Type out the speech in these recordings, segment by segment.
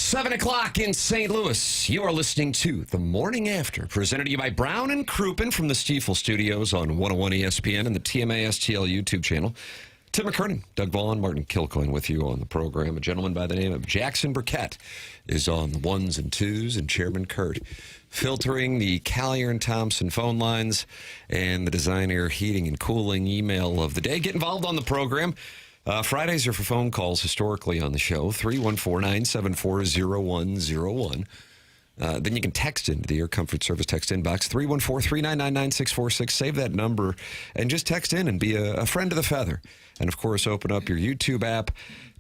7 o'clock in St. Louis. You are listening to The Morning After, presented to you by Brown and Crouppen from the Stiefel Studios on 101 ESPN and the TMA STL YouTube channel. Tim McKernan, Doug Vaughn, Martin Kilcoyne with you on the program. A gentleman by the name of Jackson Burkett is on the ones and twos, and Chairman Kurt filtering the Collier and Thompson phone lines and the Design Air Heating and Cooling email of the day. Get involved on the program. Fridays are for phone calls historically on the show, 314-974-0101. Then you can text into the Air Comfort Service text inbox, 314-399-9646. Save that number and just text in and be a friend of the feather. And, of course, open up your YouTube app,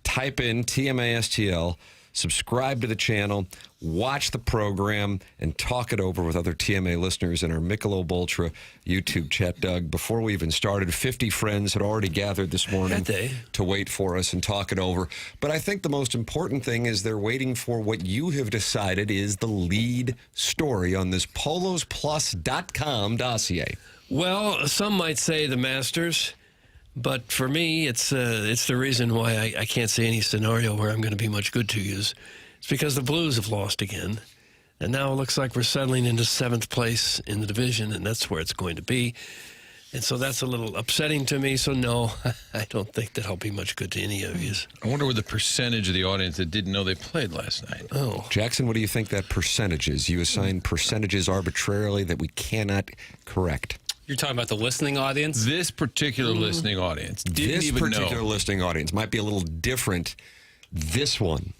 type in TMASTL, subscribe to the channel, watch the program, and talk it over with other TMA listeners in our Michelob Ultra YouTube chat. Doug, before we even started, 50 friends had already gathered this morning to wait for us and talk it over. But I think the most important thing is they're waiting for what you have decided is the lead story on this polosplus.com dossier. Well, some might say the Masters, but for me, it's the reason why I can't see any scenario where I'm going to be much good to you. It's because the Blues have lost again, and now it looks like we're settling into 7th place in the division, and that's where it's going to be. And so that's a little upsetting to me, so no, I don't think that I'll be much good to any of you. I wonder what the percentage of the audience that didn't know they played last night. Oh. Jackson, what do you think that percentage is? You assign percentages arbitrarily that we cannot correct. You're talking about the listening audience? This particular listening audience didn't even know. This particular listening audience might be a little different. This one.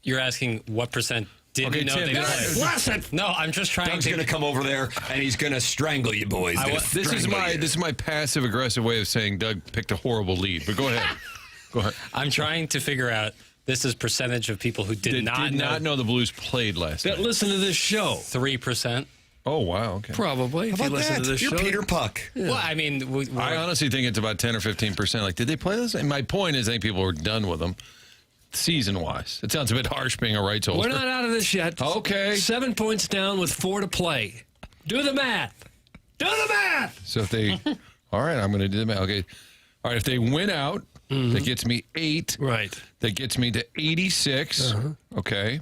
You're asking what percent didn't know Tim, they played? Listen! No, I'm just trying Doug's to... going to come over there, and he's going to strangle you, boys. This is my passive-aggressive way of saying Doug picked a horrible lead, but go ahead. Go ahead. I'm trying to figure out, this is percentage of people who did not know the Blues played last night. Listen to this show. 3%. Oh, wow, okay. Probably, if you listen to this You're show. Peter Puck. Yeah. Well, I mean... I honestly think it's about 10 or 15%. Like, did they play this? And my point is I think people were done with them, season-wise. It sounds a bit harsh being a rights holder. We're not out of this yet. Okay. 7 points down with 4 to play. Do the math. Do the math. So if they... all right, I'm going to do the math. Okay. All right, if they win out, that gets me 8. Right. That gets me to 86. Okay.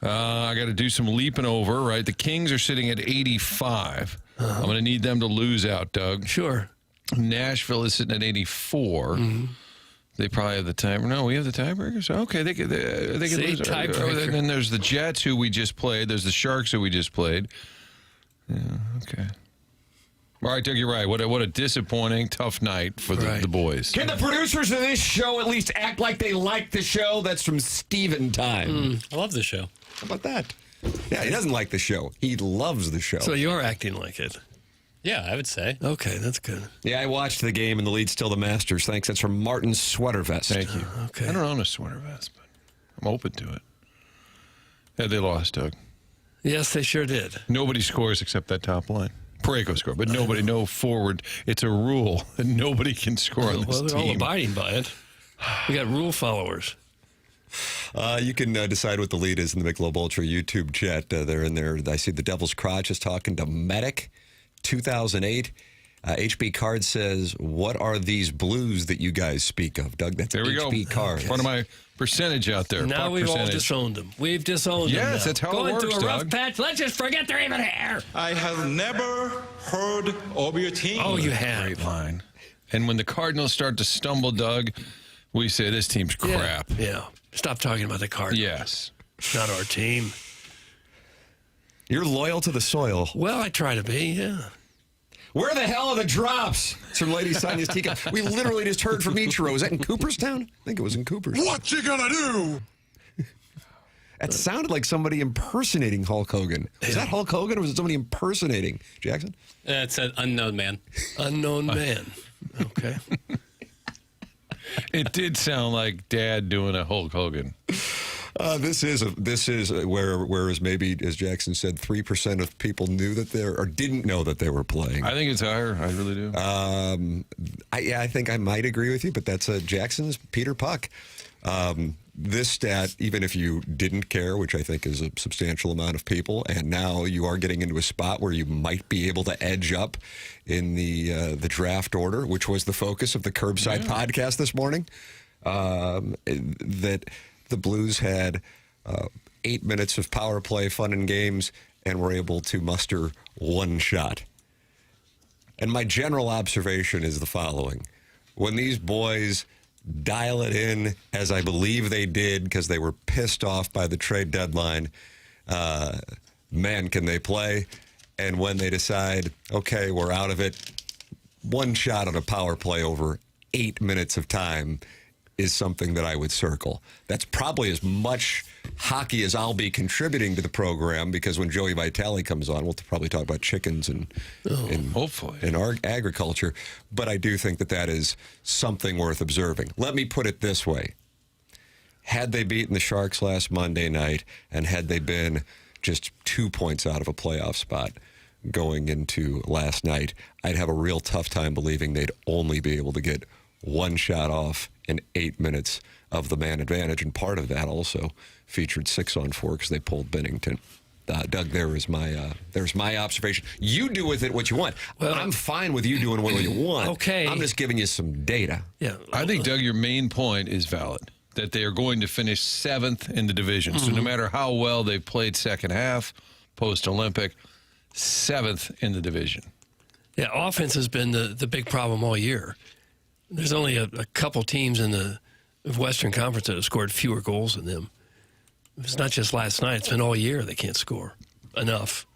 I got to do some leaping over, right? The Kings are sitting at 85. I'm going to need them to lose out, Doug. Sure. Nashville is sitting at 84. They probably have the time. No, we have the tiebreaker. So okay, they can lose. Tiebreaker. And then there's the Jets, who we just played. There's the Sharks, who we just played. Yeah. Okay. All right, Doug, you're right. What a disappointing, tough night for the boys. Can the producers of this show at least act like they like the show? That's from Steven Time. I love the show. How about that? Yeah, he doesn't like the show. He loves the show. So you're acting like it. Yeah, I would say. Okay, that's good. Yeah, I watched the game, and the lead's still the Masters. Thanks. That's from Martin's Sweater Vest. Thank you. Okay. I don't own a sweater vest, but I'm open to it. Yeah, they lost, Doug. Yes, they sure did. Nobody scores except that top line. Parayko scored, but nobody, no forward. It's a rule that nobody can score on this They're all team. abiding by it. We got rule followers. You can decide what the lead is in the Michelob Ultra YouTube chat. They're in there. I see the Devil's Crotch is talking to Medic 2008. HB Card says, what are these Blues that you guys speak of? Doug, that's There we HB go. Card. Part of my percentage out there. Now Puck we've all percentage. disowned them. We've disowned them. Yes, now. that's how it Going works, through a rough Doug. patch. Let's just forget they're even here. I have never heard of your team. Oh, you have. Great line. And when the Cardinals start to stumble, Doug, we say this team's crap. Yeah. Stop talking about the Cardinals. Yes. It's not our team. You're loyal to the soil. Well, I try to be, yeah. Where the hell are the drops? It's from Lady Sonia's teacup. We literally just heard from Ichiro. Was that in Cooperstown? I think it was in Cooperstown. What you gonna do? That sounded like somebody impersonating Hulk Hogan. Was that Hulk Hogan or was it somebody impersonating Jackson? It's an unknown man. Unknown man. Okay. It did sound like Dad doing a Hulk Hogan. This is whereas maybe, as Jackson said, 3% of people knew that didn't know that they were playing. I think it's higher. I really do. I think I might agree with you, but that's Jackson's Peter Puck. This stat, even if you didn't care, which I think is a substantial amount of people, and now you are getting into a spot where you might be able to edge up in the draft order, which was the focus of the Curbside podcast this morning, that the Blues had 8 minutes of power play, fun and games, and we're able to muster one shot. And my general observation is the following. When these boys dial it in, as I believe they did because they were pissed off by the trade deadline, man, can they play. And when they decide, okay, we're out of it, one shot on a power play over 8 minutes of time is something that I would circle. That's probably as much hockey as I'll be contributing to the program, because when Joey Vitale comes on, we'll probably talk about chickens and hopefully in our agriculture. But I do think that that is something worth observing. Let me put it this way. Had they beaten the Sharks last Monday night, and had they been just 2 points out of a playoff spot going into last night, I'd have a real tough time believing they'd only be able to get one shot off in 8 minutes of the man advantage. And part of that also featured 6-on-4 because they pulled Bennington. Doug, there's my observation. You do with it what you want. Well, I'm fine with you doing what you want. Okay. I'm just giving you some data. Yeah. I think, Doug, your main point is valid, that they are going to finish 7th in the division. Mm-hmm. So no matter how well they've played second half, post-Olympic, 7th in the division. Yeah, offense has been the big problem all year. There's only a couple teams in the Western Conference that have scored fewer goals than them. It's not just last night. It's been all year they can't score enough.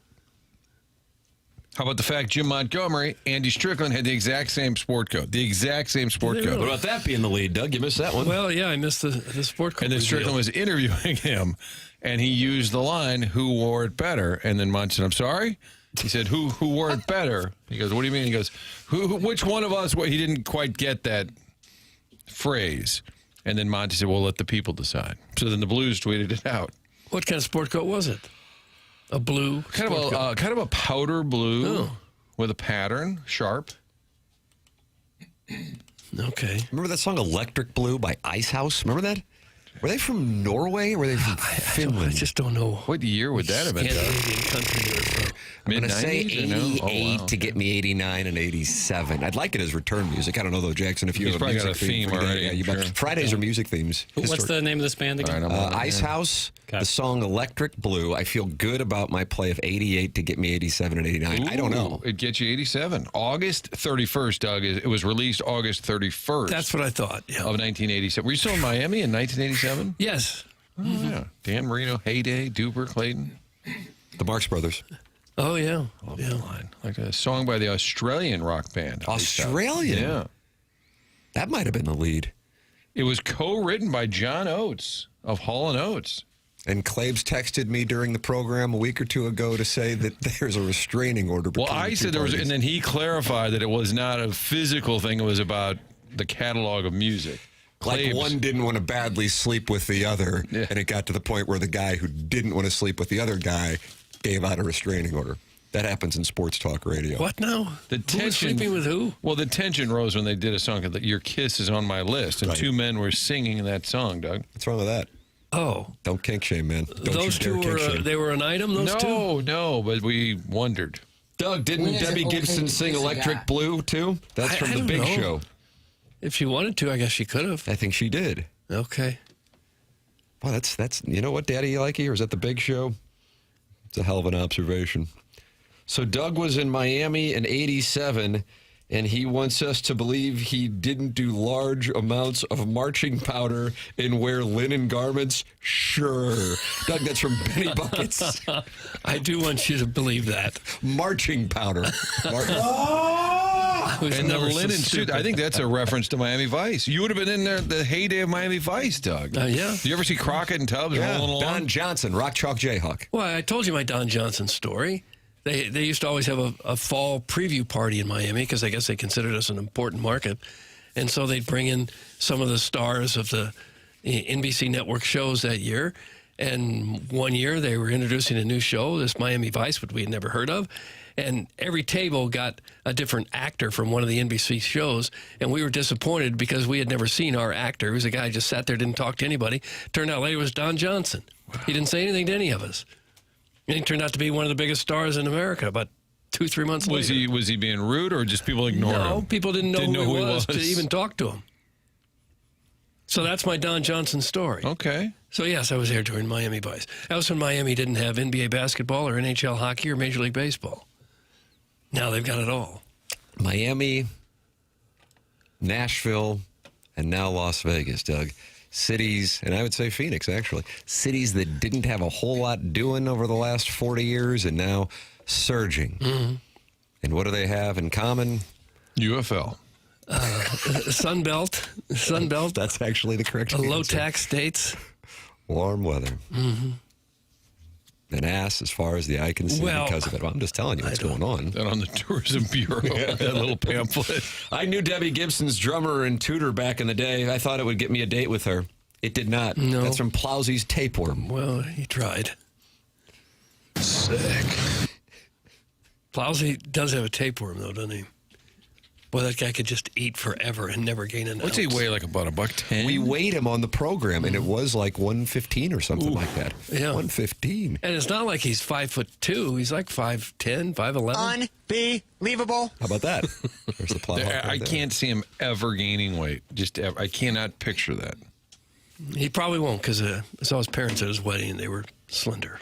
How about the fact Jim Montgomery, Andy Strickland had the exact same sport code? The exact same sport code. What about that being the lead, Doug? You missed that one. Well, yeah, I missed the sport code. And then Strickland was interviewing him, and he used the line, "Who wore it better?" And then Mont said, "I'm sorry?" He said, "Who wore it better?" He goes, "What do you mean?" He goes, which one of us?" He didn't quite get that phrase. And then Monty said, "We'll let the people decide." So then the Blues tweeted it out. What kind of sport coat was it? A blue? Kind of a powder blue with a pattern, sharp. Okay. Remember that song "Electric Blue" by Icehouse? Remember that? Were they from Norway or were they from Finland? I just don't know. What year would that have been? Scandinavian country they were from. I'm going to say 88 Oh, wow. to get me 89 and 87. I'd like it as return music. I don't know, though, Jackson, if you He's have a probably music got a theme for today. already, Yeah, you bet. sure. Fridays are music themes. What's the name of this band again? All right, Icehouse, the song "Electric Blue." I feel good about my play of 88 to get me 87 and 89. I don't know. It gets you 87. August 31st, Doug. It was released August 31st. That's what I thought. Yeah. Of 1987. Were you still in Miami in 1987? Yes. Oh, yeah. Dan Marino, Heyday, Duper, Clayton. The Marx Brothers. Oh, yeah. Love that line. Like a song by the Australian rock band. Australian? Yeah. That might have been the lead. It was co-written by John Oates of Hall & Oates. And Claves texted me during the program a week or two ago to say that there's a restraining order between Well, I the said two there was, parties. and then he clarified that it was not a physical thing. It was about the catalog of music. Like Claves. one didn't want to badly sleep with the other, Yeah. and it got to the point where the guy who didn't want to sleep with the other guy gave out a restraining order. That happens in sports talk radio. What now? The Who was tension, sleeping with who? Well, the tension rose when they did a song called "Your Kiss Is on My List," and Right. two men were singing that song, Doug. What's wrong with that? Oh. Don't kink shame, man. Don't Those you dare two kink were, shame. they were an item, those two? No, but we wondered. Doug, didn't Debbie Gibson sing "Electric Blue" too? That's from I the don't Big know. Show. If she wanted to, I guess she could have. I think she did. Okay. Well, that's you know what, Daddy, you like you? Or is that the Big Show? It's a hell of an observation. So Doug was in Miami in 87, and he wants us to believe he didn't do large amounts of marching powder and wear linen garments. Sure. Doug, that's from Benny Buckets. I do want you to believe that. Marching powder. I was And the never so linen suit, stupid. I think that's a reference to Miami Vice. You would have been in there the heyday of Miami Vice, Doug. Yeah. You ever see Crockett and Tubbs rolling along? Don Johnson, Rock Chalk Jayhawk. Well, I told you my Don Johnson story. They used to always have a fall preview party in Miami because I guess they considered us an important market. And so they'd bring in some of the stars of the NBC network shows that year. And one year they were introducing a new show, this Miami Vice, which we had never heard of. And every table got a different actor from one of the NBC shows. And we were disappointed because we had never seen our actor. He was a guy who just sat there, didn't talk to anybody. Turned out later it was Don Johnson. Wow. He didn't say anything to any of us. And he turned out to be one of the biggest stars in America about 2-3 months later. Was he being rude or just people ignore him? No, people didn't know who he was to even talk to him. So that's my Don Johnson story. Okay. So, yes, I was there during Miami Vice. That was when Miami didn't have NBA basketball or NHL hockey or Major League Baseball. Now they've got it all. Miami, Nashville, and now Las Vegas, Doug. Cities, and I would say Phoenix, actually. Cities that didn't have a whole lot doing over the last 40 years and now surging. Mm-hmm. And what do they have in common? UFL. Sun Belt. That's actually the correct answer. Low-tax states. Warm weather. Mm-hmm. An ass as far as the eye can see because of it. Well, I'm just telling you what's going on. That on the Tourism Bureau, that little pamphlet. I knew Debbie Gibson's drummer and tutor back in the day. I thought it would get me a date with her. It did not. No. That's from Plowsy's Tapeworm. Well, he tried. Sick. Plowsy does have a tapeworm, though, doesn't he? Boy, that guy could just eat forever and never gain an What's ounce. he weigh, like about $110? We weighed him on the program, and it was like 115 or something like that. Yeah. 115. And it's not like he's 5'2". He's like 5'10", 5'11". Unbelievable. How about that? There's the plot. I can't see him ever gaining weight. Just ever. I cannot picture that. He probably won't because I saw his parents at his wedding, and they were slender.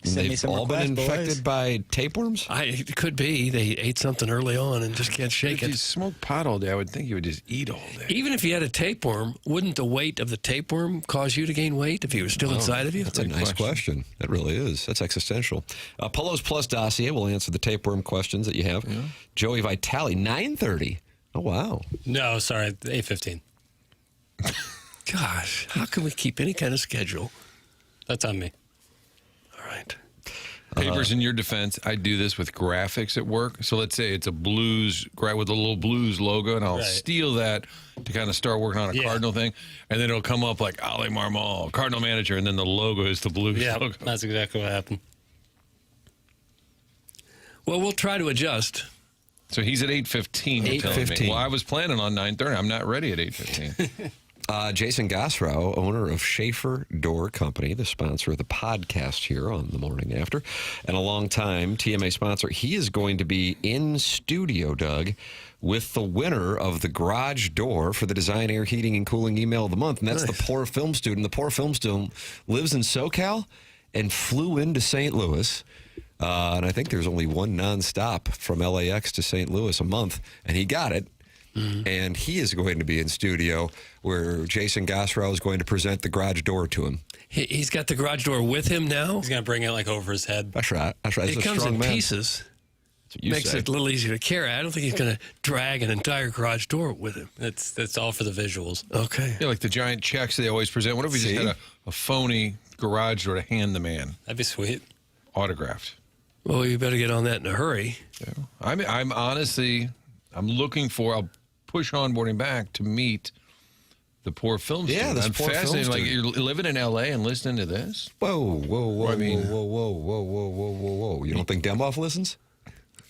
Send me They've some all been requests, infected boys. by tapeworms? It could be. They ate something early on and just can't shake If you it. smoke pot all day, I would think you would just eat all day. Even if you had a tapeworm, wouldn't the weight of the tapeworm cause you to gain weight if he was still inside of you? That's a nice question. That really is. That's existential. Pillows Plus dossier will answer the tapeworm questions that you have. Yeah. Joey Vitale, 9:30. Oh, wow. No, sorry, 8:15. Gosh, how can we keep any kind of schedule? That's on me. All right. Papers in your defense, I do this with graphics at work. So let's say it's a blues, with a little blues logo, and I'll steal that to kind of start working on a Cardinal thing. And then it'll come up like Ali Marmol, Cardinal manager, and then the logo is the blues logo. That's exactly what happened. Well, we'll try to adjust. So he's at 8:15. 8:15. Well, I was planning on 9:30. I'm not ready at 8:15. Jason Gosrow, owner of Schaefer Door Company, the sponsor of the podcast here on The Morning After, and a long-time TMA sponsor. He is going to be in studio, Doug, with the winner of the garage door for the Design, Air, Heating, and Cooling Email of the Month, and that's the poor film student. The poor film student lives in SoCal and flew into St. Louis. And I think there's only one nonstop from LAX to St. Louis a month, and he got it. Mm-hmm. And he is going to be in studio where Jason Gosrow is going to present the garage door to him. He's got the garage door with him now? He's going to bring it like over his head. That's right. That's right. It comes in pieces. Makes it a little easier to carry. I don't think he's going to drag an entire garage door with him. It's all for the visuals. Okay. Yeah, like the giant checks they always present. What if we just had a phony garage door to hand the man? That'd be sweet. Autographed. Well, you better get on that in a hurry. Yeah. I'm honestly, I'm looking for, I'll push onboarding back to meet the poor film student. this I'm poor film fascinated. Like, student. you're living in L.A. and listening to this? Whoa, whoa, whoa, I mean- whoa, whoa, whoa, whoa, whoa, whoa, whoa. You don't think Demoff listens?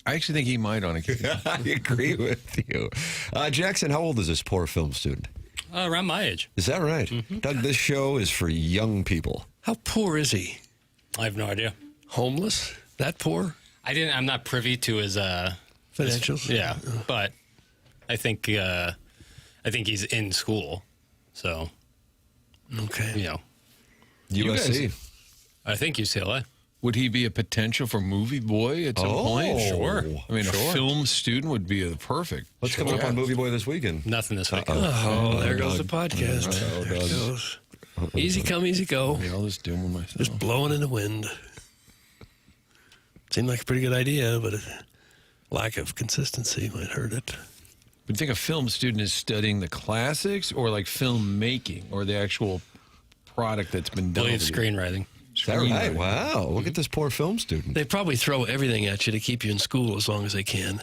I actually think he might on occasion. I agree with you. Jackson, how old is this poor film student? Around my age. Is that right? Mm-hmm. Doug, this show is for young people. How poor is he? I have no idea. Homeless? That poor? I'm not privy to his Financials? Yeah, but I think he's in school, so Okay. USC. I think UCLA. Would he be a potential for movie boy at some point? Sure. I mean, a film student would be the perfect. What's coming up on Movie Boy this weekend? Nothing this week. Oh, there goes the podcast. There it goes. Easy come, easy go. Yeah, I'll just do them myself. Just blowing in the wind. Seemed like a pretty good idea, but lack of consistency might hurt it. Would you think a film student is studying the classics or like filmmaking or the actual product that's been I done? believe screenwriting. Is that right? Wow. Look at this poor film student. They probably throw everything at you to keep you in school as long as they can.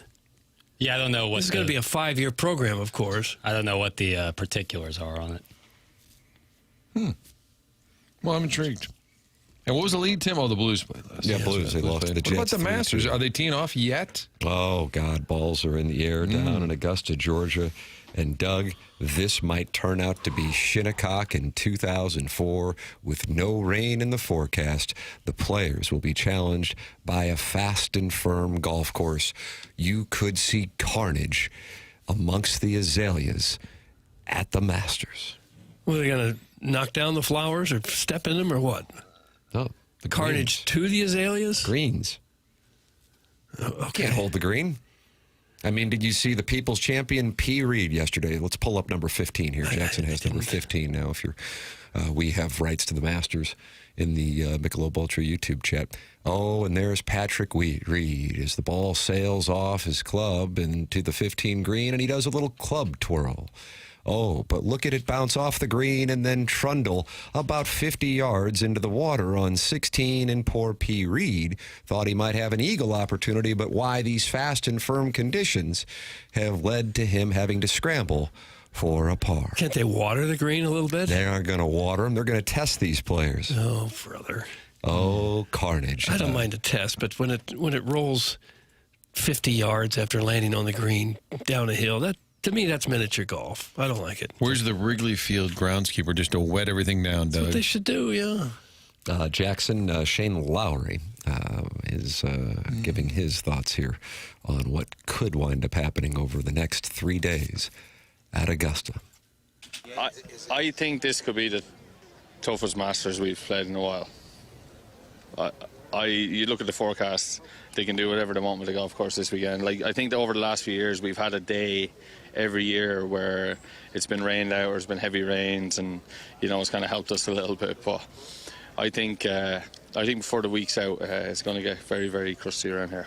Yeah, I don't know what This is going to be a 5-year program, of course. I don't know what the particulars are on it. Well, I'm intrigued. And what was the lead, Tim? Oh, the Blues played last Yeah, night. Blues. They lost to the What about Jets the 3-2. Masters? Are they teeing off yet? Oh, God. Balls are in the air down in Augusta, Georgia. And, Doug, this might turn out to be Shinnecock in 2004 with no rain in the forecast. The players will be challenged by a fast and firm golf course. You could see carnage amongst the azaleas at the Masters. Well, they're going to knock down the flowers or step in them or what? No, the Carnage to the azaleas? greens. Okay. Can't hold the green. I mean, did you see the People's Champion P. Reed yesterday? Let's pull up number 15 here. Jackson has number 15 now. If you're, we have rights to the Masters in the Michelob Ultra YouTube chat. Oh, and there's Patrick Reed as the ball sails off his club into the 15 green, and he does a little club twirl. Oh, but look at it bounce off the green and then trundle about 50 yards into the water on 16, and poor P. Reed thought he might have an eagle opportunity, but why these fast and firm conditions have led to him having to scramble for a par. Can't they water the green a little bit? They aren't going to water them. They're going to test these players. Oh, brother. Oh, carnage. I don't mind a test, but when it rolls 50 yards after landing on the green down a hill, that to me, that's miniature golf. I don't like it. Where's the Wrigley Field groundskeeper just to wet everything down, Doug? That's what they should do, yeah. Jackson, Shane Lowry is giving his thoughts here on what could wind up happening over the next 3 days at Augusta. I think this could be the toughest Masters we've played in a while. You look at the forecast, they can do whatever they want with the golf course this weekend. Like, I think that over the last few years, we've had a day every year where it's been rained out or it's been heavy rains, and it's kind of helped us a little bit. But I think before the week's out, it's going to get very, very crusty around here.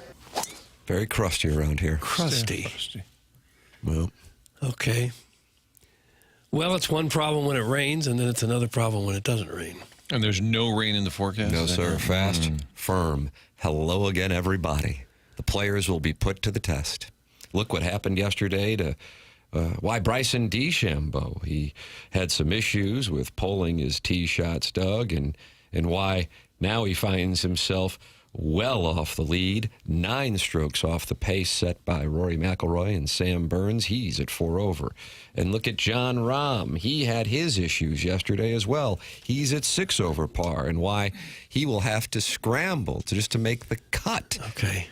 Very crusty around here. Crusty. Well, Okay. Well, it's one problem when it rains, and then it's another problem when it doesn't rain. And there's no rain in the forecast? no, sir. Fast, firm. Hello again, everybody. The players will be put to the test. Look what happened yesterday to Bryson DeChambeau. He had some issues with pulling his tee shots, Doug, and why now he finds himself well off the lead, 9 strokes off the pace set by Rory McIlroy and Sam Burns. He's at 4 over. And look at John Rahm. He had his issues yesterday as well. He's at 6 over par, and why he will have to scramble just to make the cut. Okay.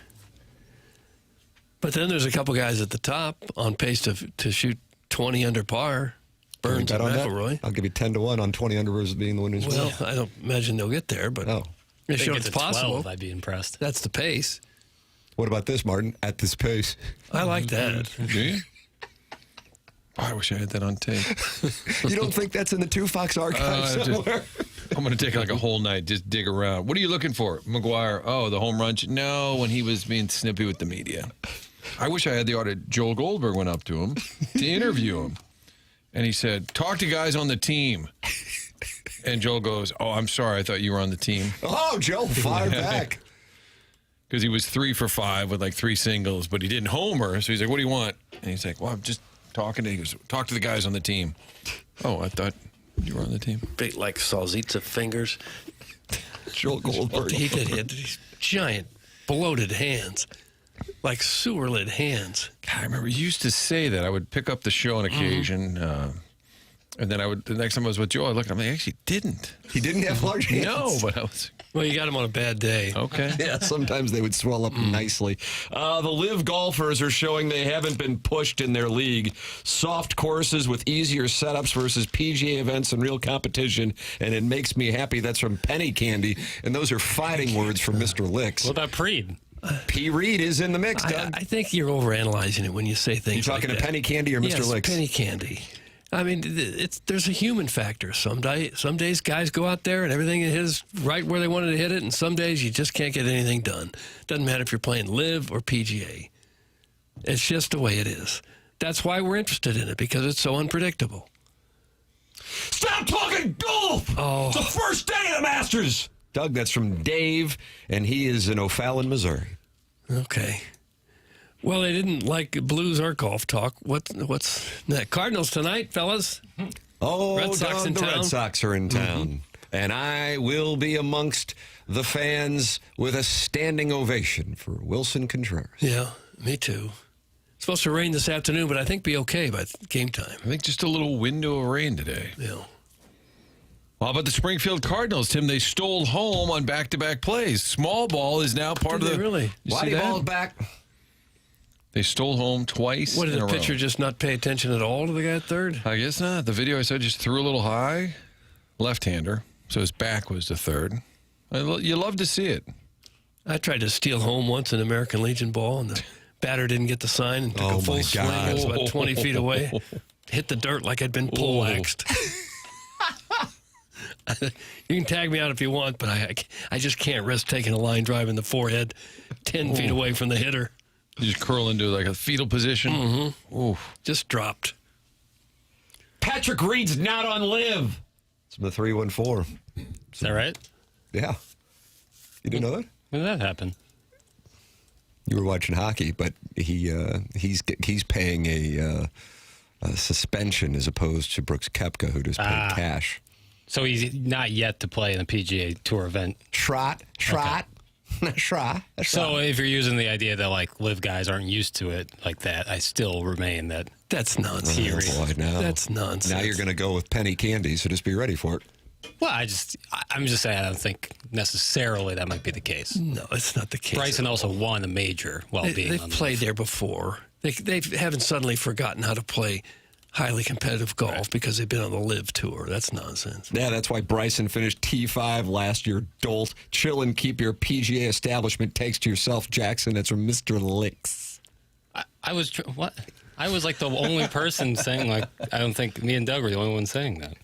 But then there's a couple guys at the top on pace to shoot 20 under par. Burns and Bet on that? McIlroy. I'll give you 10 to 1 on 20 under as being the winner's Well, win. I don't imagine they'll get there, but Oh. it They sure get it's to possible. 12, I'd be impressed. That's the pace. What about this, Martin? At this pace. I like that. Do you? I wish I had that on tape. You don't think that's in the Two Fox archive somewhere? I'm going to take like a whole night, just dig around. What are you looking for? McGuire. Oh, the home run. No, when he was being snippy with the media. I wish I had the audit. Joel Goldberg went up to him to interview him. And he said, talk to guys on the team. And Joel goes, oh, I'm sorry. I thought you were on the team. Oh, Joe, fire back. Because he was 3 for 5 with like 3 singles, but he didn't homer. So he's like, what do you want? And he's like, well, I'm just talking to, he goes, talk to the guys on the team. Oh, I thought you were on the team. Big like Salzitza fingers. Joel Goldberg. He did hit these giant bloated hands. Like sewer lid hands. God, I remember you used to say that. I would pick up the show on occasion, and then the next time I was with Joe, I looked at him, I actually didn't. He didn't have large hands. No, but I was, Well, you got him on a bad day. okay. Yeah, sometimes they would swell up nicely. The live golfers are showing they haven't been pushed in their league. Soft courses with easier setups versus PGA events and real competition, and it makes me happy. That's from Penny Candy, and those are fighting words from Mr. Licks. What about Preed? P. Reed is in the mix, Doug. I think you're overanalyzing it when you say things You talking like to that. Penny Candy or Mr. Yes, Licks? Penny Candy. I mean, there's a human factor. Some days guys go out there and everything is right where they wanted to hit it, and some days you just can't get anything done. Doesn't matter if you're playing live or PGA. It's just the way it is. That's why we're interested in it, because it's so unpredictable. Stop talking golf! Oh. It's the first day of the Masters! Doug, that's from Dave, and he is in O'Fallon, Missouri. Okay. Well, they didn't like blues or golf talk. What's that? Cardinals tonight, fellas? Oh, Red Sox Doug, in the town? Red Sox are in town. And I will be amongst the fans with a standing ovation for Wilson Contreras. Yeah, me too. It's supposed to rain this afternoon, but I think be okay by game time. I think just a little window of rain today. Yeah. How about the Springfield Cardinals, Tim? They stole home on back-to-back plays. Small ball is now part Did of they the... really? You see Whitey that? ball's back. They stole home twice What, did in the a pitcher row. just not pay attention at all to the guy at third? I guess not. The video I said just threw a little high. left-hander, so his back was the third. You love to see it. I tried to steal home once in American Legion ball, and the batter didn't get the sign and took a full swing. It was about 20 feet away. Hit the dirt like I'd been poleaxed. You can tag me out if you want, but I just can't risk taking a line drive in the forehead 10 feet away from the hitter. You just curl into like a fetal position. Mm-hmm. Ooh. Just dropped. Patrick Reed's not on live. It's from the 314. Is that right? Yeah. You didn't know that? When did that happen? You were watching hockey, but he's paying a suspension as opposed to Brooks Koepka, who just paid cash. So he's not yet to play in the PGA Tour event. Trot. So if you're using the idea that like live guys aren't used to it like that, I still remain that. That's nonsense. Oh, boy, now. That's nonsense. Now you're going to go with penny candy, so just be ready for it. Well, I'm just saying I don't think necessarily that might be the case. No, it's not the case. Bryson also won a major while being They've on the played there before. They haven't suddenly forgotten how to play highly competitive golf because they've been on the live tour. That's nonsense. Yeah, that's why Bryson finished T5 last year. Dolt. Chill and keep your PGA establishment takes to yourself, Jackson. That's from Mr. Licks. I was what? I was like the only person saying like I don't think me and Doug were the only ones saying that.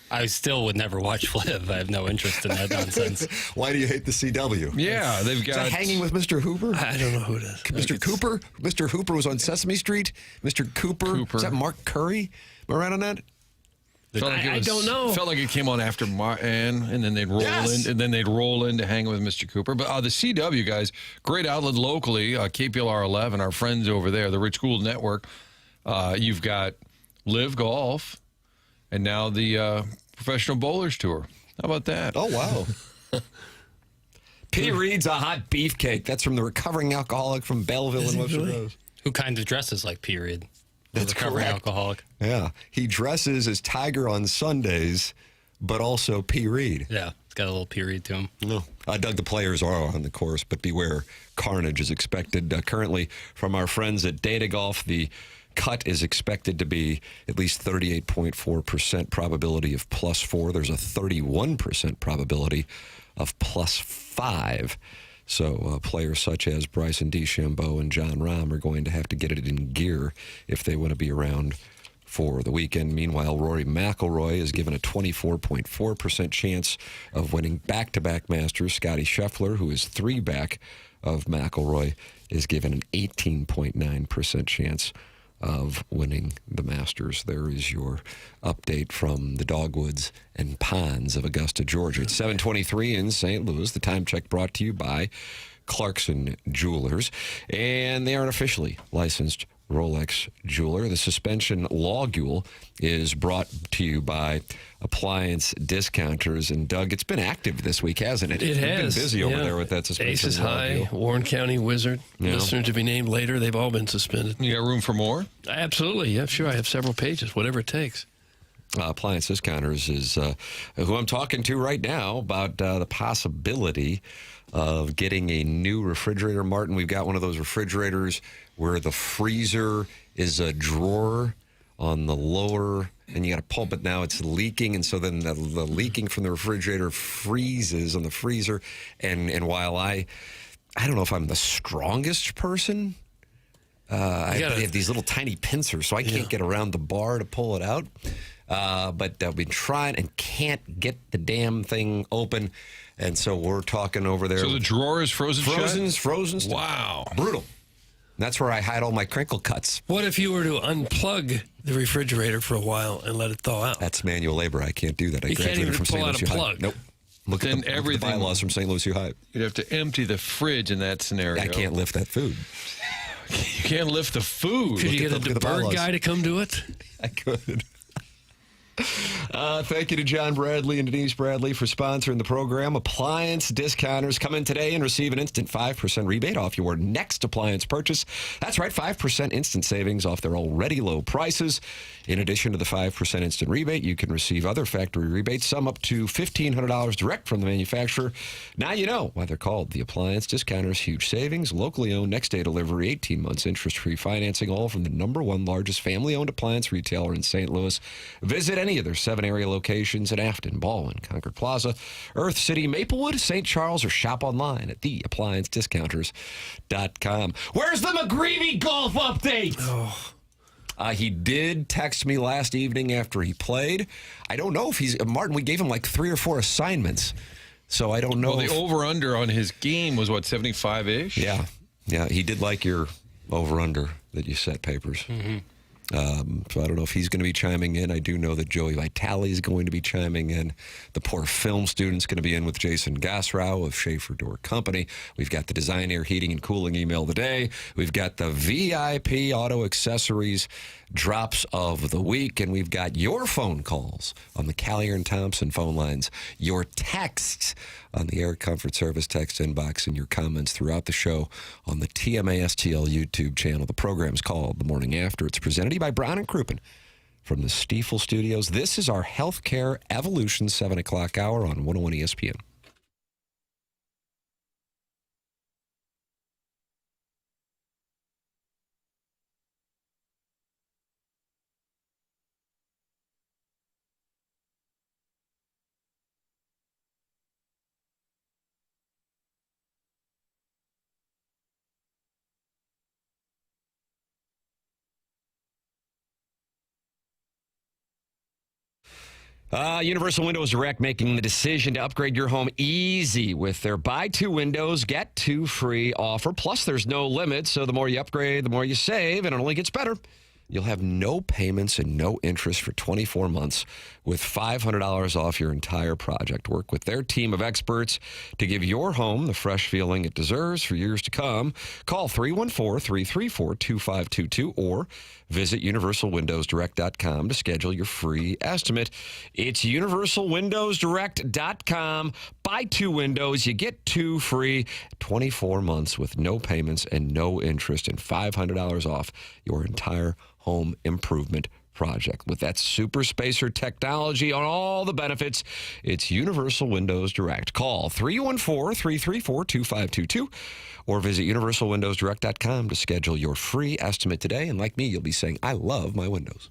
I still would never watch Live. I have no interest in that nonsense. Why do you hate the CW? Yeah, they've got... Is that Hanging with Mr. Hooper? I don't know who it is. Mr. Cooper? Mr. Hooper was on Sesame Street. Mr. Cooper. Is that Mark Curry? Am I right on that? I don't know. Felt like it came on after Martin, and then they'd roll in, and then they'd roll into Hanging with Mr. Cooper. But the CW guys, great outlet locally, KPLR 11, our friends over there, the Rich Gould Network. You've got Live Golf, and now the Professional Bowlers Tour. How about that? Oh, wow. P. Reed's a hot beefcake. That's from the recovering alcoholic from Belleville in Webster Groves. Who kind of dresses like P. Reed? That's recovering correct. alcoholic. Yeah. He dresses as Tiger on Sundays, but also P. Reed. Yeah, it's got a little P. Reed to him. No. Doug, the players are on the course, but beware, carnage is expected. Currently, from our friends at Data Golf, the cut is expected to be at least 38.4% probability of +4. There's a 31% probability of +5. So players such as Bryson DeChambeau and John Rahm are going to have to get it in gear if they want to be around for the weekend. Meanwhile, Rory McIlroy is given a 24.4% chance of winning back-to-back Masters. Scotty Scheffler, who is 3 back of McIlroy, is given an 18.9% chance of winning the Masters. There is your update from the Dogwoods and Ponds of Augusta, Georgia. It's 7:23 in St. Louis. The time check brought to you by Clarkson Jewelers. And they are an officially licensed Rolex jeweler. The suspension logule is brought to you by Appliance Discounters. And Doug, it's been active this week, hasn't it? It has. You've been busy over there with that suspension Aces High, logule. Warren County Wizard, Yeah. listener to be named later. They've all been suspended. You got room for more? Absolutely. Yeah, sure. I have several pages, whatever it takes. Appliance Discounters is who I'm talking to right now about the possibility of getting a new refrigerator. Martin, we've got one of those refrigerators where the freezer is a drawer on the lower, and you got to pump it. Now it's leaking, and so then the leaking from the refrigerator freezes on the freezer. And while I don't know if I'm the strongest person, I have these little tiny pincers, so I can't get around the bar to pull it out. But I've been trying and can't get the damn thing open. And so we're talking over there. So the drawer is frozen shut? Frozen. Wow. Brutal. That's where I hide all my crinkle cuts. What if you were to unplug the refrigerator for a while and let it thaw out? That's manual labor. I can't do that. I You can't graduated even from pull St. out Louis a U High. plug. Look at Then the everything- bylaws from St. Louis U High. You'd have to empty the fridge in that scenario. I can't lift that food. You can't lift the food. Could you get a look at the bird bylaws. guy to come do it? I could. Thank you to John Bradley and Denise Bradley for sponsoring the program. Appliance Discounters. Come in today and receive an instant 5% rebate off your next appliance purchase. That's right, 5% instant savings off their already low prices. In addition to the 5% instant rebate, you can receive other factory rebates, some up to $1,500 direct from the manufacturer. Now you know why they're called the Appliance Discounters. Huge savings, locally owned, next day delivery, 18 months interest-free financing, all from the #1 largest family-owned appliance retailer in St. Louis. Visit any of their 7 area locations in Afton, Baldwin, Concord Plaza, Earth City, Maplewood, St. Charles, or shop online at theappliancediscounters.com. Where's the McGreevy golf update? He did text me last evening after he played. I don't know if he's Martin. We gave him like 3 or 4 assignments, so I don't know. Well, the over/under on his game was what, 75-ish? Yeah, he did like your over/under that you set, Papers. Mm-hmm. So I don't know if he's going to be chiming in. I do know that Joey Vitale is going to be chiming in. The poor film student's going to be in with Jason Gassrow of Schaefer Door Company. We've got the Design Air Heating and Cooling email of the day. We've got the VIP Auto Accessories drops of the week. And we've got your phone calls on the Callier and Thompson phone lines, your texts on the Air Comfort Service text inbox, and your comments throughout the show on the TMASTL YouTube channel. The program's called The Morning After. It's presented to you by Brown and Crouppen from the Stiefel Studios. This is our Healthcare Evolution 7 o'clock hour on 101 ESPN. Universal Windows Direct making the decision to upgrade your home easy with their buy 2 windows, get 2 free offer. Plus, there's no limit, so the more you upgrade, the more you save, and it only gets better. You'll have no payments and no interest for 24 months with $500 off your entire project. Work with their team of experts to give your home the fresh feeling it deserves for years to come. Call 314-334-2522 or visit universalwindowsdirect.com to schedule your free estimate. It's universalwindowsdirect.com. Buy 2 windows, you get 2 free, 24 months with no payments and no interest, and $500 off your entire home improvement project. With that super spacer technology on all the benefits, it's Universal Windows Direct. Call 314-334-2522 or visit universalwindowsdirect.com to schedule your free estimate today. And like me, you'll be saying, I love my windows.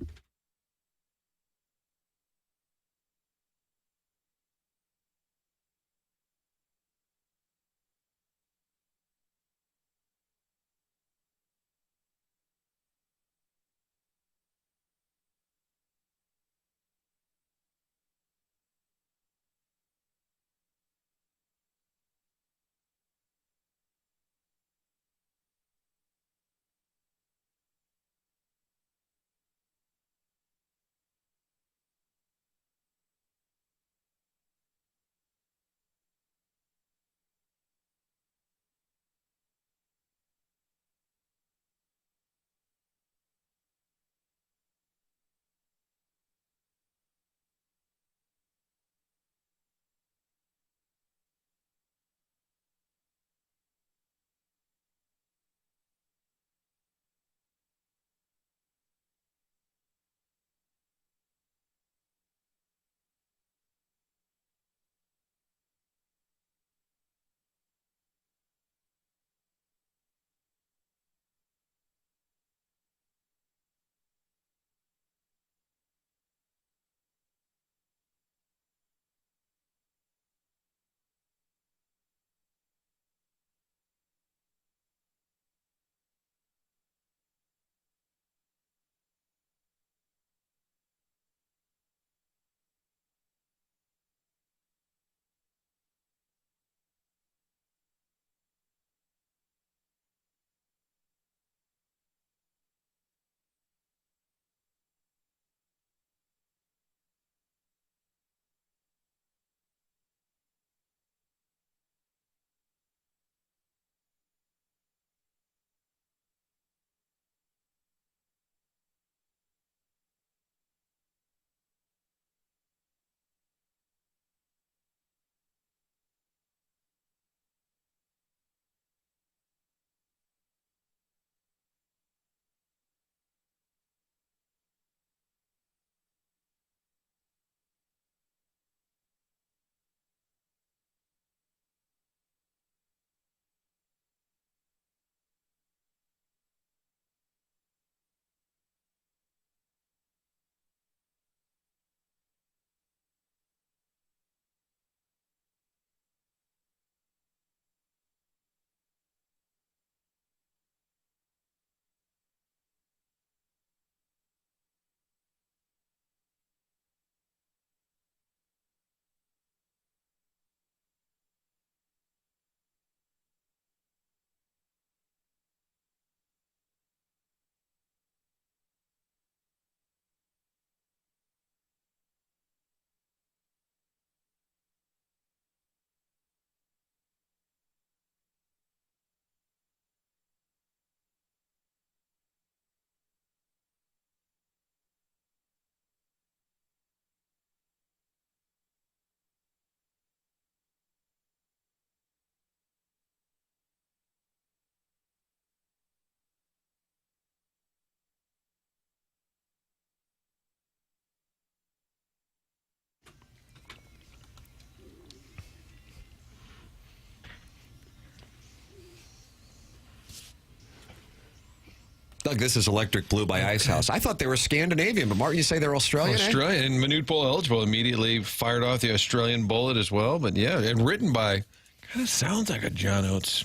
Doug, this is Electric Blue by Ice House. I thought they were Scandinavian, but Martin, you say they're Australian? Australian, and Manute Bowl eligible immediately fired off the Australian bullet as well. But yeah, and written by, kind of sounds like a John Oates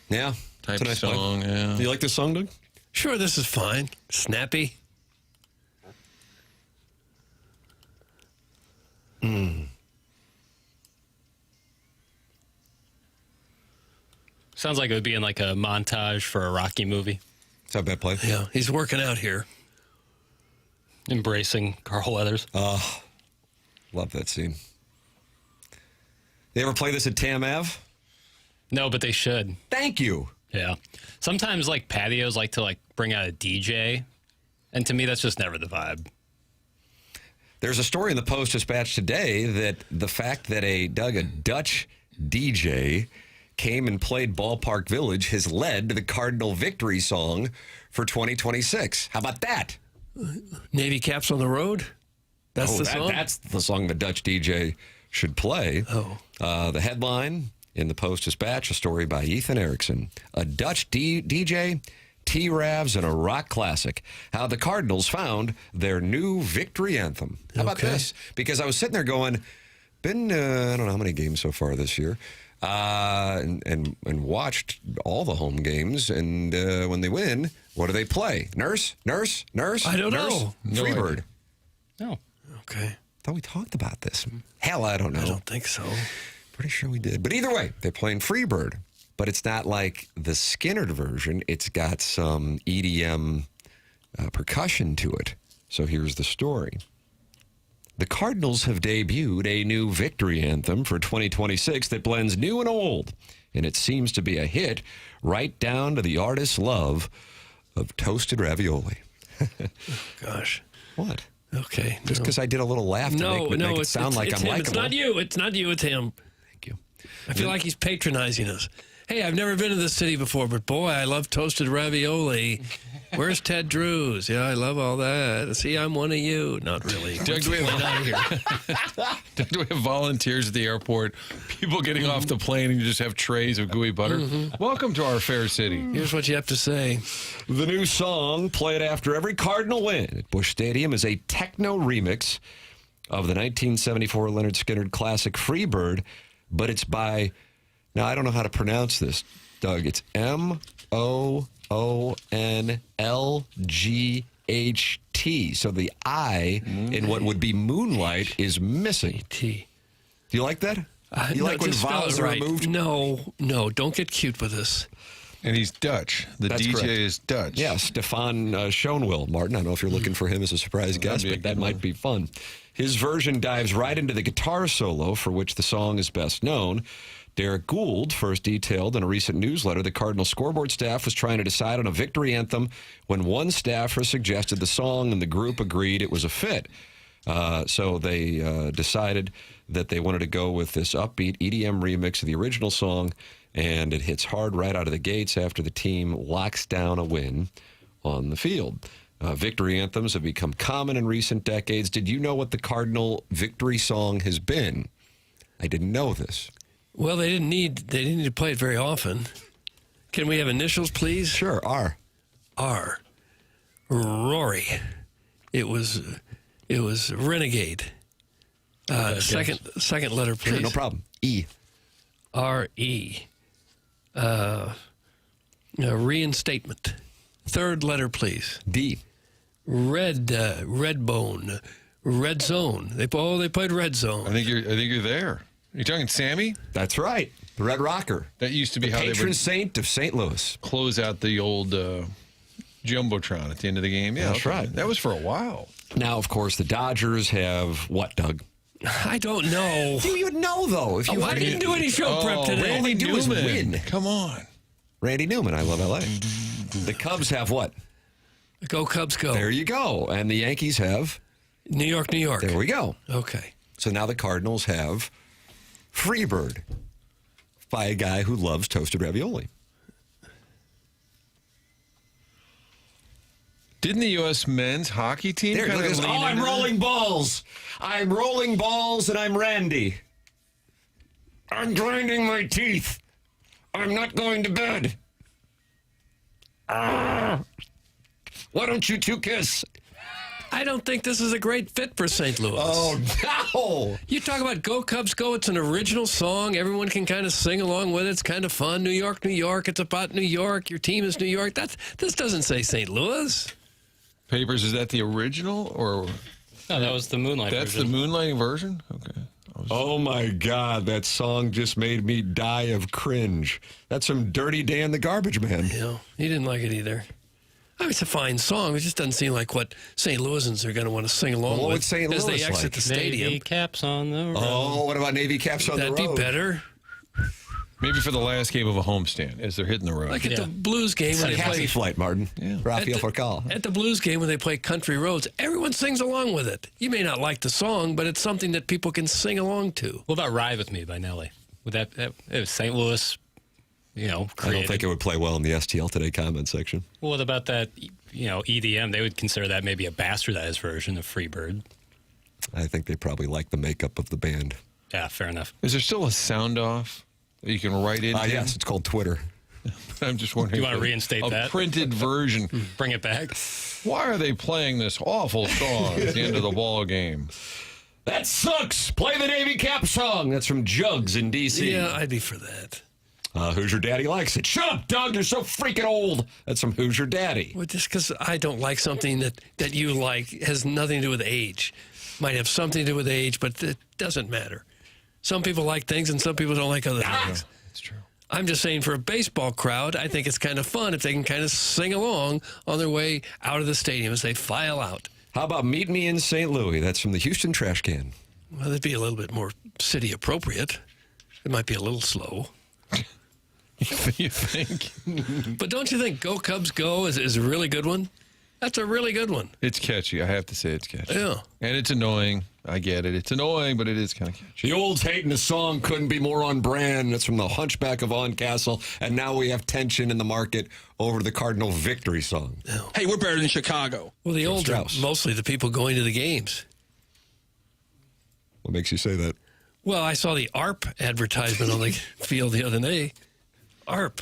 Yeah. type It's a nice song. Yeah. Do you like this song, Doug? Sure, this is fine. Snappy. Sounds like it would be in like a montage for a Rocky movie, Is that a bad play? Yeah, he's working out here. embracing Carl Weathers. Love that scene. They ever play this at Tam Ave? No, but they should. Thank you. Yeah. Sometimes like patios like to like bring out a DJ, and to me that's just never the vibe. There's a story in the Post-Dispatch today that the fact that a Dutch DJ came and played Ballpark Village has led to the Cardinal victory song for 2026. How about that? Navy Caps on the Road? That's the song? That's the song the Dutch DJ should play. Oh. The headline in the Post-Dispatch, a story by Ethan Erickson. A Dutch DJ, T-Ravs, and a rock classic. How the Cardinals found their new victory anthem. How about Okay. this? Because I was sitting there going, I don't know how many games so far this year, and watched all the home games. And when they win, what do they play? Nurse? I don't know. No Freebird. No. Okay. Thought we talked about this. Hell, I don't know. I don't think so. Pretty sure we did. But either way, they're playing Freebird. But it's not like the Skinnerd version. It's got some EDM percussion to it. So here's the story. The Cardinals have debuted a new victory anthem for 2026 that blends new and old. And it seems to be a hit right down to the artist's love of toasted ravioli. Gosh. What? Okay. Just because I did a little laugh to make it sound like I'm him. likable. It's not you. It's not you. It's him. Thank you. I feel like he's patronizing us. Hey, I've never been to this city before, but boy, I love toasted ravioli. Where's Ted Drews? Yeah, I love all that. See, I'm one of you. Not really. Doug, do we have volunteers at the airport? People getting off the plane and you just have trays of gooey butter? Welcome to our fair city. Here's what you have to say. The new song, played after every Cardinal win at Busch Stadium, is a techno remix of the 1974 Leonard Skinner classic Freebird, but it's by, now I don't know how to pronounce this, Doug. It's MOONLGHT. So the I in what would be Moonlight is missing. T. Do you like that? You like when just spell vowels it are right. removed? No, don't get cute with us. And he's Dutch. The That's DJ correct. is Dutch. Yeah, Stefan Schoenwill. Martin, I don't know if you're looking for him as a surprise guest, be a but that good might one. be fun. His version dives right into the guitar solo for which the song is best known. Derek Gould first detailed in a recent newsletter the Cardinal scoreboard staff was trying to decide on a victory anthem when one staffer suggested the song and the group agreed it was a fit. So they decided that they wanted to go with this upbeat EDM remix of the original song, and it hits hard right out of the gates after the team locks down a win on the field. Victory anthems have become common in recent decades. Did you know what the Cardinal victory song has been? I didn't know this. Well, they didn't need to play it very often. Can we have initials, please? Sure, R. R. Rory. It was Renegade. Second letter, please. Sure, no problem. E. R-E. Reinstatement. Third letter, please. D. Redbone. Red Zone. They played Red Zone. I think you're there. You talking Sammy? That's right. The Red Rocker. That used to be how they Patron would saint of St. Louis. close out the old Jumbotron at the end of the game. Yeah, That's right. That was for a while. Now, of course, the Dodgers have what, Doug? I don't know. You would know, though. If you I didn't do any show prep today. all they do is win. Come on. Randy Newman, I love L.A. The Cubs have what? Go Cubs, go. There you go. And the Yankees have? New York, New York. There we go. Okay. So now the Cardinals have Freebird by a guy who loves toasted ravioli. Didn't the U.S. men's hockey team There, kind look at of this. lean Oh, I'm into rolling balls. I'm rolling balls and I'm Randy. I'm grinding my teeth. I'm not going to bed. Why don't you two kiss? I don't think this is a great fit for St. Louis. Oh, no. You talk about Go Cubs Go. It's an original song. Everyone can kind of sing along with it. It's kind of fun. New York, New York. It's about New York. Your team is New York. This doesn't say St. Louis. Papers, is that the original or No, that was the Moonlight that's version. the moonlighting version? Okay. Oh, my God. That song just made me die of cringe. That's from Dirty Dan the Garbage Man. You he didn't like it either. I mean, it's a fine song. It just doesn't seem like what St. Louisans are going to want to sing along Well, what with would St. as they Louis exit like? the stadium. Navy caps on the road. Oh, what about Navy Caps on That'd the road? be better. Maybe for the last game of a homestand as they're hitting the road. Like at the Blues game when they Happy play. Flight, Martin. Yeah. Raphael At the- Forcal. At the Blues game when they play Country Roads, everyone sings along with it. You may not like the song, but it's something that people can sing along to. What about Ride With Me by Nelly? Would that it was St. Louis, I don't created. think it would play well in the STL Today comment section. Well, what about that, EDM? They would consider that maybe a bastardized version of Freebird. I think they probably like the makeup of the band. Yeah, fair enough. Is there still a sound off that you can write in? Yes, it's called Twitter. I'm just wondering. You wanna if reinstate a that? printed version. Bring it back. Why are they playing this awful song at the end of the ball game? That sucks. Play the Navy Cap song. That's from Jugs in D.C. Yeah, I'd be for that. Who's Your Daddy likes it. Shut up, Doug. You're so freaking old. That's from Who's Your Daddy. Well, just because I don't like something that you like has nothing to do with age. Might have something to do with age, but it doesn't matter. Some people like things and some people don't like other things. That's true. I'm just saying for a baseball crowd, I think it's kind of fun if they can kind of sing along on their way out of the stadium as they file out. How about Meet Me in St. Louis? That's from the Houston Trash Can. Well, that'd be a little bit more city appropriate. It might be a little slow. You think? But don't you think Go Cubs Go is a really good one? That's a really good one. It's catchy. I have to say it's catchy. Yeah. And it's annoying. I get it. It's annoying, but it is kind of catchy. The Olds hating the song couldn't be more on brand. That's from the Hunchback of Vaughn Castle. And now we have tension in the market over the Cardinal victory song. Hey, we're better than Chicago. Well, the older, Strauss. mostly the people going to the games. What makes you say that? Well, I saw the ARP advertisement on the field the other day. ARP.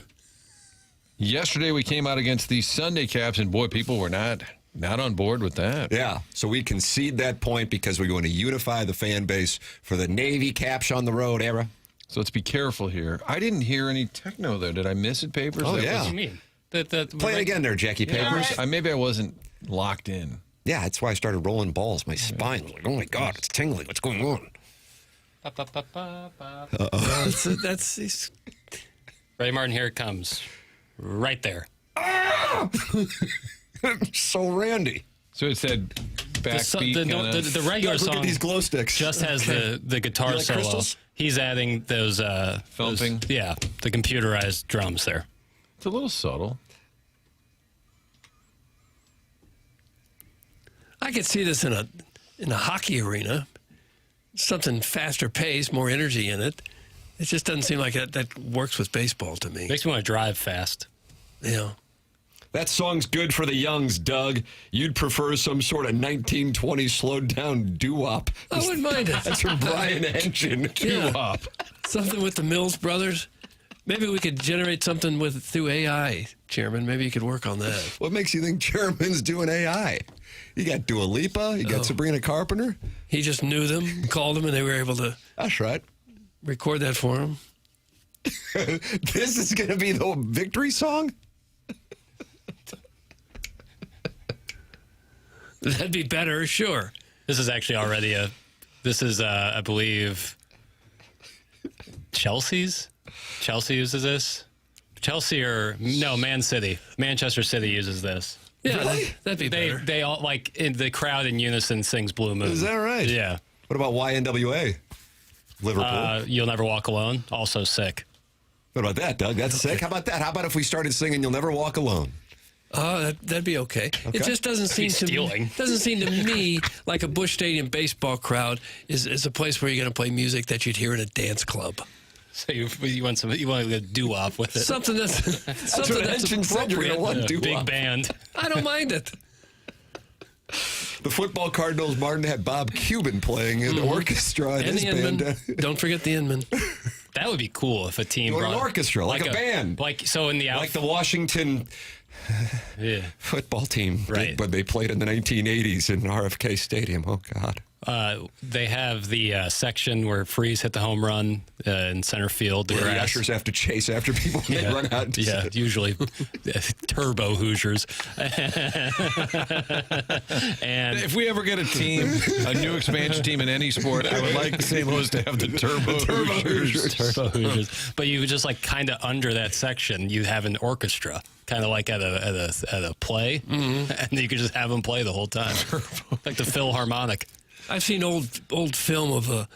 Yesterday we came out against the Sunday Caps, and boy, people were not on board with that. Yeah, so we concede that point because we're going to unify the fan base for the Navy Caps on the road era. So let's be careful here. I didn't hear any techno there. Did I miss it, Papers? Oh, That yeah. What do you mean? Play it again there, Jackie Papers. Maybe I wasn't locked in. Yeah, that's why I started rolling balls. My spine was like, oh my God, it's tingling. What's going on? That's Ray Martin, here it comes. Right there. So Randy. So it said backbeat. The regular Guys, look song at these glow sticks. just has the guitar You like solo. crystals? He's adding those Thumping? the computerized drums there. It's a little subtle. I could see this in a hockey arena. Something faster paced, more energy in it. It just doesn't seem like that works with baseball to me. Makes me want to drive fast. Yeah. That song's good for the youngs, Doug. You'd prefer some sort of 1920 slowed down doo-wop. I wouldn't mind it. That's from Brian Engine. Yeah. Doo-wop. Something with the Mills brothers. Maybe we could generate something through AI, Chairman. Maybe you could work on that. What makes you think Chairman's doing AI? You got Dua Lipa, you got Sabrina Carpenter. He just knew them, called them, and they were able to That's right. record that for him. This is going to be the victory song? That'd be better, sure. This is actually already I believe, Chelsea's. Chelsea uses this. Chelsea or no, Man City. Manchester City uses this. Yeah, Really? that'd be better. They all like in the crowd in unison sings Blue Moon. Is that right? Yeah. What about YNWA? Liverpool. You'll Never Walk Alone. Also sick. What about that, Doug? That's sick. How about that? How about if we started singing You'll Never Walk Alone? Oh, that'd be okay. It just doesn't seem to stealing. doesn't seem to me like a Busch Stadium baseball crowd is a place where you're going to play music that you'd hear in a dance club. So you want to do off with it. Something that's something what that's Engine said you're gonna appropriate. want. doo-wop. Big band. I don't mind it. The football Cardinals, Martin, had Bob Cuban playing an orchestra in And his the band. Inman. Don't forget the Inman. That would be cool if a team Or brought an orchestra, like a band. Like so in the Like the Washington yeah. football team, Right. but they played in the 1980s in RFK Stadium. Oh, God. They have the section where Freeze hit the home run in center field. The Where the grass. ushers have to chase after people when they run out. Yeah, usually turbo Hoosiers. And If we ever get a team, a new expansion team in any sport, I would like St. Louis to have the Turbo Hoosiers. turbo Hoosiers. But you would just like kind of under that section, you have an orchestra, kind of like at a play, and you could just have them play the whole time, like the Philharmonic. I've seen old film of a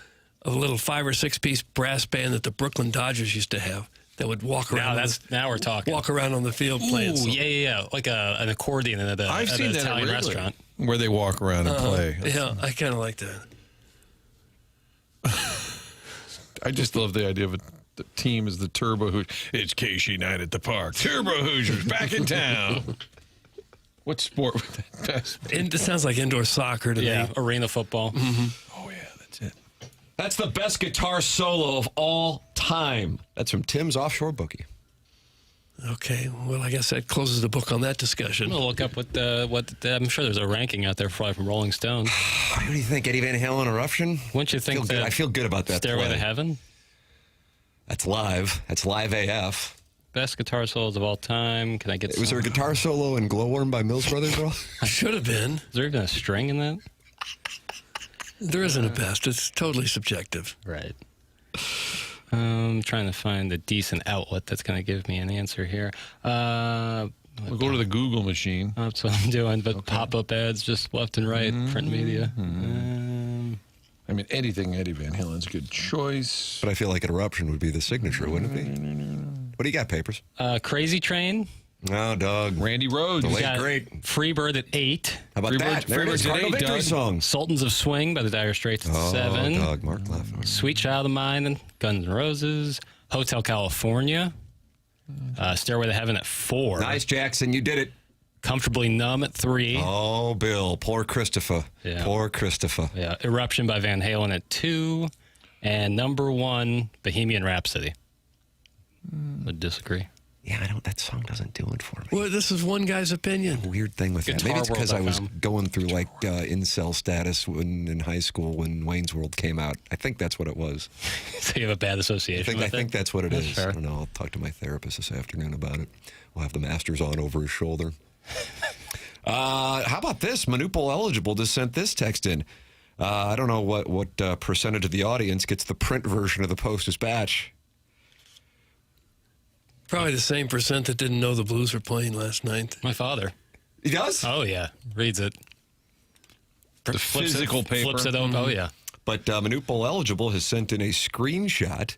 little 5 or 6 piece brass band that the Brooklyn Dodgers used to have that would walk around. Now we're talking. Walk around on the field playing. Ooh, something. yeah, like an accordion at I've an seen that Italian at restaurant. where they walk around and play. Yeah, I kind of like that. I just love the idea of the team is the Turbo Hoosiers. It's KC night at the park. Turbo Hoosiers back in town. What sport would that best be? It sounds like indoor soccer to Yeah, me. arena football. Oh, yeah, that's it. That's the best guitar solo of all time. That's from Tim's Offshore Bookie. Okay, well, I guess that closes the book on that discussion. We'll look up what I'm sure there's a ranking out there probably from Rolling Stone. What do you think, Eddie Van Halen Eruption? Wouldn't you think that I feel good about that Stairway play. to Heaven? That's live. That's live AF. Best guitar solos of all time. Can I get Was there a guitar solo in Glowworm by Mills Brothers at all? Should have been. Is there even a string in that? There isn't a best. It's totally subjective. Right. I'm trying to find a decent outlet that's going to give me an answer here. We'll go to the Google machine. That's what I'm doing, but pop-up ads just left and right, print media. I mean, anything Eddie Van Halen's a good choice. But I feel like an Eruption would be the signature, wouldn't it be? What do you got, Papers? Crazy Train. Oh, Doug. Randy Rhoads. The late Got great. Freebird at 8. How about Freebird- that? There it is. Freebird's at Cardinal 8, Victory Doug. song. Sultans of Swing by the Dire Straits at 7. Doug, Mark Leffler. Sweet Child of Mine and Guns N' Roses. Hotel California. Stairway to Heaven at 4. Nice, Jackson. You did it. Comfortably Numb at 3. Oh, Bill. Poor Christopher. Yeah. Poor Christopher. Yeah, Eruption by Van Halen at 2. And number 1, Bohemian Rhapsody. Would disagree. Yeah, that song doesn't do it for me. Well, this is one guy's opinion. Weird thing with that. Maybe it's because I was GuitarWorld.com. going through like incel status in high school when Wayne's World came out. I think that's what it was. So you have a bad association I with think it? that's what it That's is. fair. I don't know. I'll talk to my therapist this afternoon about it. We'll have the Masters on over his shoulder. How about this? Manupal Eligible just sent this text in. I don't know what percentage of the audience gets the print version of the Post-Dispatch. Probably the same percent that didn't know the Blues were playing last night. My father. He does? Oh, yeah. Reads it. The physical paper. Flips it open. Oh, yeah. But Manupal Eligible has sent in a screenshot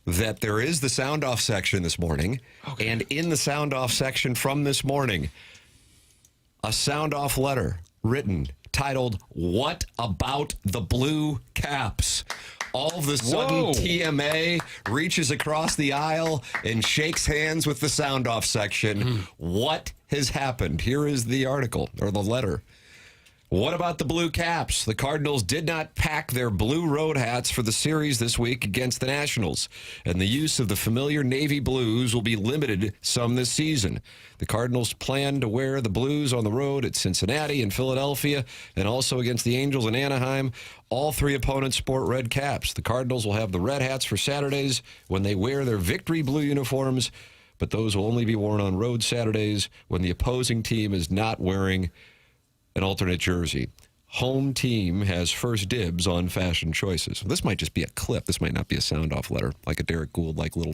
that there is the sound off section this morning. Okay. And in the sound off section from this morning, a sound off letter written titled, "What About the Blue Caps?" All of a sudden, Whoa. TMA reaches across the aisle and shakes hands with the sound off section. What has happened? Here is the article, or the letter. What about the Blue Caps? The Cardinals did not pack their blue road hats for the series this week against the Nationals, and the use of the familiar navy blues will be limited some this season. The Cardinals plan to wear the blues on the road at Cincinnati and Philadelphia, and also against the Angels in Anaheim. All 3 opponents sport red caps. The Cardinals will have the red hats for Saturdays when they wear their victory blue uniforms, but those will only be worn on road Saturdays when the opposing team is not wearing an alternate jersey. Home team has first dibs on fashion choices. This might just be a clip. This might not be a sound-off letter, like a Derek Gould, like little,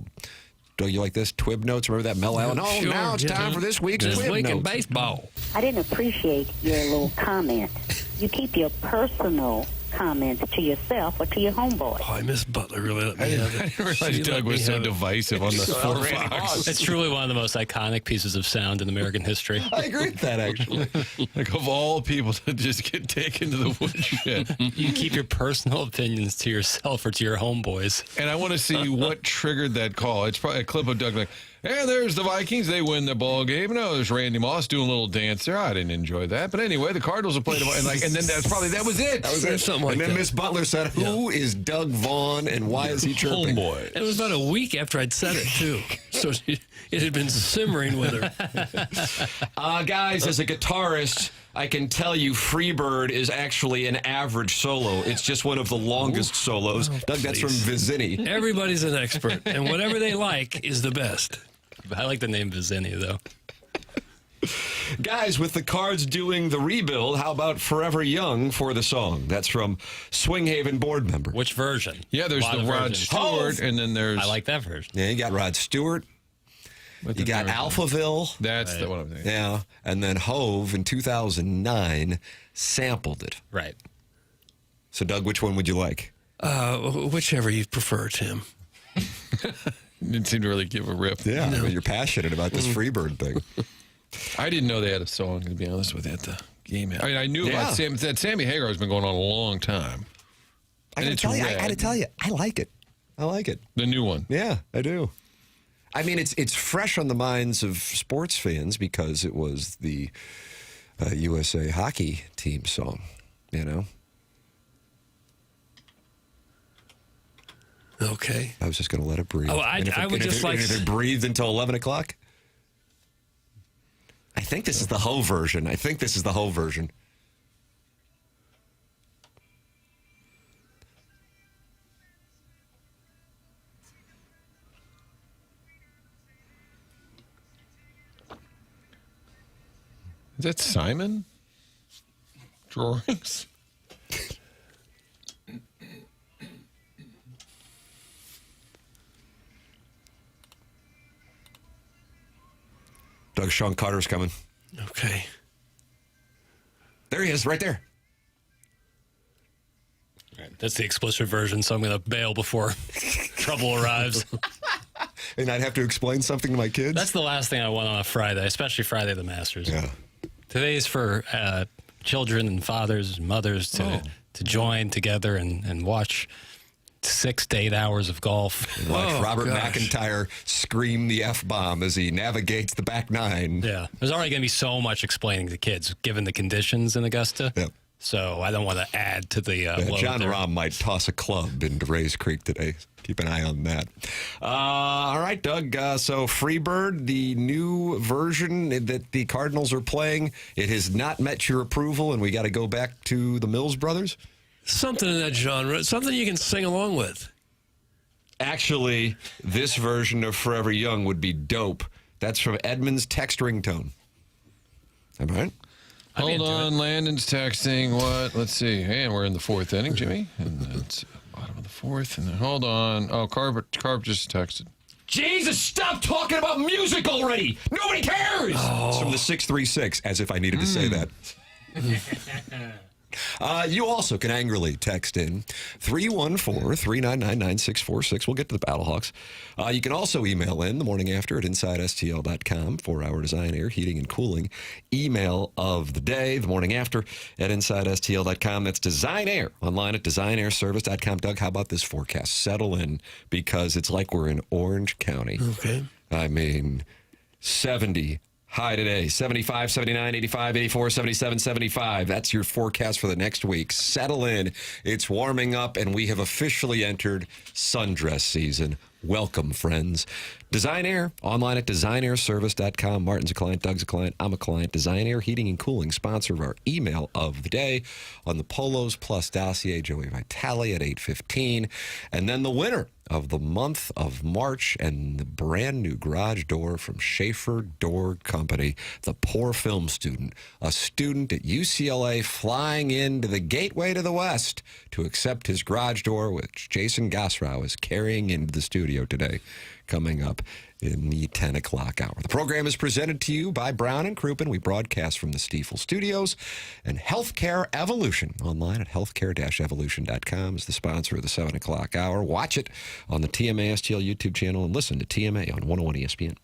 do you like this? Twib notes? Remember that Mel Allen? Oh, Sure, now it's yeah. time for this week's This Twib week in notes. baseball. I didn't appreciate your little comment. You keep your personal comments to yourself or to your homeboy. Oh, I miss Butler. Really let me I have it. didn't realize She let Doug me was so have it. divisive on the Fort Fox. It's truly one of the most iconic pieces of sound in American history. I agree with that, actually. Like, of all people to just get taken to the woodshed. You keep your personal opinions to yourself or to your homeboys. And I want to see what triggered that call. It's probably a clip of Doug like, And there's the Vikings. They win the ball game. No, there's Randy Moss doing a little dance there. I didn't enjoy that. But anyway, the Cardinals have played, and then that was it. That was it. Something like and then that. Miss Butler said, "Who is Doug Vaughn, and why is he chirping?" Homeboy. It was about a week after I'd said it, too. So it had been simmering with her. Guys, as a guitarist, I can tell you Freebird is actually an average solo. It's just one of the longest solos. Doug, that's from Vizzini. Everybody's an expert, and whatever they like is the best. I like the name Vizzini, though. Guys, with the Cards doing the rebuild, how about Forever Young for the song? That's from Swinghaven board member. Which version? Yeah, there's A lot the of Rod versions. Stewart, and then there's... I like that version. Yeah, you got Rod Stewart. You got Alphaville. That's the one I'm thinking. Yeah, and then Hove in 2009 sampled it. Right. So, Doug, which one would you like? Whichever you prefer, Tim. Didn't seem to really give a rip. Yeah, I mean, you're passionate about this Freebird thing. I didn't know they had a song, to be honest with you, at the game. I mean, I knew about that Sammy Hagar has been going on a long time. I gotta tell you, I like it. I like it. The new one. Yeah, I do. I mean, it's fresh on the minds of sports fans because it was the USA hockey team song, you know? Okay. I was just going to let it breathe. Oh, I would just like... If it breathed until 11 o'clock? I think this is the whole version. Is that Simon? Drawings? Doug, Sean Carter's coming. Okay. There he is, right there. All right. That's the explicit version, so I'm going to bail before trouble arrives. And I'd have to explain something to my kids? That's the last thing I want on a Friday, especially Friday the Masters. Yeah. Today's for children and fathers and mothers to join together and watch 6 to 8 hours of golf. Watch Robert McIntyre scream the F-bomb as he navigates the back nine. Yeah. There's already going to be so much explaining to kids, given the conditions in Augusta. Yep. So I don't want to add to the load John there. Rahm might toss a club into Rays Creek today. Keep an eye on that. All right, Doug. So Freebird, the new version that the Cardinals are playing, it has not met your approval, and we got to go back to the Mills Brothers? Something in that genre. Something you can sing along with. Actually, this version of Forever Young would be dope. That's from Edmund's text ringtone. Am I right? Hold on, Landon's texting. What? Let's see. Hey, and we're in the fourth inning, Jimmy. And it's bottom of the fourth. And then hold on. Oh, Carp just texted. Jesus, stop talking about music already. Nobody cares. It's from the 636, as if I needed to say that. You also can angrily text in 314-399-9646. We'll get to the Battlehawks. You can also email in the morning after at InsideSTL.com. 4-hour design, air, heating, and cooling. Email of the day, the morning after at InsideSTL.com. That's Design Air online at DesignAirService.com. Doug, how about this forecast? Settle in because it's like we're in Orange County. Okay. I mean, 70 high today, 75, 79, 85, 84, 77, 75. That's your forecast for the next week. Settle in. It's warming up, and we have officially entered sundress season. Welcome, friends. Design Air, online at designairservice.com. Martin's a client, Doug's a client, I'm a client. Design Air Heating and Cooling, sponsor of our email of the day on the Polos Plus dossier, Joey Vitale at 8:15. And then the winner of the month of March and the brand new garage door from Schaefer Door Company, the poor film student, a student at UCLA flying into the gateway to the West to accept his garage door, which Jason Gosrow is carrying into the studio today, coming up in the 10 o'clock hour. The program is presented to you by Brown and Crouppen. We broadcast from the Stiefel Studios, and Healthcare Evolution online at healthcare-evolution.com is the sponsor of the 7 o'clock hour. Watch it on the TMA STL YouTube channel and listen to TMA on 101 ESPN.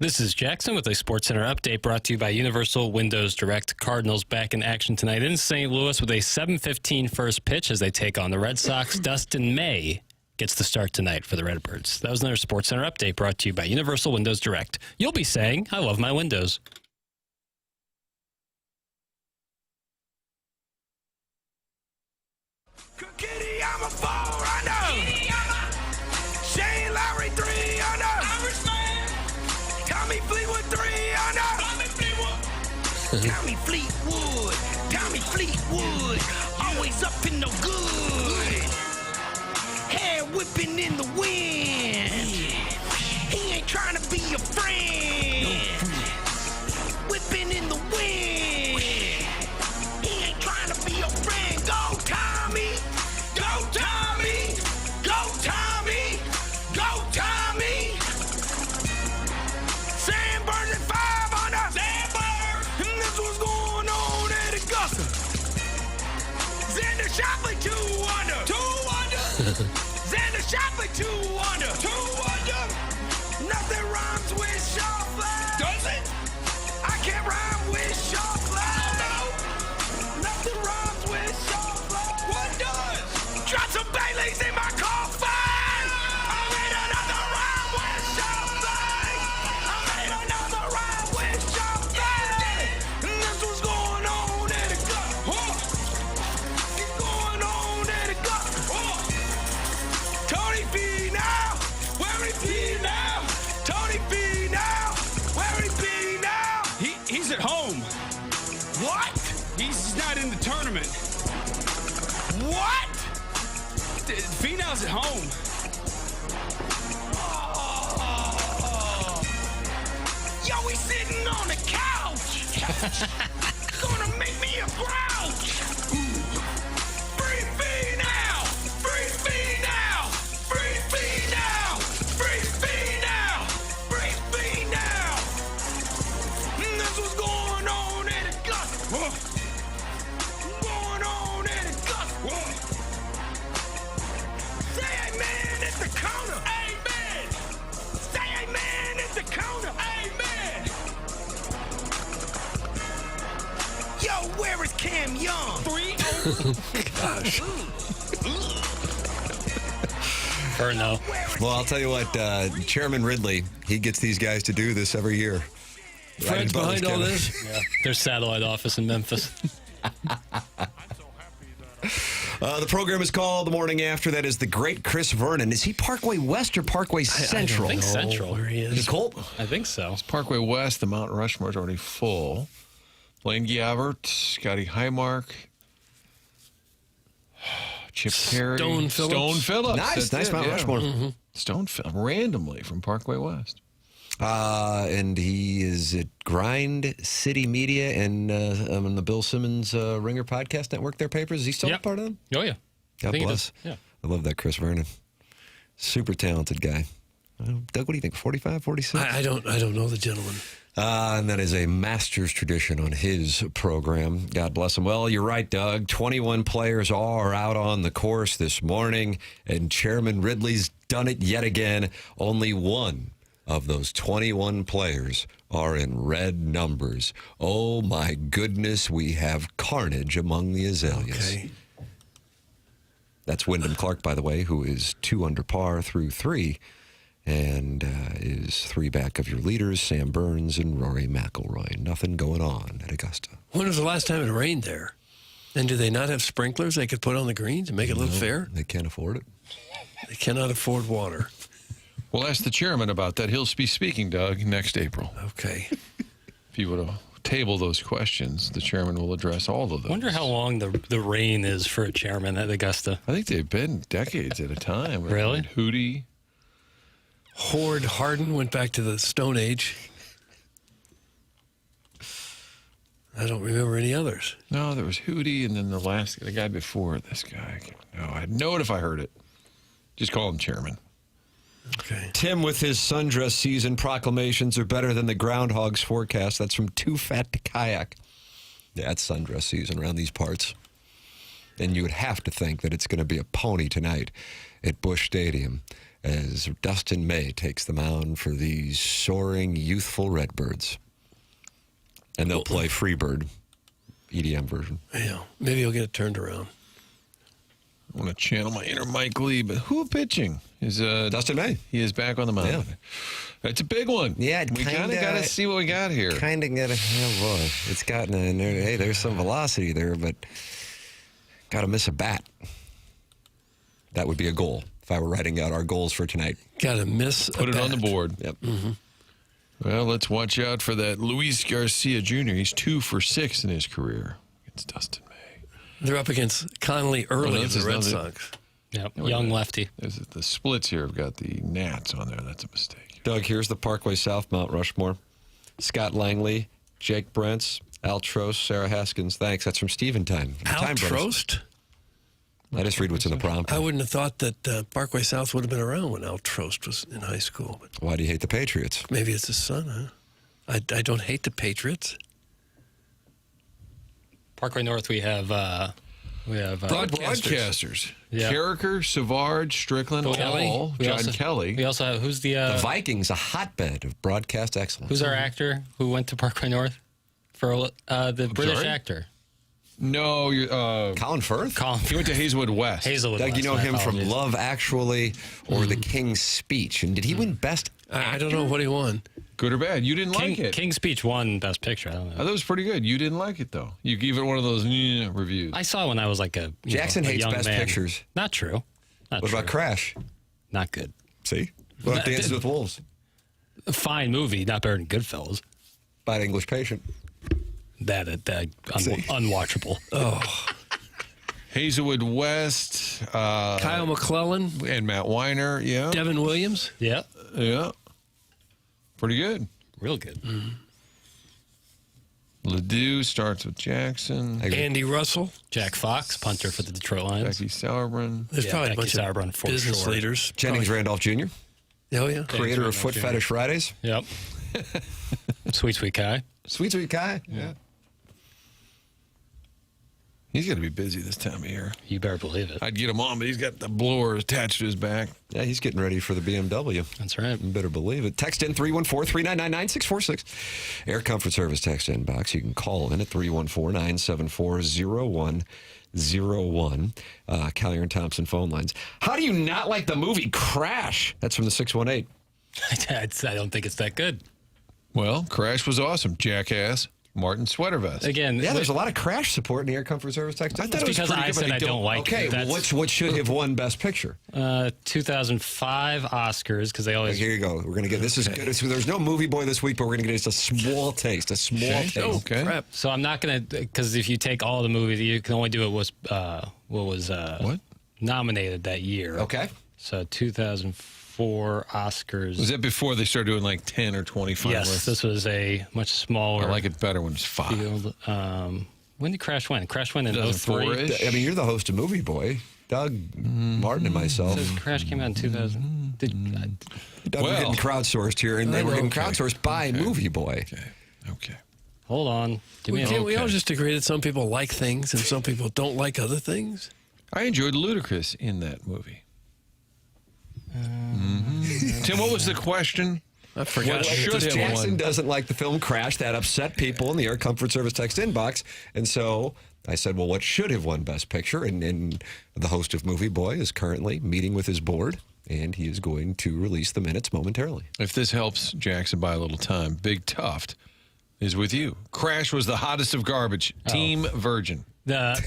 This is Jackson with a SportsCenter update brought to you by Universal Windows Direct. Cardinals back in action tonight in St. Louis with a 7:15 first pitch as they take on the Red Sox. Dustin May gets the start tonight for the Redbirds. That was another SportsCenter update brought to you by Universal Windows Direct. You'll be saying, I love my windows. Kitty, I'm a 4-under. Shane Lowry 3-under. Irishman. Tommy Fleetwood 3-under. Tommy Fleetwood. Tommy Fleetwood. Always up in the good. Hair whipping in the wind. He ain't trying to be your friend. Whipping in the wind. He ain't trying to be your friend. Go Tommy. Go Tommy. Go Tommy. Go Tommy. Sam Burns at 5-under. Sam Burns. And that's what's going on at Augusta. Xander Shoffley 2-under. 2-under. Xander Shoffley 2-under. 2-under. Nothing rhymes with Shoffley. Does it? I can't rhyme with Shoffley. No. Nothing rhymes with Shoffley. What does? Drop some Baileys in my coffin. I made another rhyme with Shoffley. I made another rhyme with Shoffley. And that's what's going on at Augusta. What's going on at Augusta? Tony B now. Where he be now? Tony B now. Where he be now? He's at home. What? He's not in the tournament. What? Finau's at home. Yo, he's sitting on the couch. Gonna make me a grouch. Free Finau. Free Finau. Free Finau. Free Finau. Free Finau. And that's what's going on at Augusta. Going on at Augusta. Say amen at the counter. Amen. Say amen at the counter. Amen. Yo, where is Cam Young? 3-0. Gosh. Or no. Well, I'll tell you what, Chairman Ridley, he gets these guys to do this every year. Fred's behind all this. Yeah. Their satellite office in Memphis. The program is called The Morning After. That is the great Chris Vernon. Is he Parkway West or Parkway Central? I think Central. Where he Is is. Colt? I think so. Parkway West, the Mount Rushmore's already full. Blaine Gabbert, Scotty Highmark, Chip Carey. Stone Phillips. Stone Phillips. Nice, That's nice it, Mount yeah. Rushmore. Stone Phillips, randomly from Parkway West. And he is at Grind City Media and on the Bill Simmons Ringer Podcast Network, their papers. Is he still Yep. a part of them? Oh, yeah. God think he bless. does, yeah. I love that Chris Vernon. Super talented guy. Doug, what do you think? 45, 46? I don't know the gentleman. And that is a master's tradition on his program. God bless him. Well, you're right, Doug. 21 players are out on the course this morning, and Chairman Ridley's done it yet again. Only one of those 21 players are in red numbers. Oh, my goodness, we have carnage among the azaleas. Okay. That's Wyndham Clark, by the way, who is 2 under par through 3 and is 3 back of your leaders, Sam Burns and Rory McIlroy. Nothing going on at Augusta. When was the last time it rained there? And do they not have sprinklers they could put on the greens and make it look fair? They can't afford it. They cannot afford water. We'll ask the chairman about that. He'll be speaking, Doug, next April. Okay. If you would table those questions, the chairman will address all of those. I wonder how long the reign is for a chairman at Augusta. I think they've been decades at a time. Really? Hootie. Horde Harden went back to the Stone Age. I don't remember any others. No, there was Hootie, and then the guy before this guy. No, I'd know it if I heard it. Just call him chairman. Okay. Tim with his sundress season proclamations are better than the groundhog's forecast. That's from Too Fat to Kayak. Yeah, it's sundress season around these parts. And you would have to think that it's going to be a pony tonight at Busch Stadium as Dustin May takes the mound for these soaring, youthful Redbirds. And they'll play Freebird, EDM version. Yeah, maybe he'll get it turned around. I want to channel my inner Mike Lee, but who pitching? Is Dustin May. He is back on the mound. Yeah. That's a big one. Yeah, we kind of got to see what we got here. Kind of got to have it's gotten hey, there's some velocity there, but got to miss a bat. That would be a goal if I were writing out our goals for tonight. Got to miss. Put it on the board. Yep. Mm-hmm. Well, let's watch out for that Luis Garcia Jr. He's 2 for 6 in his career against Dustin May. They're up against Conley early of the Red another- Sox. Yep, young lefty. The splits here have got the Nats on there. That's a mistake. Doug, here's the Parkway South Mount Rushmore. Scott Langley, Jake Brents, Al Trost, Sarah Haskins. Thanks. That's from Steven Time. Al Time Brothers. Trost? I just read what's in the prompt. I wouldn't have thought that Parkway South would have been around when Al Trost was in high school. But Why do you hate the Patriots? maybe it's his son, huh? I don't hate the Patriots. Parkway North, we have Broadcasters. Yeah. Carricker, Savard, Strickland, Kelly. Hall, We John also- Kelly. We also have, who's the The Vikings, a hotbed of broadcast excellence. who's our actor who went to Parkway North for the British sorry? actor? No, you're, Colin Firth? Colin he went to Hazelwood West. Hazelwood. Doug, you West, know my him from apologies. Love Actually or The King's Speech. And did he win Best I don't know what he won. Good or bad? You didn't like it. King's Speech won Best Picture. I don't I know. thought it was pretty good. You didn't like it, though. You gave it one of those reviews. I saw it when I was like a Jackson a hates young Best man. Pictures. Not true. Not What true. about Crash? Not good. See? What about Dances with Wolves? A fine movie, not better than Goodfellas. Bad English Patient. Unwatchable. Hazelwood West. Kyle McClellan, And Matt Weiner. Yeah. Devin Williams. Yeah, Yeah. Pretty good. real good. Ledoux starts with Jackson. Andy Russell. Jack Fox, punter for the Detroit Lions. Becky Sauerbrunn. There's Yeah, probably a Becky bunch Sauerbrunn of for business sure. leaders. Jennings Randolph Jr., Oh, yeah. creator of Foot Fetish Fridays. Yep. Sweet Kai. Sweet Sweet Kai. Yeah. He's going to be busy this time of year. You better believe it. I'd get him on, but he's got the blower attached to his back. Yeah, he's getting ready for the BMW. That's right. You better believe it. Text in 314-399-9646. Air Comfort Service text inbox. You can call in at 314-974-0101. Collier and Thompson phone lines. How do you not like the movie Crash? That's from the 618. I don't think it's that good. Well, Crash was awesome. Jackass, Martin Sweatervest. Again, Yeah, there's a lot of Crash support in the Air Comfort Service text. I thought it was because pretty I good, but said I don't like Okay, it. well, what should have won Best Picture? 2005 Oscars, because they always... Here you go. We're going to get this is good. So there's no movie boy this week, but we're going to get just a small taste. A small taste. Okay. Crap. So I'm not going to... Because if you take all the movies, you can only do it what was nominated that year. Okay. So 2004 Oscars. Was that before they started doing like 10 or 25 Yes, lists? this was a much smaller I like it better when it's 5. field. When did Crash win? Crash win in 2004 03. -ish. I mean, you're the host of Movie Boy. Doug, Martin, and myself. So Crash came out in 2000. Doug, we're getting crowdsourced here, and we're getting crowdsourced by Movie Boy. Okay. Hold on. Give me a Can't we all just agree that some people like things and some people don't like other things? I enjoyed Ludacris in that movie. Tim, what was the question? I forgot. What should have Jackson won? doesn't like the film Crash. That upset people in the Air Comfort Service text inbox. And so I said, well, what should have won Best Picture? And the host of Movie Boy is currently meeting with his board, and he is going to release the minutes momentarily. If this helps Jackson buy a little time, Big Tuft is with you. Crash was the hottest of garbage. Team Virgin. The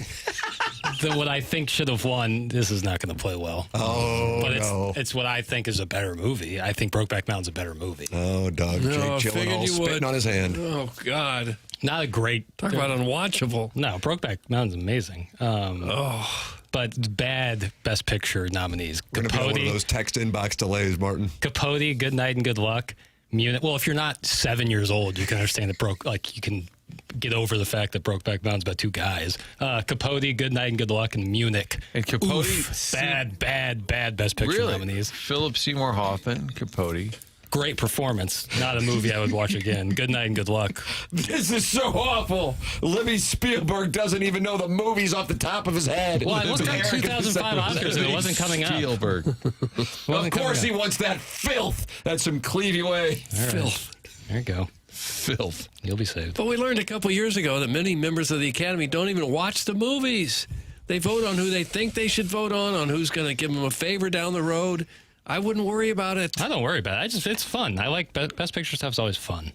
what I think should have won. This is not going to play well. Oh, but no. it's what I think is a better movie. I think Brokeback Mountain's a better movie. Oh, Doug, No, I Jake figured Gyllenhaal you spitting would. on his hand. Oh, God. Not a great. Talk about unwatchable. No, Brokeback Mountain's amazing. But bad Best Picture nominees. We're going to be on one of those text inbox delays, Martin. Capote, Good Night and Good Luck. Munich. Well, if you're not 7 years old, you can understand that you can get over the fact that Brokeback Mountain's about two guys. Capote, Good Night and Good Luck, and Munich. And Capote. Bad Best Picture Really? nominees. Philip Seymour Hoffman, Capote. great performance. Not a movie I would watch again. Good night and good luck. This is so awful. Libby Spielberg doesn't even know the movies off the top of his head. Well, I looked up 2005 Oscars and it wasn't coming up. Spielberg. Of course he wants that filth. That's some Clevey way. Filth. There you go. Filth. You'll be saved. But we learned a couple years ago that many members of the Academy don't even watch the movies. They vote on who they think they should vote on who's going to give them a favor down the road. I wouldn't worry about it. I don't worry about it. It's fun. I like Best Picture stuff is always fun.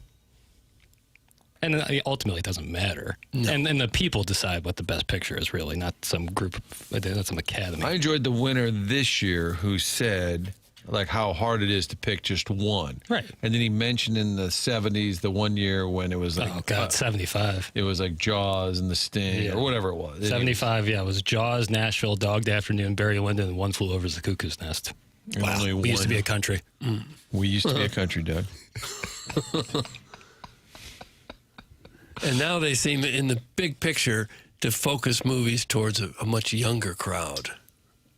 And ultimately, it doesn't matter. No. And the people decide what the best picture is, really, not some group, not some academy. I enjoyed the winner this year who said, like, how hard it is to pick just one. Right. And then he mentioned in the 70s, the one year when it was like... Oh, God, 75. It was like Jaws and The Sting, or whatever it was. 75, it was Jaws, Nashville, Dog Day Afternoon, Barry Lyndon, and One Flew Over the Cuckoo's Nest. Wow. We used to be a country. We used to be a country, Doug. And now they seem, in the big picture, to focus movies towards a much younger crowd.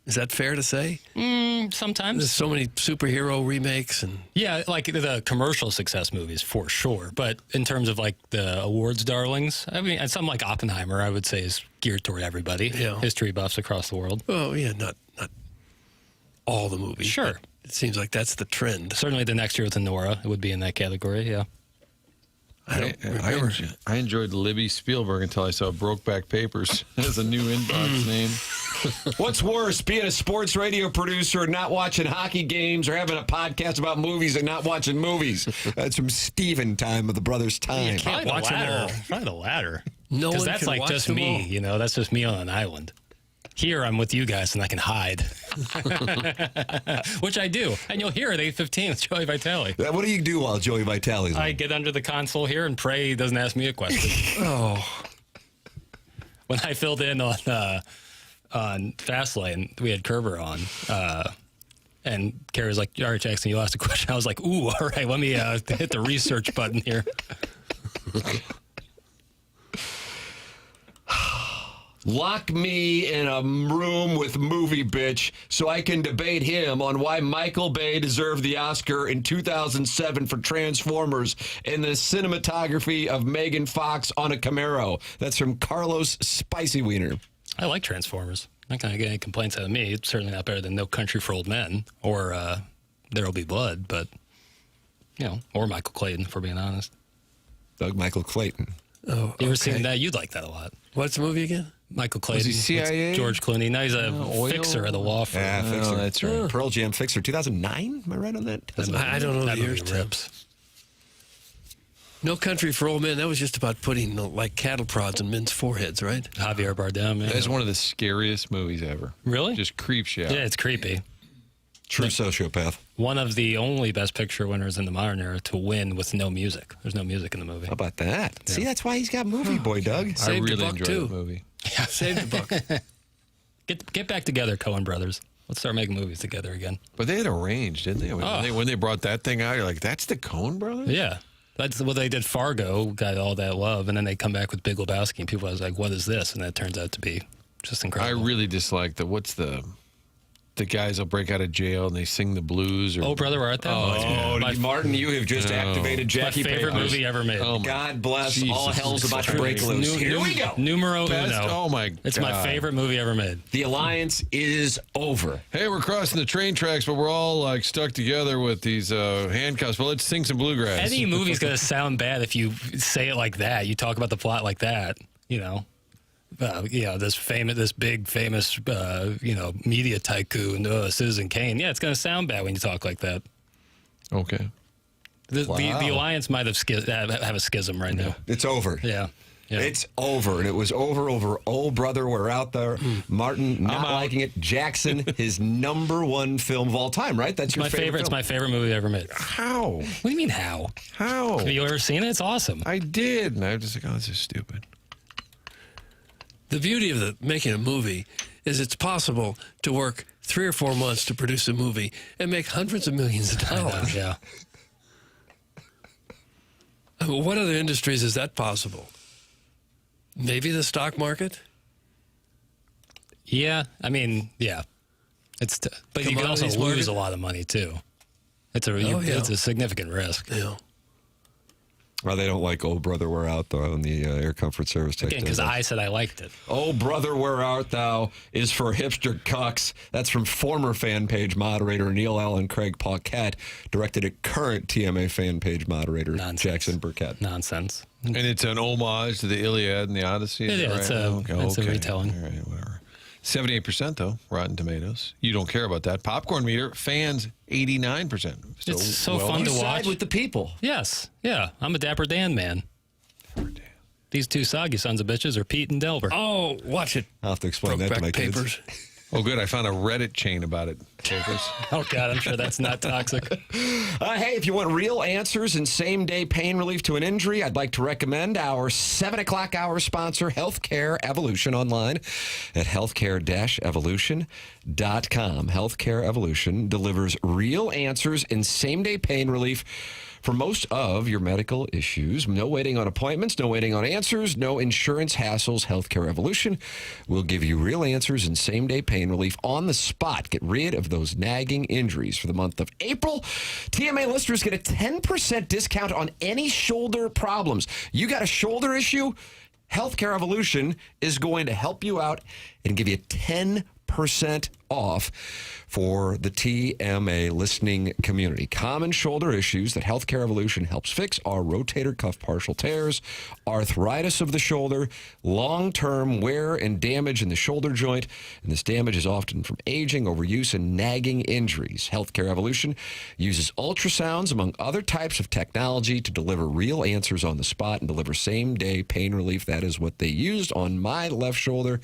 Is that fair to say? Sometimes. There's so many superhero remakes. Yeah, like the commercial success movies, for sure. But in terms of, like, the awards darlings, I mean, and something like Oppenheimer, I would say, is geared toward everybody. Yeah. History buffs across the world. Oh, yeah, not all the movies. Sure. It seems like that's the trend. Certainly the next year with Nora, it would be in that category, yeah. I enjoyed Libby Spielberg until I saw Brokeback Papers as a new inbox name. What's worse, being a sports radio producer and not watching hockey games, or having a podcast about movies and not watching movies? That's from Steven time of the Brothers Time. You can't watch them all. Probably the latter. No one Because that's can like watch just them me, all. you know? That's just me on an island. Here, I'm with you guys, and I can hide. Which I do. And you'll hear at 8:15 with Joey Vitale. What do you do while Joey Vitale's on? I get under the console here and pray he doesn't ask me a question. When I filled in on Fastlane, we had Kerber on. And Carrie was like, all right, Jackson, you asked a question. I was like, ooh, all right, let me hit the research button here. Lock me in a room with movie bitch so I can debate him on why Michael Bay deserved the Oscar in 2007 for Transformers and the cinematography of Megan Fox on a Camaro. That's from Carlos Spicy Wiener. I like Transformers. Not going to get any complaints out of me. It's certainly not better than No Country for Old Men or There'll Be Blood, but, you know, or Michael Clayton, if we're being honest. Doug Michael Clayton. Oh, you ever seen that? You'd like that a lot. What's the movie again? Michael Clayton. Was he CIA? George Clooney. Now he's a fixer at a law firm. Yeah, fixer. That's right. Pearl Jam fixer, 2009? Am I right on that? I don't know That the movie years, Tim. rips. No Country for Old Men, that was just about putting, like, cattle prods in men's foreheads, right? Javier Bardem. Yeah. That's one of the scariest movies ever. Really? Just creeps you out. Yeah, it's creepy. True sociopath. One of the only Best Picture winners in the modern era to win with no music. There's no music in the movie. How about that? Yeah. See, that's why he's got Movie Boy, Doug. I Saved really a buck, enjoyed too. the movie. Saved the buck. Get back together, Coen brothers. Let's start making movies together again. But they had a range, didn't they? When they brought that thing out, you're like, that's the Coen brothers? Yeah. That's what they did. Fargo got all that love, and then they come back with Big Lebowski, and people was like, what is this? And that turns out to be just incredible. I really dislike the guys will break out of jail and they sing the blues. Or, Oh, Brother, Where Art Thou? Martin, you have just activated Jackie My favorite Papers. movie ever made. Oh, my God bless. Jesus. All hell's about to break loose. Here we go. Numero Best, uno. oh, my God. It's my favorite movie ever made. The alliance is over. Hey, we're crossing the train tracks, but we're all like stuck together with these handcuffs. But let's sing some bluegrass. Any movie's going to sound bad if you say it like that. You talk about the plot like that, you know. This big famous media tycoon, Citizen Kane. Yeah, it's going to sound bad when you talk like that. Okay. The alliance might have a schism right now. It's over. Yeah. It's over. And it was over Oh Brother, We're Out There. Martin not liking it. Jackson, his #1 film of all time, right? That's your favorite film? It's my favorite movie ever made. How? What do you mean how? How? Have you ever seen it? It's awesome. I did. And I was just like, oh, this is stupid. The beauty of making a movie is it's possible to work 3 or 4 months to produce a movie and make hundreds of millions of dollars. Yeah. What other industries is that possible? Maybe the stock market? Yeah. I mean, yeah. But you can also Commodities lose market? a lot of money, too. It's a significant risk. Yeah. Well, they don't like "Oh Brother, Where Art Thou" on the Air Comfort Service text. Again, because I said I liked it. "Oh Brother, Where Art Thou" is for hipster cucks. That's from former fan page moderator Neil Allen Craig Paquette, directed at current TMA fan page moderator Jackson Burkett. Nonsense. And it's an homage to the Iliad and the Odyssey. Is Yeah, that it's right? it's a retelling. All right, whatever. 78% though, Rotten Tomatoes. You don't care about that. Popcorn meter, fans 89%. It's so fun to watch. Side with the people. Yes. Yeah. I'm a Dapper Dan man. These two soggy sons of bitches are Pete and Delver. Oh, watch it. I'll have to explain that to my Brokeback Papers. kids. Oh, good. I found a Reddit chain about it. Papers. Oh, God, I'm sure that's not toxic. Hey, if you want real answers and same-day pain relief to an injury, I'd like to recommend our 7 o'clock hour sponsor, Healthcare Evolution, online at healthcare-evolution.com. Healthcare Evolution delivers real answers and same-day pain relief for most of your medical issues. No waiting on appointments, no waiting on answers, no insurance hassles. Healthcare Evolution will give you real answers and same-day pain relief on the spot. Get rid of those nagging injuries. For the month of April, TMA listeners get a 10% discount on any shoulder problems. You got a shoulder issue? Healthcare Evolution is going to help you out and give you 10% off for the TMA listening community. Common shoulder issues that Healthcare Evolution helps fix are rotator cuff partial tears, arthritis of the shoulder, long-term wear and damage in the shoulder joint, and this damage is often from aging, overuse, and nagging injuries. Healthcare Evolution uses ultrasounds, among other types of technology, to deliver real answers on the spot and deliver same-day pain relief. That is what they used on my left shoulder,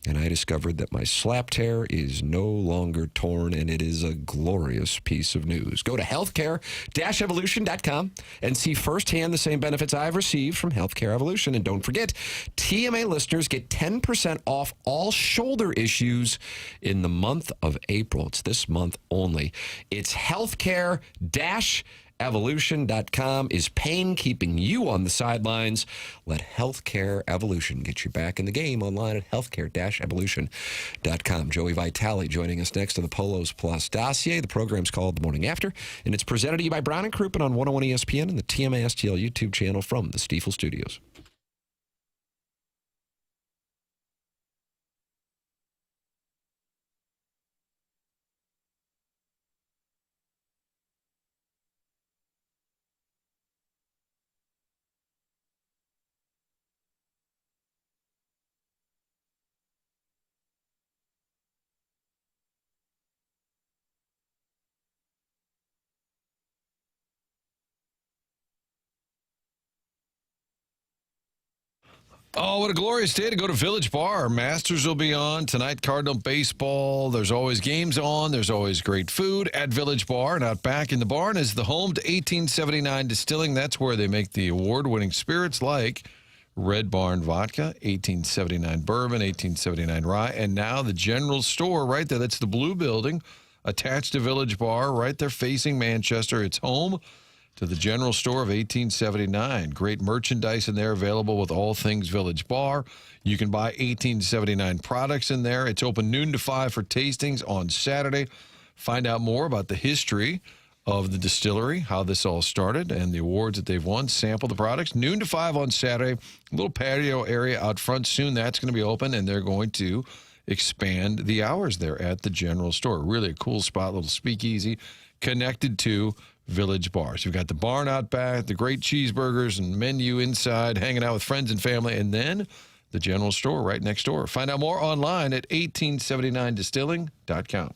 and I discovered that my slap tear is no longer torn, and it is a glorious piece of news. Go to healthcare-evolution.com and see firsthand the same benefits I've received from Healthcare Evolution. And don't forget, TMA listeners get 10% off all shoulder issues in the month of April. It's this month only. It's healthcare-evolution.com. Is pain keeping you on the sidelines? Let Healthcare Evolution get you back in the game online at healthcare-evolution.com. Joey Vitale joining us next to the Polos Plus dossier. The program's called The Morning After, and it's presented to you by Brown and Crouppen on 101 ESPN and the TMA STL YouTube channel from the Stiefel Studios. Oh, what a glorious day to go to Village Bar. Masters will be on tonight. Cardinal baseball. There's always games on. There's always great food at Village Bar. And out back in the barn is the home to 1879 Distilling. That's where they make the award-winning spirits like Red Barn Vodka, 1879 Bourbon, 1879 Rye, and now the General Store right there. That's the blue building attached to Village Bar right there facing Manchester. It's home to the General Store of 1879. Great merchandise in there available with all things Village Bar. You can buy 1879 products in there. It's open noon to 5 for tastings on Saturday. Find out more about the history of the distillery, how this all started, and the awards that they've won. Sample the products. Noon to 5 on Saturday. A little patio area out front soon. That's going to be open, and they're going to expand the hours there at the General Store. Really a cool spot, little speakeasy connected to Village Bar. So you've got the barn out back, the great cheeseburgers and menu inside, hanging out with friends and family, and then the General Store right next door. Find out more online at 1879distilling.com.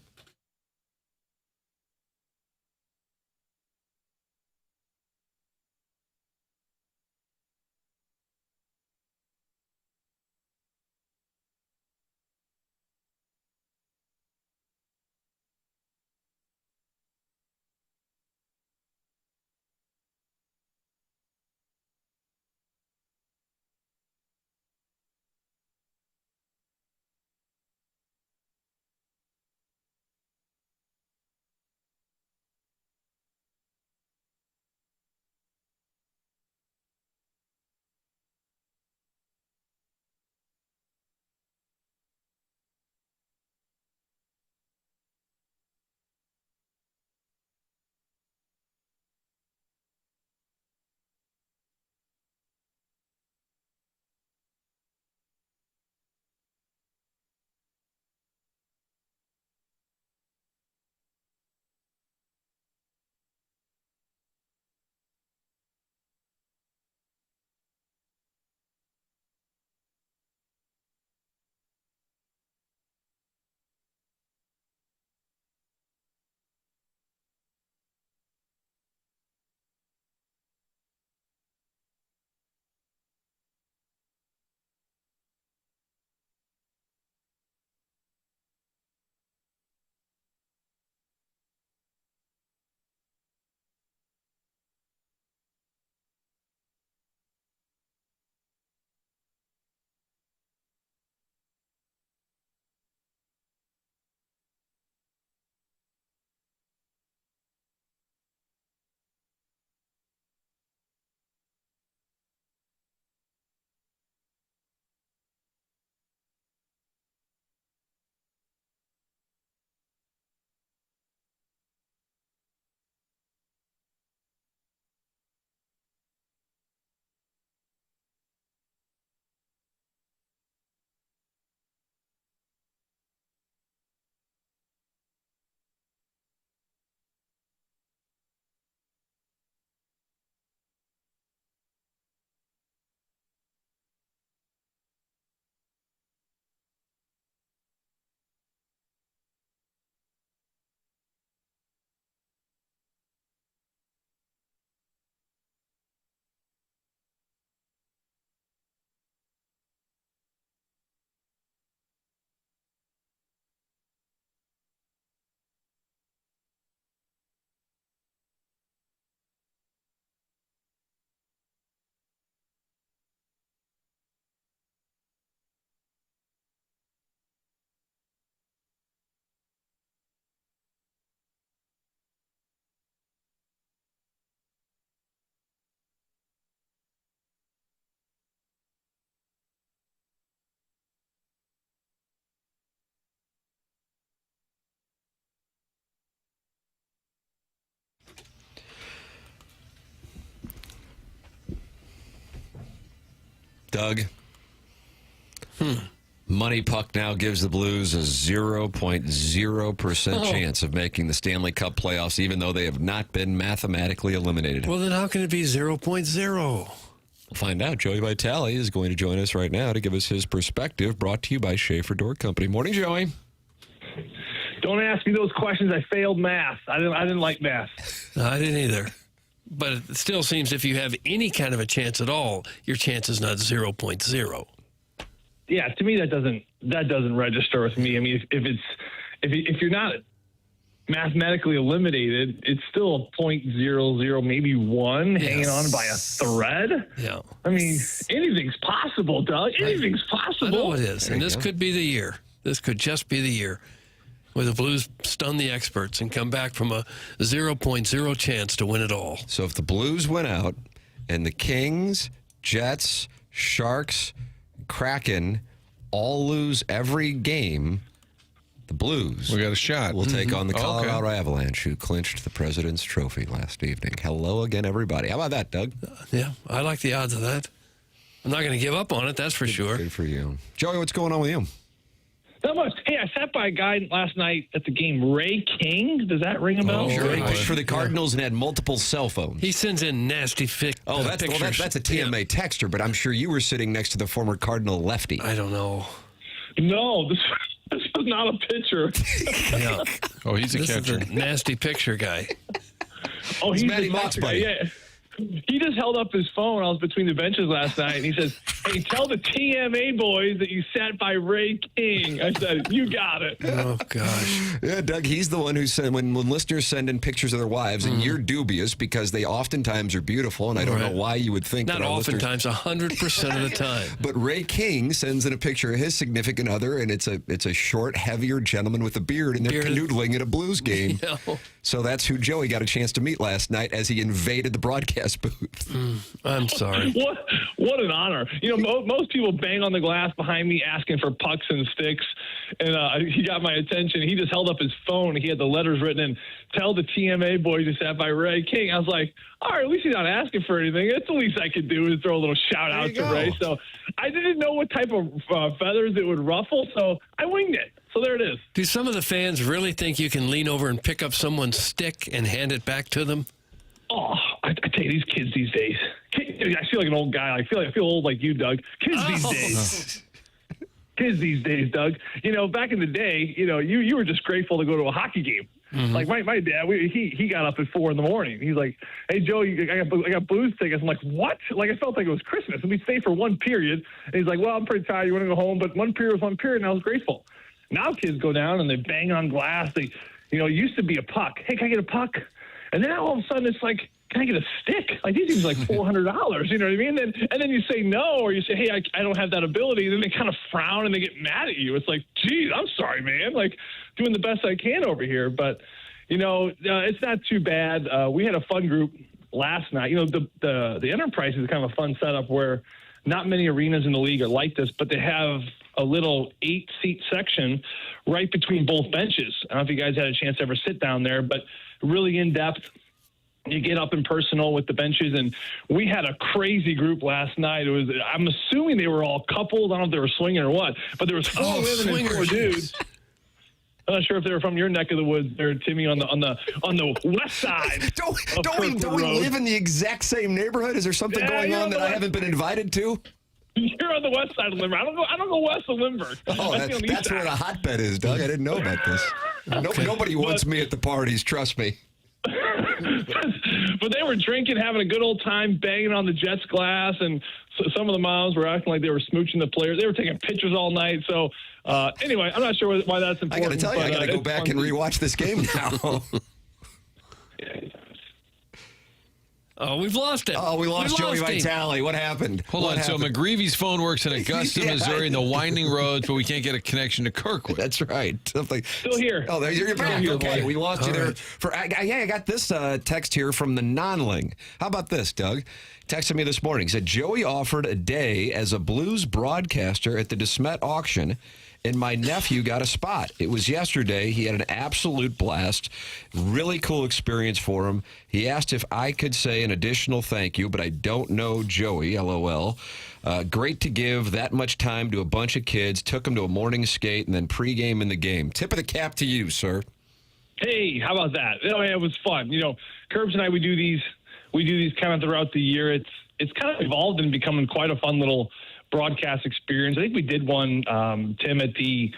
Doug. Money Puck now gives the Blues a 0.0% chance of making the Stanley Cup playoffs, even though they have not been mathematically eliminated. Well, then how can it be 0.0? We'll find out. Joey Vitale is going to join us right now to give us his perspective, brought to you by Schaefer Door Company. Morning, Joey. Don't ask me those questions. I failed math. I didn't like math. No, I didn't either. But it still seems if you have any kind of a chance at all, your chance is not 0.0. Yeah, to me that doesn't register with me. I mean, if you're not mathematically eliminated, it's still 0.00, maybe 1 hanging on by a thread. Yeah. I mean, anything's possible, Doug. Anything's possible. I know it is, and this could be the year. This could just be the year where the Blues stun the experts and come back from a 0.0 chance to win it all. So if the Blues win out and the Kings, Jets, Sharks, Kraken all lose every game, the Blues We got a shot. will take on the Okay. Colorado Avalanche, who clinched the President's Trophy last evening. Hello again, everybody. How about that, Doug? Yeah, I like the odds of that. I'm not going to give up on it, that's for sure. Good for you. Joey, what's going on with you? Not much. Hey, I sat by a guy last night at the game, Ray King. Does that ring a bell? Sure, he right. pitched for the Cardinals and had multiple cell phones. He sends in nasty that's pictures. a TMA texter, but I'm sure you were sitting next to the former Cardinal lefty. I don't know. No, this was not a pitcher. Yeah. Oh, he's a This catcher. is a nasty picture guy. Oh, he's Matty the Mott's catcher guy, buddy. yeah. He just held up his phone. I was between the benches last night, and he says, "Hey, tell the TMA boys that you sat by Ray King." I said, "You got it." Oh, gosh. Yeah, Doug, he's the one who sent, when listeners send in pictures of their wives, and you're dubious because they oftentimes are beautiful, and I don't Right. know why you would think Not that our listeners... oftentimes, 100% of the time. But Ray King sends in a picture of his significant other, and it's a short, heavier gentleman with a beard, and they're Bearded. canoodling at a Blues game. You know? So that's who Joey got a chance to meet last night as he invaded the broadcast booth. I'm sorry. What an honor. You know, most people bang on the glass behind me asking for pucks and sticks, and he got my attention. He just held up his phone. He had the letters written in, "Tell the TMA boys who sat by Ray King." I was like, all right, at least he's not asking for anything. That's the least I could do is throw a little shout out to Ray. So I didn't know what type of feathers it would ruffle, so I winged it. So there it is. Do some of the fans really think you can lean over and pick up someone's stick and hand it back to them? Oh, I tell you, these kids these days. I feel like an old guy. I feel old like you, Doug. Kids these days. Kids these days, Doug. You know, back in the day, you know, you were just grateful to go to a hockey game. Mm-hmm. Like my dad, he got up at 4 a.m. He's like, "Hey Joe, I got Blues tickets." I'm like, "What?" Like I felt like it was Christmas, and we'd stay for one period. And he's like, "Well, I'm pretty tired. You want to go home?" But one period was one period, and I was grateful. Now kids go down and they bang on glass. They, you know, it used to be a puck. Hey, can I get a puck? And then all of a sudden it's like, can I get a stick? Like these things are like $400. You know what I mean? And then you say no, or you say, hey, I don't have that ability. And then they kind of frown and they get mad at you. It's like, geez, I'm sorry, man. Like doing the best I can over here. But you know, it's not too bad. We had a fun group last night. You know, the Enterprise is kind of a fun setup where not many arenas in the league are like this, but they have a little 8-seat section right between both benches. I don't know if you guys had a chance to ever sit down there, but really in-depth. You get up and personal with the benches, and we had a crazy group last night. I'm assuming they were all couples. I don't know if they were swinging or what, but there was 4 women and 4 dudes. I'm not sure if they were from your neck of the woods there, Timmy, on the west side. Don't we live in the exact same neighborhood? Is there something going on that I haven't been invited to? You're on the west side of Lindbergh. I don't go west of Lindbergh. Oh, that's where the hotbed is, Doug. I didn't know about this. Nobody wants me at the parties, trust me. But they were drinking, having a good old time, banging on the Jets glass, and some of the moms were acting like they were smooching the players. They were taking pictures all night. So anyway, I'm not sure why that's important. I got to tell you, I got to go back and rewatch this game now. Oh, we've lost it. Oh, we lost Joey Vitale. What happened? Hold on. So McGreevy's phone works in Augusta, Missouri, in the winding roads, but we can't get a connection to Kirkwood. That's right. Still here. Oh, you're back. Okay, we lost you there. I got this text here from the non-ling. How about this, Doug? Texted me this morning. He said, Joey offered a day as a Blues broadcaster at the DeSmet auction and my nephew got a spot. It was yesterday. He had an absolute blast. Really cool experience for him. He asked if I could say an additional thank you, but I don't know Joey, LOL. Great to give that much time to a bunch of kids. Took him to a morning skate and then pregame in the game. Tip of the cap to you, sir. Hey, how about that? It was fun. Curbs and I, we do these kind of throughout the year. It's kind of evolved and becoming quite a fun little broadcast experience. I think we did one, Tim, at the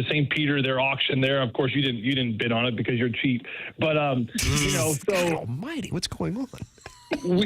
St. Peter, their auction there. Of course, you didn't bid on it because you're cheap. But so God almighty, what's going on? we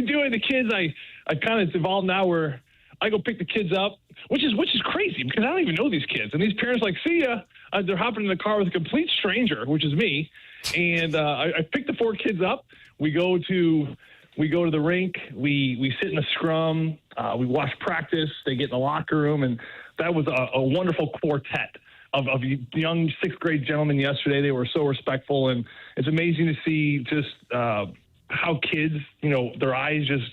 do it. The kids, I kind of, it's evolved now where I go pick the kids up, which is crazy because I don't even know these kids, and these parents like, see ya. They're hopping in the car with a complete stranger, which is me, and I pick the 4 kids up. We go to the rink. We sit in the scrum. We watch practice. They get in the locker room, and that was a wonderful quartet of young 6th grade gentlemen yesterday. They were so respectful, and it's amazing to see just how kids, their eyes just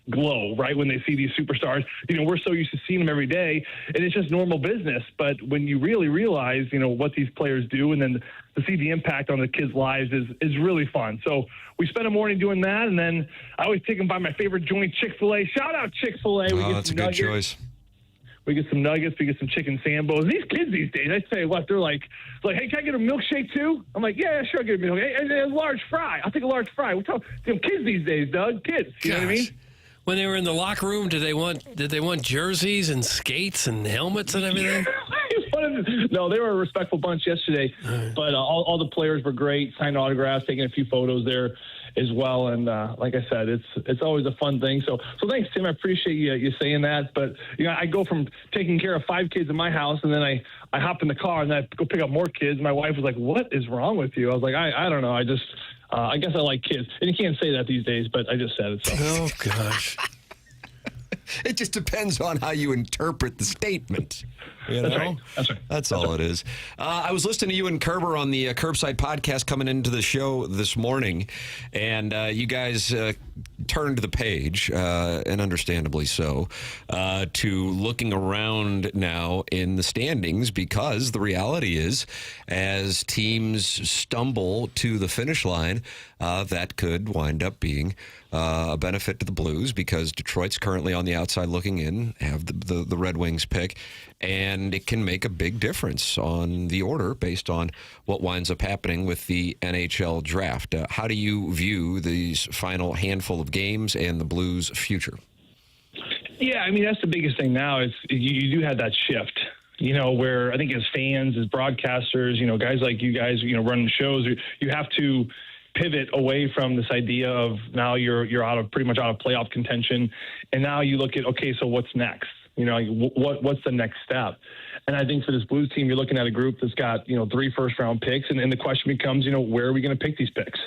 glow right when they see these superstars. We're so used to seeing them every day, and it's just normal business. But when you really realize, what these players do, and then to see the impact on the kids' lives is really fun. So we spent a morning doing that, and then I always take them by my favorite joint, Chick-fil-A. Shout out Chick-fil-A. Oh, that's a good choice. We get some nuggets. We get some chicken sambos. These kids these days, I tell you what, they're like, hey, can I get a milkshake too? I'm like, yeah, sure, I'll get a milkshake. And a large fry. I'll take a large fry. We're talking kids these days, Doug. Kids. You know what I mean? When they were in the locker room, did they want jerseys and skates and helmets and everything? No, they were a respectful bunch yesterday, but all the players were great, signed autographs, taking a few photos there as well. And like I said, it's always a fun thing. So thanks, Tim. I appreciate you saying that. But I go from taking care of 5 kids in my house, and then I hop in the car and I go pick up more kids. My wife was like, "What is wrong with you?" I was like, I don't know. I just I guess I like kids, and you can't say that these days, but I just said it. So. Oh gosh. It just depends on how you interpret the statement. That's right. That's all it is. I was listening to you and Kerber on the Curbside podcast coming into the show this morning, and you guys turned the page, and understandably so, to looking around now in the standings, because the reality is, as teams stumble to the finish line, that could wind up being a benefit to the Blues, because Detroit's currently on the outside looking in, have the Red Wings pick, and it can make a big difference on the order based on what winds up happening with the NHL draft. How do you view these final handful of games and the Blues' future? Yeah, I mean, that's the biggest thing now is you do have that shift, where I think as fans, as broadcasters, guys like you guys, running shows, you have to pivot away from this idea of now you're pretty much out of playoff contention, and now you look at, okay, so what's next? What's the next step? And I think for this Blues team, you're looking at a group that's got 3 first-round picks, and the question becomes, where are we going to pick these picks?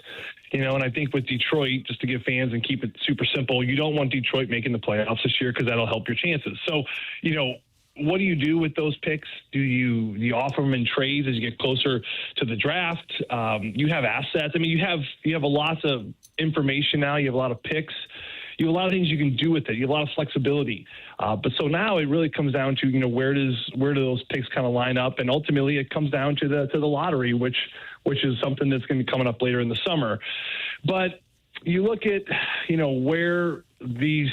And I think with Detroit, just to give fans and keep it super simple, you don't want Detroit making the playoffs this year because that'll help your chances. So, what do you do with those picks? Do you offer them in trades as you get closer to the draft? You have assets. I mean, you have a lot of information now. You have a lot of picks. You have a lot of things you can do with it. You have a lot of flexibility. But so now it really comes down to, where do those picks kind of line up? And ultimately it comes down to the lottery, which is something that's going to be coming up later in the summer. But you look at, where these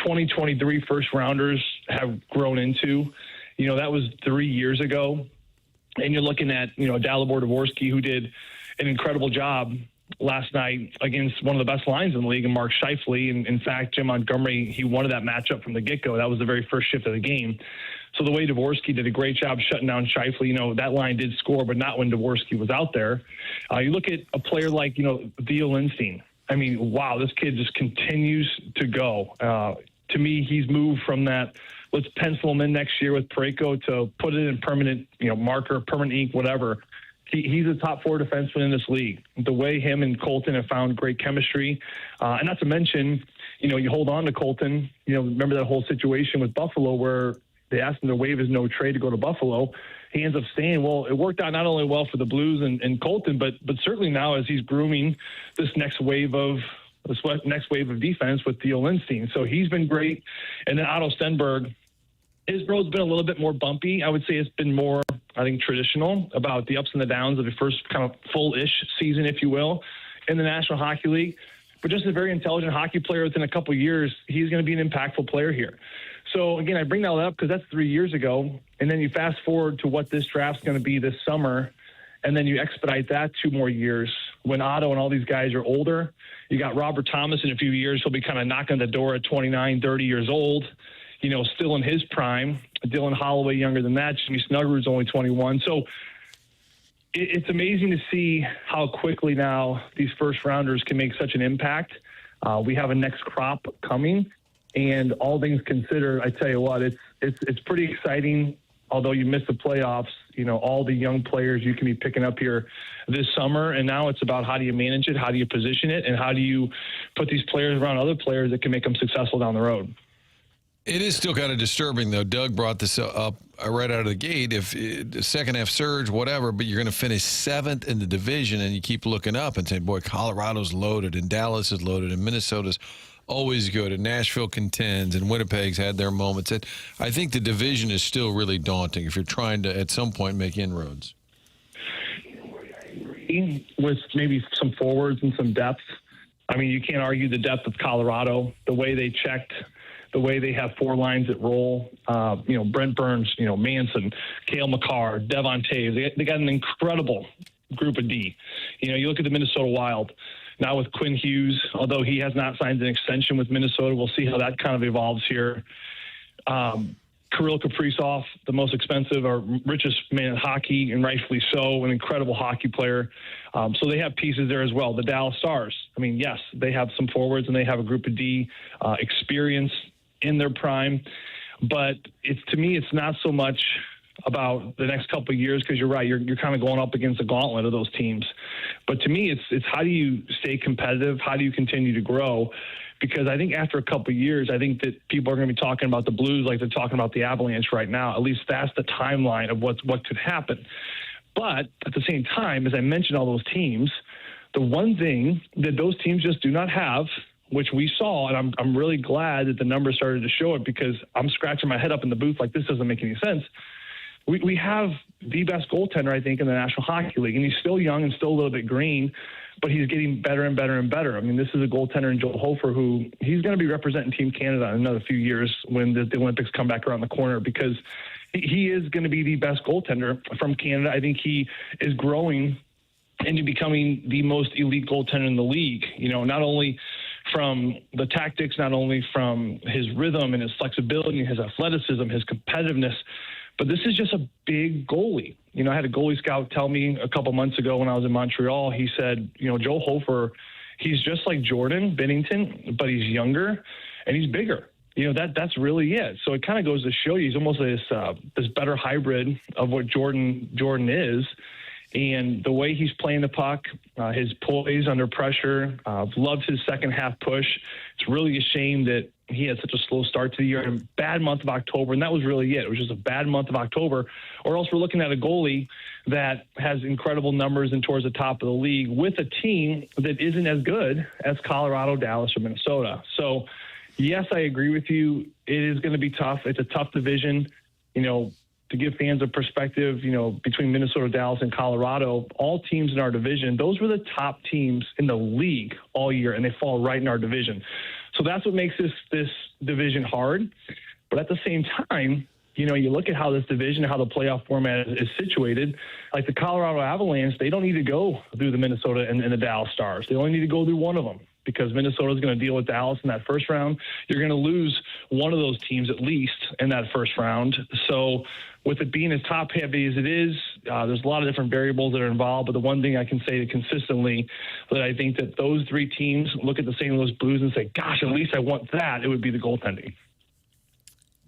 2023 first rounders have grown into, that was 3 years ago. And you're looking at, Dalibor Dvorsky, who did an incredible job last night against one of the best lines in the league, and Mark Scheifele. And in fact, Jim Montgomery, he wanted that matchup from the get-go. That was the very first shift of the game. So the way Dvorsky did a great job shutting down Scheifele, that line did score, but not when Dvorsky was out there. You look at a player like, Theo Lindstein. I mean, wow, this kid just continues to go. To me, he's moved from that, let's pencil him in next year with Parayko, to put it in permanent, marker, permanent ink, whatever. He's a top 4 defenseman in this league. The way him and Colton have found great chemistry, and not to mention, you hold on to Colton. Remember that whole situation with Buffalo where they asked him to waive his no trade to go to Buffalo. He ends up staying. Well, it worked out not only well for the Blues and Colton, but certainly now as he's grooming this next wave of defense with Theo Lindstein. So he's been great. And then Otto Stenberg, His road's been a little bit more bumpy. I would say it's been more, I think, traditional about the ups and the downs of the first kind of full-ish season, if you will, in the National Hockey League. But just a very intelligent hockey player within a couple of years, he's going to be an impactful player here. So, again, I bring that up because that's 3 years ago. And then you fast forward to what this draft's going to be this summer, and then you expedite that 2 more years when Otto and all these guys are older. You got Robert Thomas in a few years. He'll be kind of knocking the door at 29, 30 years old, still in his prime. Dylan Holloway younger than that. Jimmy Snuggerud's only 21. So it's amazing to see how quickly now these first-rounders can make such an impact. We have a next crop coming, and all things considered, I tell you what, it's pretty exciting. Although you miss the playoffs, all the young players you can be picking up here this summer. And now it's about how do you manage it, how do you position it, and how do you put these players around other players that can make them successful down the road. It is still kind of disturbing, though. Doug brought this up right out of the gate. If the second half surge, whatever, but you're going to finish 7th in the division, and you keep looking up and saying, boy, Colorado's loaded, and Dallas is loaded, and Minnesota's always good, and Nashville contends, and Winnipeg's had their moments. I think the division is still really daunting if you're trying to, at some point, make inroads. With maybe some forwards and some depth. I mean, you can't argue the depth of Colorado, the way they checked, the way they have 4 lines that roll. Brent Burns, Manson, Cale Makar, Devon Taves. They got an incredible group of D. You look at the Minnesota Wild. Now with Quinn Hughes, although he has not signed an extension with Minnesota, we'll see how that kind of evolves here. Kirill Kaprizov, the most expensive or richest man in hockey, and rightfully so, an incredible hockey player. So they have pieces there as well. The Dallas Stars, I mean, yes, they have some forwards and they have a group of D experience in their prime. But to me, it's not so much about the next couple of years, because you're right, you're kind of going up against the gauntlet of those teams. But to me, it's how do you stay competitive? How do you continue to grow? Because I think after a couple of years, I think that people are going to be talking about the Blues like they're talking about the Avalanche right now. At least that's the timeline of what could happen. But at the same time, as I mentioned all those teams, the one thing that those teams just do not have, which we saw, and I'm really glad that the numbers started to show it, because I'm scratching my head up in the booth like this doesn't make any sense. We have the best goaltender, I think, in the National Hockey League, and he's still young and still a little bit green, but he's getting better and better and better. I mean, this is a goaltender in Joel Hofer who he's going to be representing Team Canada in another few years when the Olympics come back around the corner, because he is going to be the best goaltender from Canada. I think he is growing into becoming the most elite goaltender in the league, not only from the tactics, not only from his rhythm and his flexibility, his athleticism, his competitiveness, but this is just a big goalie. I had a goalie scout tell me a couple months ago when I was in Montreal, he said, Joe Hofer, he's just like Jordan Binnington, but he's younger and he's bigger. That's really it. So it kind of goes to show you he's almost this better hybrid of what Jordan is. And the way he's playing the puck, his poise under pressure, loved his second half push. It's really a shame that he had such a slow start to the year, and a bad month of October, and that was really it. It was just a bad month of October, or else we're looking at a goalie that has incredible numbers and towards the top of the league with a team that isn't as good as Colorado, Dallas, or Minnesota. So, yes, I agree with you. It is going to be tough. It's a tough division. To give fans a perspective, between Minnesota, Dallas, and Colorado, all teams in our division, those were the top teams in the league all year, and they fall right in our division. So that's what makes this division hard. But at the same time, you look at how this division, how the playoff format is situated, like the Colorado Avalanche, they don't need to go through the Minnesota and the Dallas Stars. They only need to go through one of them, because Minnesota is going to deal with Dallas in that first round. You're going to lose one of those teams at least in that first round. So with it being as top heavy as it is, there's a lot of different variables that are involved. But the one thing I can say consistently that I think that those 3 teams look at the St. Louis Blues and say, gosh, at least I want that, it would be the goaltending.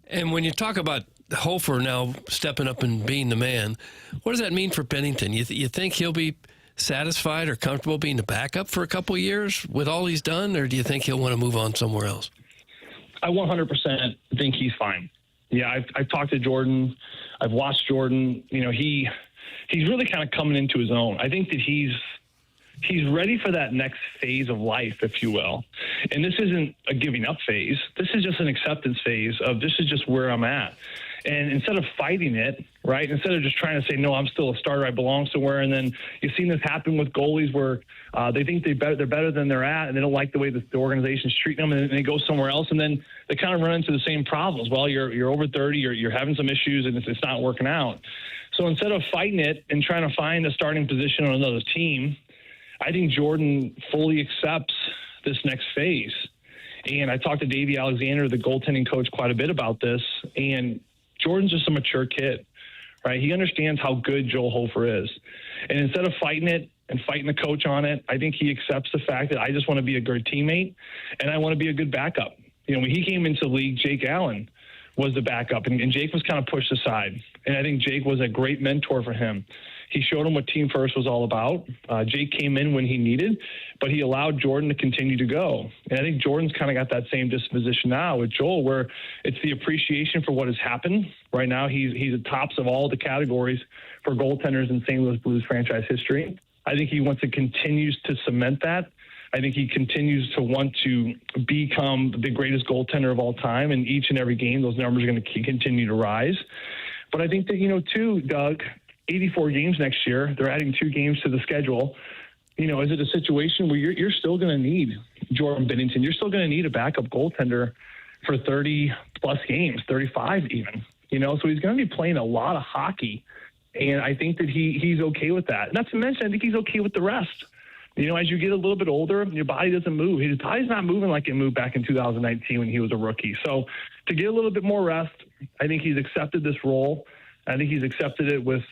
And when you talk about Hofer now stepping up and being the man, what does that mean for Binnington? You think he'll be satisfied or comfortable being the backup for a couple of years with all he's done, or do you think he'll want to move on somewhere else? I 100% think he's fine. Yeah, I've talked to Jordan. I've watched Jordan. He's really kind of coming into his own. I think that he's he's ready for that next phase of life, if you will. And this isn't a giving up phase. This is just an acceptance phase of this is just where I'm at. And instead of fighting it, right, instead of just trying to say, no, I'm still a starter, I belong somewhere, and then you've seen this happen with goalies where they think they're better than they're at, and they don't like the way the organization's treating them, and they go somewhere else, and then they kind of run into the same problems. Well, you're over 30, you're having some issues, and it's not working out. So instead of fighting it and trying to find a starting position on another team, I think Jordan fully accepts this next phase. And I talked to Davey Alexander, the goaltending coach, quite a bit about this, and Jordan's just a mature kid, right? He understands how good Joel Hofer is. And instead of fighting it and fighting the coach on it, I think he accepts the fact that I just want to be a good teammate and I want to be a good backup. You know, when he came into the league, Jake Allen was the backup, and Jake was kind of pushed aside. And I think Jake was a great mentor for him. He showed him what Team First was all about. Jake came in when he needed, but he allowed Jordan to continue to go. And I think Jordan's kind of got that same disposition now with Joel, where it's the appreciation for what has happened. Right now, he's the tops of all the categories for goaltenders in St. Louis Blues franchise history. I think he wants to continue to cement that. I think he continues to want to become the greatest goaltender of all time. And each and every game, those numbers are going to continue to rise. But I think that, you know, too, Doug, 84 games next year. They're adding 2 games to the schedule. You know, is it a situation where you're still going to need Jordan Binnington? You're still going to need a backup goaltender for 30-plus games, 35 even. You know, so he's going to be playing a lot of hockey, and I think that he's okay with that. Not to mention, I think he's okay with the rest. You know, as you get a little bit older, your body doesn't move. His body's not moving like it moved back in 2019 when he was a rookie. So to get a little bit more rest, I think he's accepted this role. I think he's accepted it with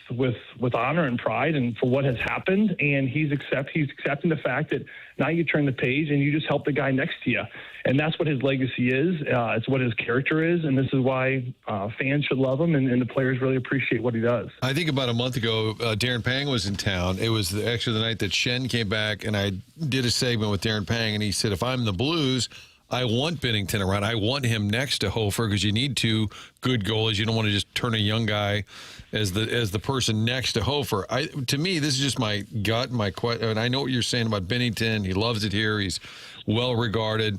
honor and pride and for what has happened. And he's accepting the fact that now you turn the page and you just help the guy next to you. And that's what his legacy is. It's what his character is. And this is why fans should love him and the players really appreciate what he does. I think about a month ago, Darren Pang was in town. It was actually the night that Shen came back, and I did a segment with Darren Pang, and he said, if I'm the Blues, I want Binnington around. I want him next to Hofer because you need 2 good goalies. You don't want to just turn a young guy as the person next to Hofer. To me, this is just my gut, my question. And I know what you're saying about Binnington. He loves it here. He's well regarded.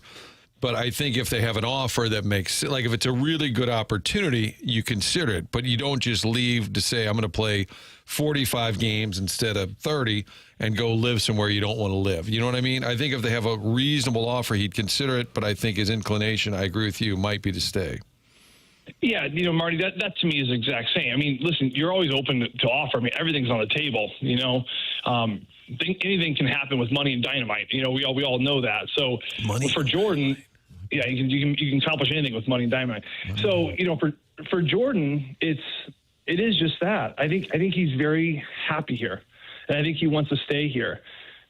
But I think if they have an offer that makes, like if it's a really good opportunity, you consider it. But you don't just leave to say, I'm going to play 45 games instead of 30 and go live somewhere you don't want to live. You know what I mean? I think if they have a reasonable offer, he'd consider it. But I think his inclination, I agree with you, might be to stay. Yeah, you know, Marty, that to me is the exact same. I mean, listen, you're always open to offer. I mean, everything's on the table, you know. Anything can happen with money and dynamite. You know, we all know that. So for Jordan, yeah, you can accomplish anything with money and dynamite. So, you know, for Jordan, it is just that. I think he's very happy here, and I think he wants to stay here.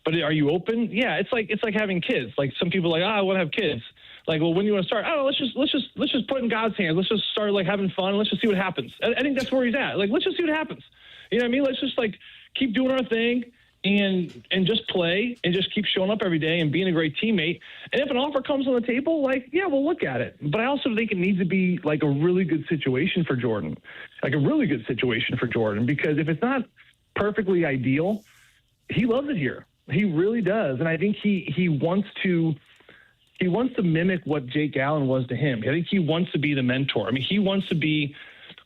But are you open? Yeah, it's like having kids. Like some people are like, I want to have kids. Like, well, when do you want to start? Oh, let's just put it in God's hands. Let's just start like having fun. Let's just see what happens. I think that's where he's at. Like, let's just see what happens. You know what I mean? Let's just like keep doing our thing and just play and just keep showing up every day and being a great teammate. And if an offer comes on the table, like, yeah, we'll look at it. But I also think it needs to be like a really good situation for Jordan, because if it's not perfectly ideal, he loves it here. He really does. And I think he wants to mimic what Jake Allen was to him. I think he wants to be the mentor. I mean, he wants to be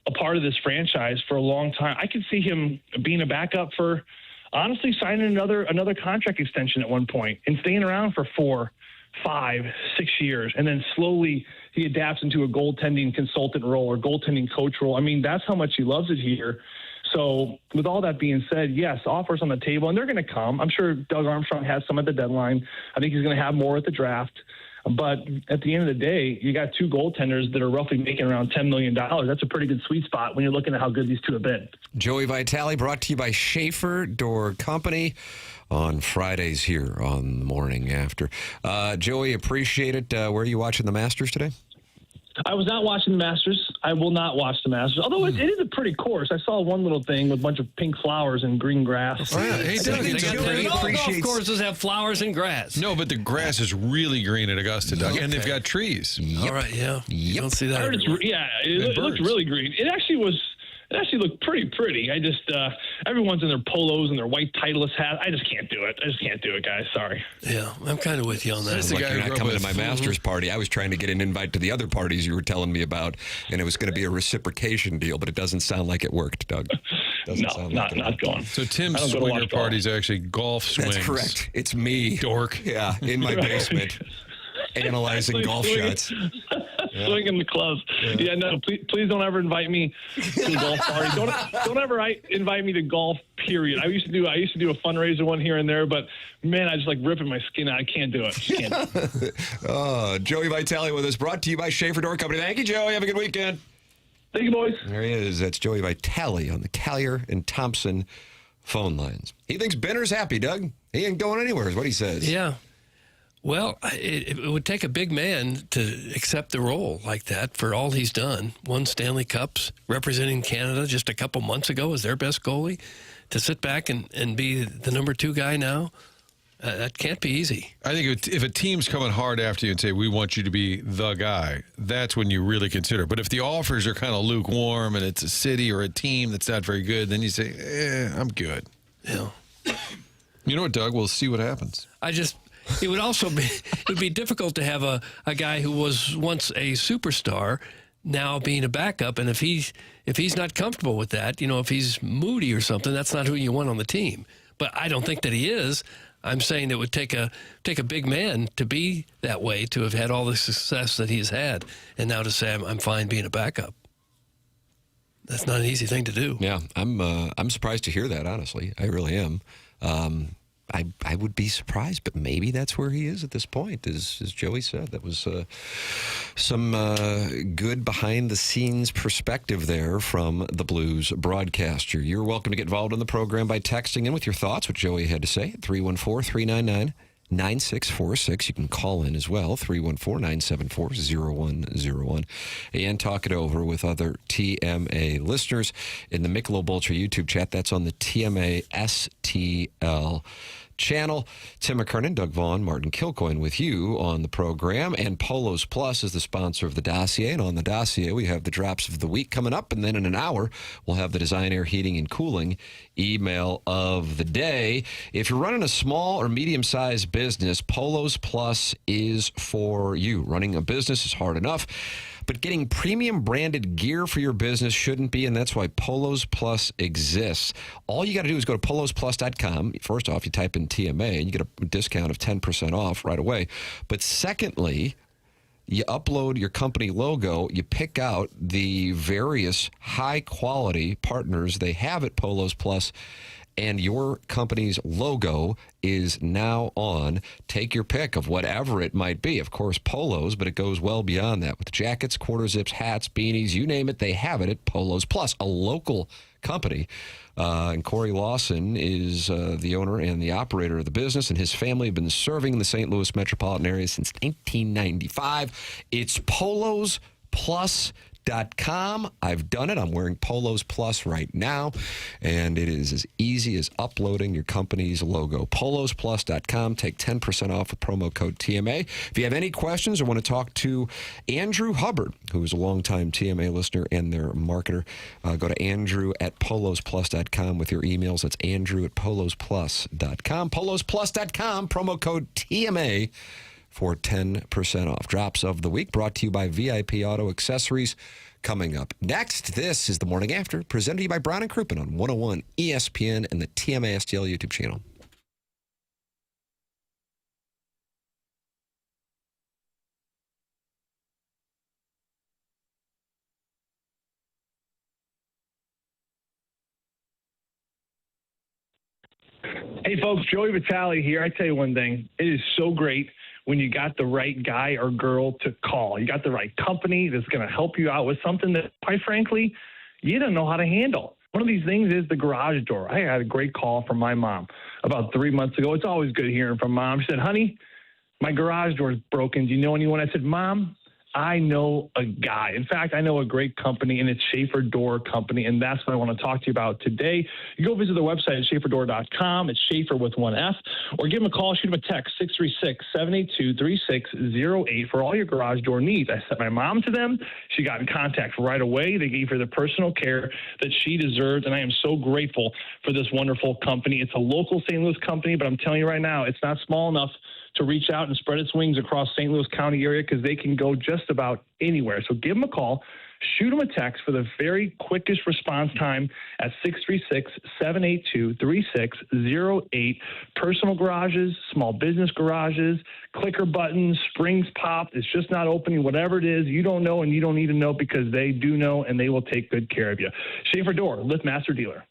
a part of this franchise for a long time. I could see him being a backup for, honestly, signing another contract extension at one point and staying around for 4, 5, 6 years. And then slowly he adapts into a goaltending consultant role or goaltending coach role. I mean, that's how much he loves it here. So with all that being said, yes, offers on the table, and they're going to come. I'm sure Doug Armstrong has some at the deadline. I think he's going to have more at the draft. But at the end of the day, you got 2 goaltenders that are roughly making around $10 million. That's a pretty good sweet spot when you're looking at how good these 2 have been. Joey Vitale, brought to you by Schaefer Door Company on Fridays here on the morning after. Joey, appreciate it. Where are you watching the Masters today? I was not watching the Masters. I will not watch the Masters. Although it is a pretty course. I saw one little thing with a bunch of pink flowers and green grass. Oh, yeah. Hey, Doug, all golf courses have flowers and grass. No, but the grass is really green at Augusta, Doug, and they've got trees. All right, yeah. You don't see that. It looked really green. It actually was. It actually looked pretty. I just everyone's in their polos and their white Titleist hats. I just can't do it. Guys. Sorry. Yeah, I'm kind of with you on that. That's the Like guy you're who not grew coming up to my with- master's party. I was trying to get an invite to the other parties you were telling me about, and it was going to be a reciprocation deal, but it doesn't sound like it worked, Doug. Not going. So Tim's I don't go to swinger watch golf. party is actually golf swings. That's correct. It's me. Dork. Yeah, in my basement, analyzing golf shots. Swinging the clubs. Yeah, no, please don't ever invite me to a golf party. Don't ever invite me to golf, period. I used to do a fundraiser one here and there, but man, I just like ripping my skin out. I can't do it. Joey Vitale with us, brought to you by Schaefer Door Company. Thank you, Joey. Have a good weekend. Thank you, boys. There he is. That's Joey Vitale on the Collier and Thompson phone lines. He thinks Benner's happy, Doug. He ain't going anywhere, is what he says. Yeah. Well, it would take a big man to accept the role like that for all he's done. Won Stanley Cups, representing Canada just a couple months ago as their best goalie. To sit back and be the number 2 guy now, that can't be easy. I think if a team's coming hard after you and say, we want you to be the guy, that's when you really consider. But if the offers are kind of lukewarm and it's a city or a team that's not very good, then you say, I'm good. Yeah. You know what, Doug? We'll see what happens. It would also be difficult to have a guy who was once a superstar now being a backup, and if he's not comfortable with that, if he's moody or something, that's not who you want on the team. But I don't think that he is. I'm saying it would take a big man to be that way, to have had all the success that he's had, and now to say I'm fine being a backup. That's not an easy thing to do. Yeah, I'm surprised to hear that, honestly. I really am. I would be surprised, but maybe that's where he is at this point, as Joey said. That was some good behind-the-scenes perspective there from the Blues broadcaster. You're welcome to get involved in the program by texting in with your thoughts, what Joey had to say, at 314-399-9646. You can call in as well, 314-974-0101, and talk it over with other TMA listeners in the Michelob Ultra YouTube chat. That's on the TMA STL channel. Tim McKernan, Doug Vaughn, Martin Kilcoyne with you on the program. And Polos Plus is the sponsor of the dossier. And on the dossier, we have the drops of the week coming up. And then in an hour, we'll have the Design Air Heating and Cooling email of the day. If you're running a small or medium-sized business, Polos Plus is for you. Running a business is hard enough, but getting premium branded gear for your business shouldn't be, and that's why Polos Plus exists. All you got to do is go to polosplus.com. First off, you type in TMA, and you get a discount of 10% off right away. But secondly, you upload your company logo, you pick out the various high-quality partners they have at Polos Plus, and your company's logo is now on. Take your pick of whatever it might be. Of course, polos, but it goes well beyond that. With jackets, quarter zips, hats, beanies, you name it, they have it at Polos Plus, a local company. And Corey Lawson is the owner and the operator of the business, and his family have been serving the St. Louis metropolitan area since 1995. It's polosplus.com. I've done it. I'm wearing Polos Plus right now, and it is as easy as uploading your company's logo. polosplus.com. Take 10% off with promo code TMA. If you have any questions or want to talk to Andrew Hubbard, who is a longtime TMA listener and their marketer, go to Andrew at polosplus.com with your emails. That's Andrew at polosplus.com. polosplus.com, promo code TMA. For 10% off. Drops of the week brought to you by VIP Auto Accessories. Coming up next, this is The Morning After, presented to you by Brown and Crouppen on 101 ESPN and the TMA STL YouTube channel. Hey, folks, Joey Vitale here. I tell you one thing. It is so great when you got the right guy or girl to call. You got the right company that's going to help you out with something that, quite frankly, you don't know how to handle. One of these things is the garage door. I had a great call from my mom about 3 months ago. It's always good hearing from Mom. She said, honey, my garage door is broken. Do you know anyone? I said, Mom, I know a guy. In fact, I know a great company, and it's Schaefer Door Company, and that's what I want to talk to you about today. You go visit their website at schaeferdoor.com. It's Schaefer with one F, or give them a call, shoot them a text, 636-782-3608 for all your garage door needs. I sent my mom to them. She got in contact right away. They gave her the personal care that she deserved, and I am so grateful for this wonderful company. It's a local St. Louis company, but I'm telling you right now, it's not small enough to reach out and spread its wings across St. Louis County area because they can go just about anywhere. So give them a call, shoot them a text for the very quickest response time at 636-782-3608. Personal garages, small business garages, clicker buttons, springs popped, it's just not opening, whatever it is, you don't know and you don't need to know because they do know and they will take good care of you. Schaefer Door, Lift Master Dealer.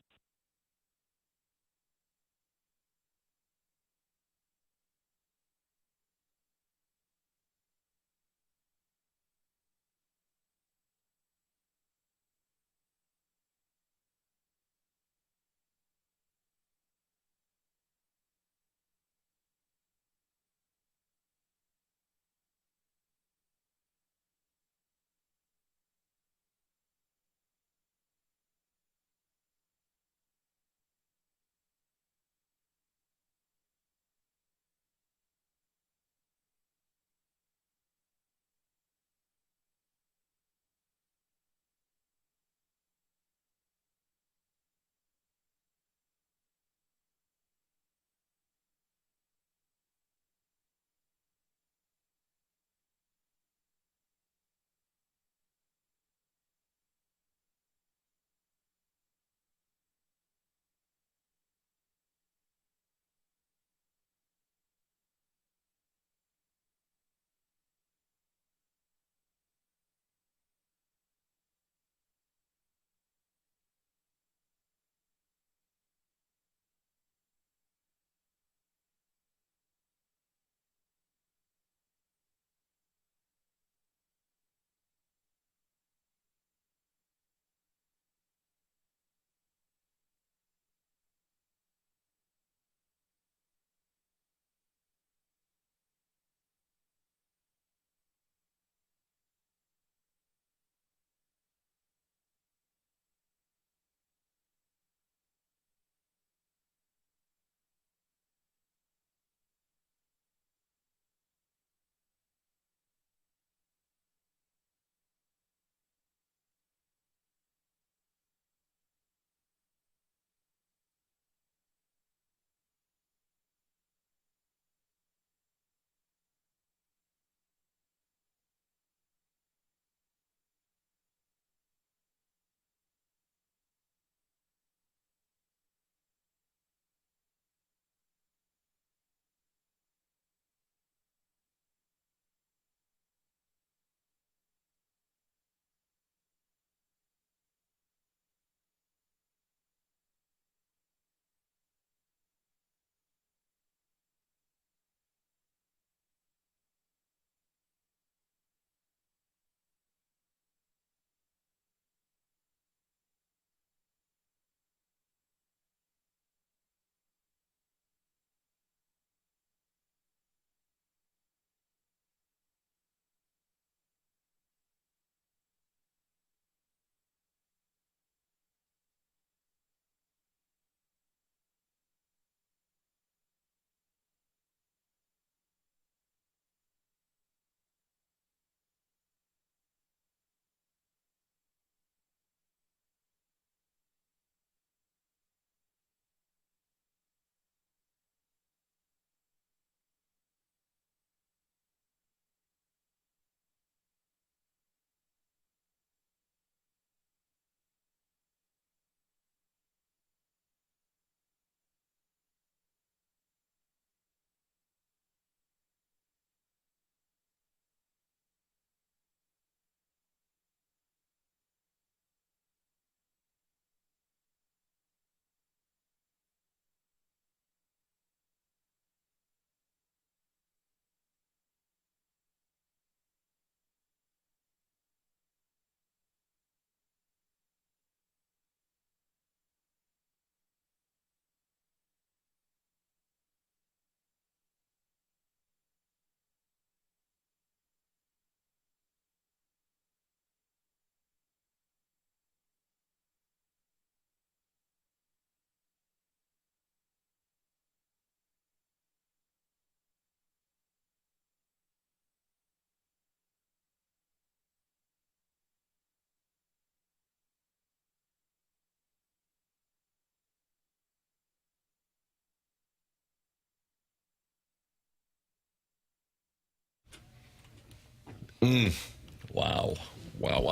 Wow. Wow.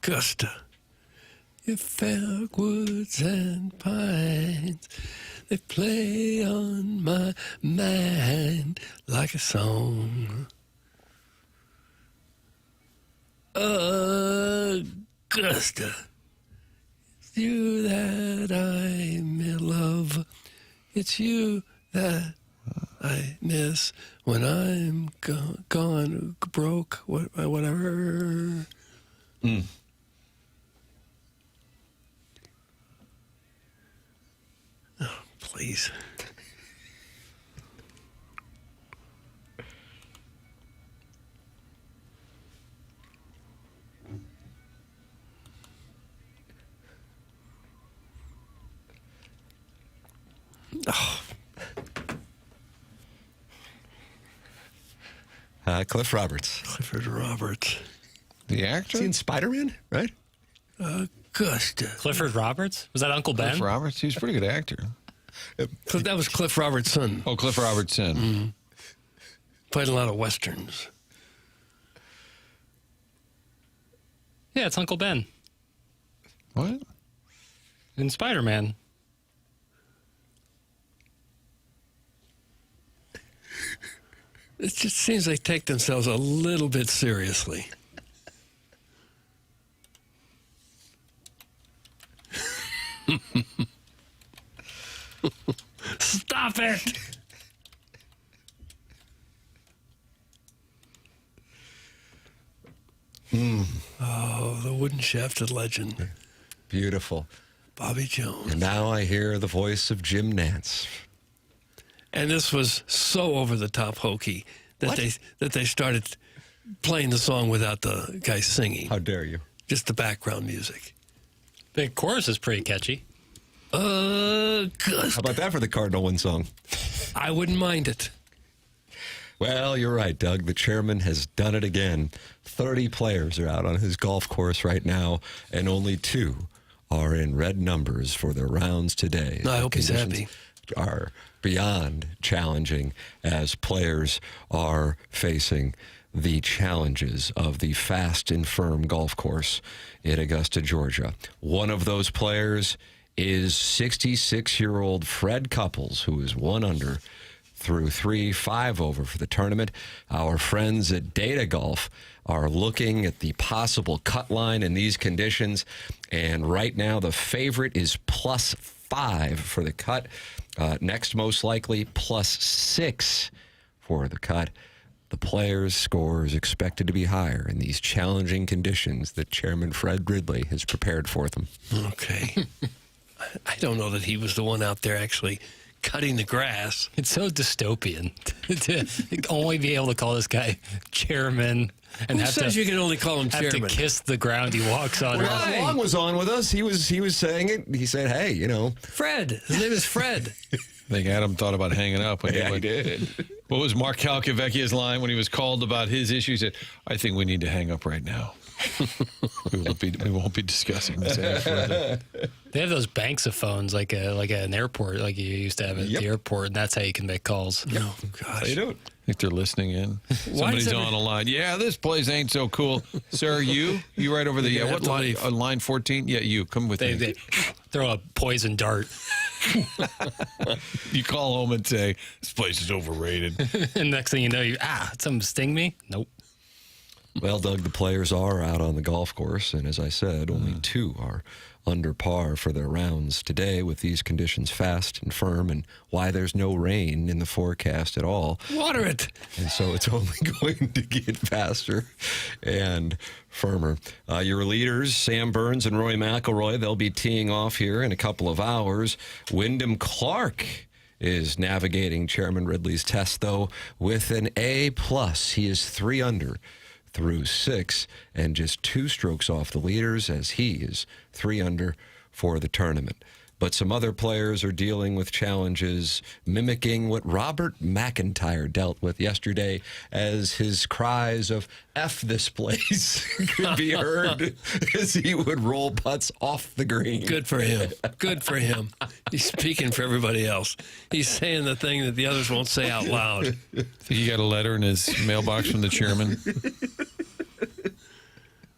Augusta, your fair woods and pines, they play on my mind like a song. Augusta, it's you that I love. It's you that I miss when I'm gone broke, whatever. Oh, please. Oh. Cliff Roberts. Clifford Roberts. The actor? Is he in Spider-Man, right? Augusta. Clifford Roberts? Was that Uncle Ben? Cliff Roberts? He was a pretty good actor. That was Cliff Roberts' son. Oh, Cliff Roberts' son. Played a lot of westerns. Yeah, it's Uncle Ben What? in Spider-Man. It just seems they take themselves a little bit seriously. Stop it! Oh, the wooden shafted legend, Beautiful. Bobby Jones. And now I hear the voice of Jim Nance. And this was so over the top hokey that they started playing the song without the guy singing. How dare you? Just the background music. The chorus is pretty catchy. How about that for the Cardinal win song? I wouldn't mind it. Well, you're right, Doug. The chairman has done it again. 30 players are out on his golf course right now, and only 2 are in red numbers for their rounds today. I hope he's Conditions happy. Are beyond challenging as players are facing the challenges of the fast and firm golf course in Augusta, Georgia. One of those players is 66-year-old Fred Couples, who is 1 under through 5 over for the tournament. Our friends at Data Golf are looking at the possible cut line in these conditions, and right now the favorite is +5 for the cut. Next most likely +6 for the cut. The players' score is expected to be higher in these challenging conditions that Chairman Fred Ridley has prepared for them. Okay. I don't know that he was the one out there actually cutting the grass. It's so dystopian to only be able to call this guy chairman and Who have says to you can only call him have chairman? to kiss the ground he walks on. Well, Vaughn was on with us. He was saying it. He said, "Hey, you know, Fred. His name is Fred. I think Adam thought about hanging up. When he did." What was Mark Calcavecchia's line when he was called about his issue? He said, "I think we need to hang up right now. we won't be discussing this any further." They have those banks of phones like an airport, like you used to have at the airport, and that's how you can make calls. Oh, gosh. They don't. I think they're listening in. Somebody's on a line. Yeah, this place ain't so cool. Sir, you right over there. Yeah, what line? Line 14? Yeah, you. Come with me. They throw a poison dart. You call home and say, this place is overrated. And next thing you know, something sting me? Nope. Well, Doug, the players are out on the golf course, and as I said, only 2 are under par for their rounds today with these conditions fast and firm, and why there's no rain in the forecast at all. Water it. And so it's only going to get faster and firmer. Your leaders, Sam Burns and Roy McIlroy, they'll be teeing off here in a couple of hours. Wyndham Clark is navigating Chairman Ridley's test, though, with an A+. He is 3 under through 6 and just 2 strokes off the leaders as he is 3 under for the tournament. but some other players are dealing with challenges mimicking what Robert McIntyre dealt with yesterday as his cries of F this place could be heard as he would roll putts off the green. Good for him. Good for him. He's speaking for everybody else. He's saying the thing that the others won't say out loud. Think he got a letter in his mailbox from the chairman?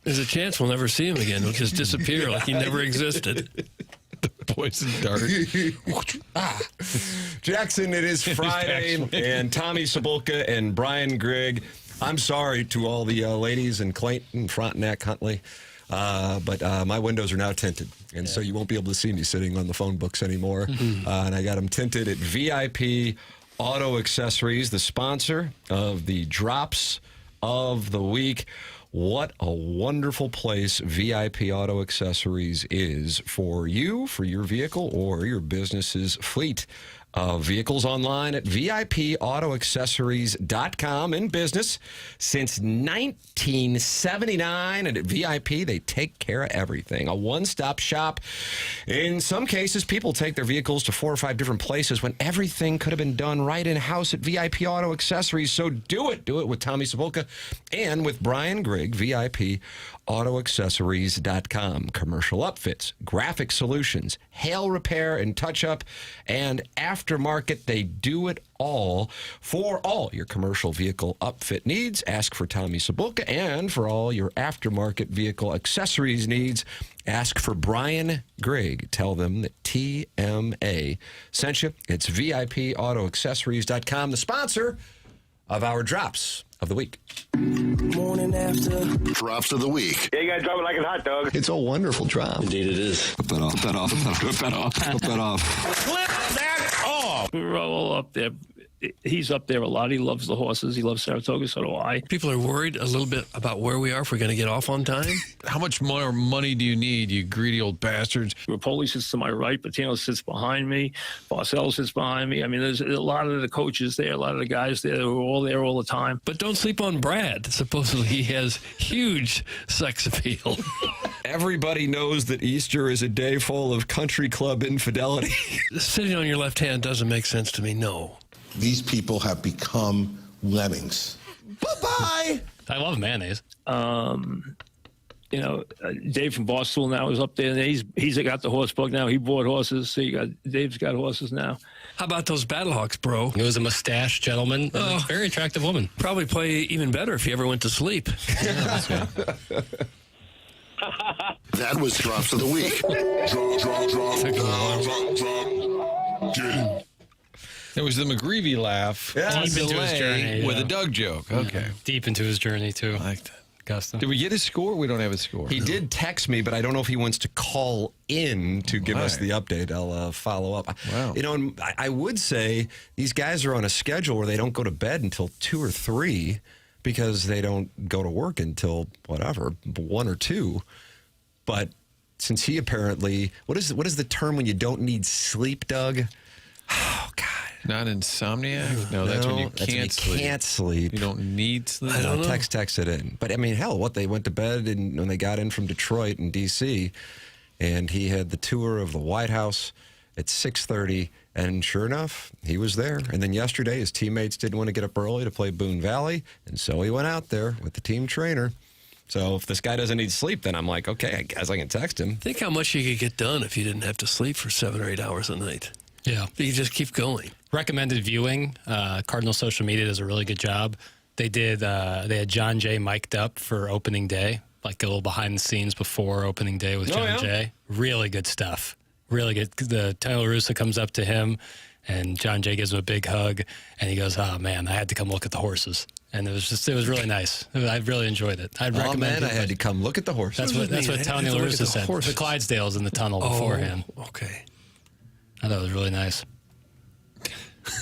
There's a chance we'll never see him again. He'll just disappear like he never existed. Poison dart. Jackson, it is Friday, and Tommy Cibulka and Brian Grigg. I'm sorry to all the ladies in Clayton, Frontenac, Huntley, but my windows are now tinted, and so you won't be able to see me sitting on the phone books anymore. And I got them tinted at VIP Auto Accessories, the sponsor of the Drops of the Week. What a wonderful place VIP Auto Accessories is for you, for your vehicle, or your business's fleet of vehicles. Online at VIPAutoaccessories.com. In business since 1979. And at VIP, they take care of everything. A one-stop shop. In some cases, people take their vehicles to 4 or 5 different places when everything could have been done right in-house at VIP Auto Accessories. So do it. Do it with Tommy Cibulka and with Brian Grigg, VIPAutoaccessories.com. Commercial upfits, graphic solutions, hail repair and touch-up, and aftermarket. They do it all for all your commercial vehicle upfit needs. Ask for Tommy Cibulka, and for all your aftermarket vehicle accessories needs, ask for Brian Grigg. Tell them that TMA sent you. It's VIPAutoaccessories.com, the sponsor of our Drops of the Week. Morning after. Drops of the Week. Yeah, you gotta drop it like a hot dog. It's a wonderful drop. Indeed it is. Put that off. Put that off. Put that off. Put that off. Clip that off. We're all up there. He's up there a lot. He loves the horses. He loves Saratoga. So do I. People are worried a little bit about where we are, if we're going to get off on time. How much more money do you need, you greedy old bastards? Rapoli sits to my right. Patino sits behind me. Barcel sits behind me. I mean, there's a lot of the coaches there, a lot of the guys there who are all there all the time. But don't sleep on Brad. Supposedly he has huge sex appeal. Everybody knows that Easter is a day full of country club infidelity. Sitting on your left hand doesn't make sense to me, no. These people have become lemmings. Bye-bye. I love mayonnaise. You know, Dave from Barstool now is up there. And he's got the horse bug now. He bought horses. So Dave's got horses now. How about those Battlehawks, bro? He was a mustache gentleman. And a very attractive woman. Probably play even better if he ever went to sleep. That was Drops of the Week. Drop. It was the McGreevy laugh. Yeah, Deep into his journey. With a Doug joke. Okay. Deep into his journey, too. I like that. Augusta. Did we get his score? We don't have his score. He did text me, but I don't know if he wants to call in to give us the update. I'll follow up. Wow. You know, and I would say these guys are on a schedule where they don't go to bed until 2 or 3 because they don't go to work until, whatever, 1 or 2. But since he apparently, what is the term when you don't need sleep, Doug? Oh, God. Not insomniac? No, that's when you can't sleep. Can't sleep. You don't need sleep? I don't know. Text it in. But, I mean, hell, they went to bed when they got in from Detroit and D.C., and he had the tour of the White House at 6:30, and sure enough, he was there. And then yesterday, his teammates didn't want to get up early to play Boone Valley, and so he went out there with the team trainer. So if this guy doesn't need sleep, then I'm like, okay, I guess I can text him. Think how much you could get done if you didn't have to sleep for 7 or 8 hours a night. Yeah. You just keep going. Recommended viewing. Cardinal social media does a really good job. They had John Jay mic'd up for opening day, like a little behind the scenes before opening day with John Jay. Really good stuff. Really good. The Tony La Russa comes up to him, and John Jay gives him a big hug, and he goes, "Oh man, I had to come look at the horses." And it was really nice. I really enjoyed it. I'd recommend I had to come look at the horses. That's what Tony La Russa said. The Clydesdales in the tunnel beforehand. Okay. I thought it was really nice.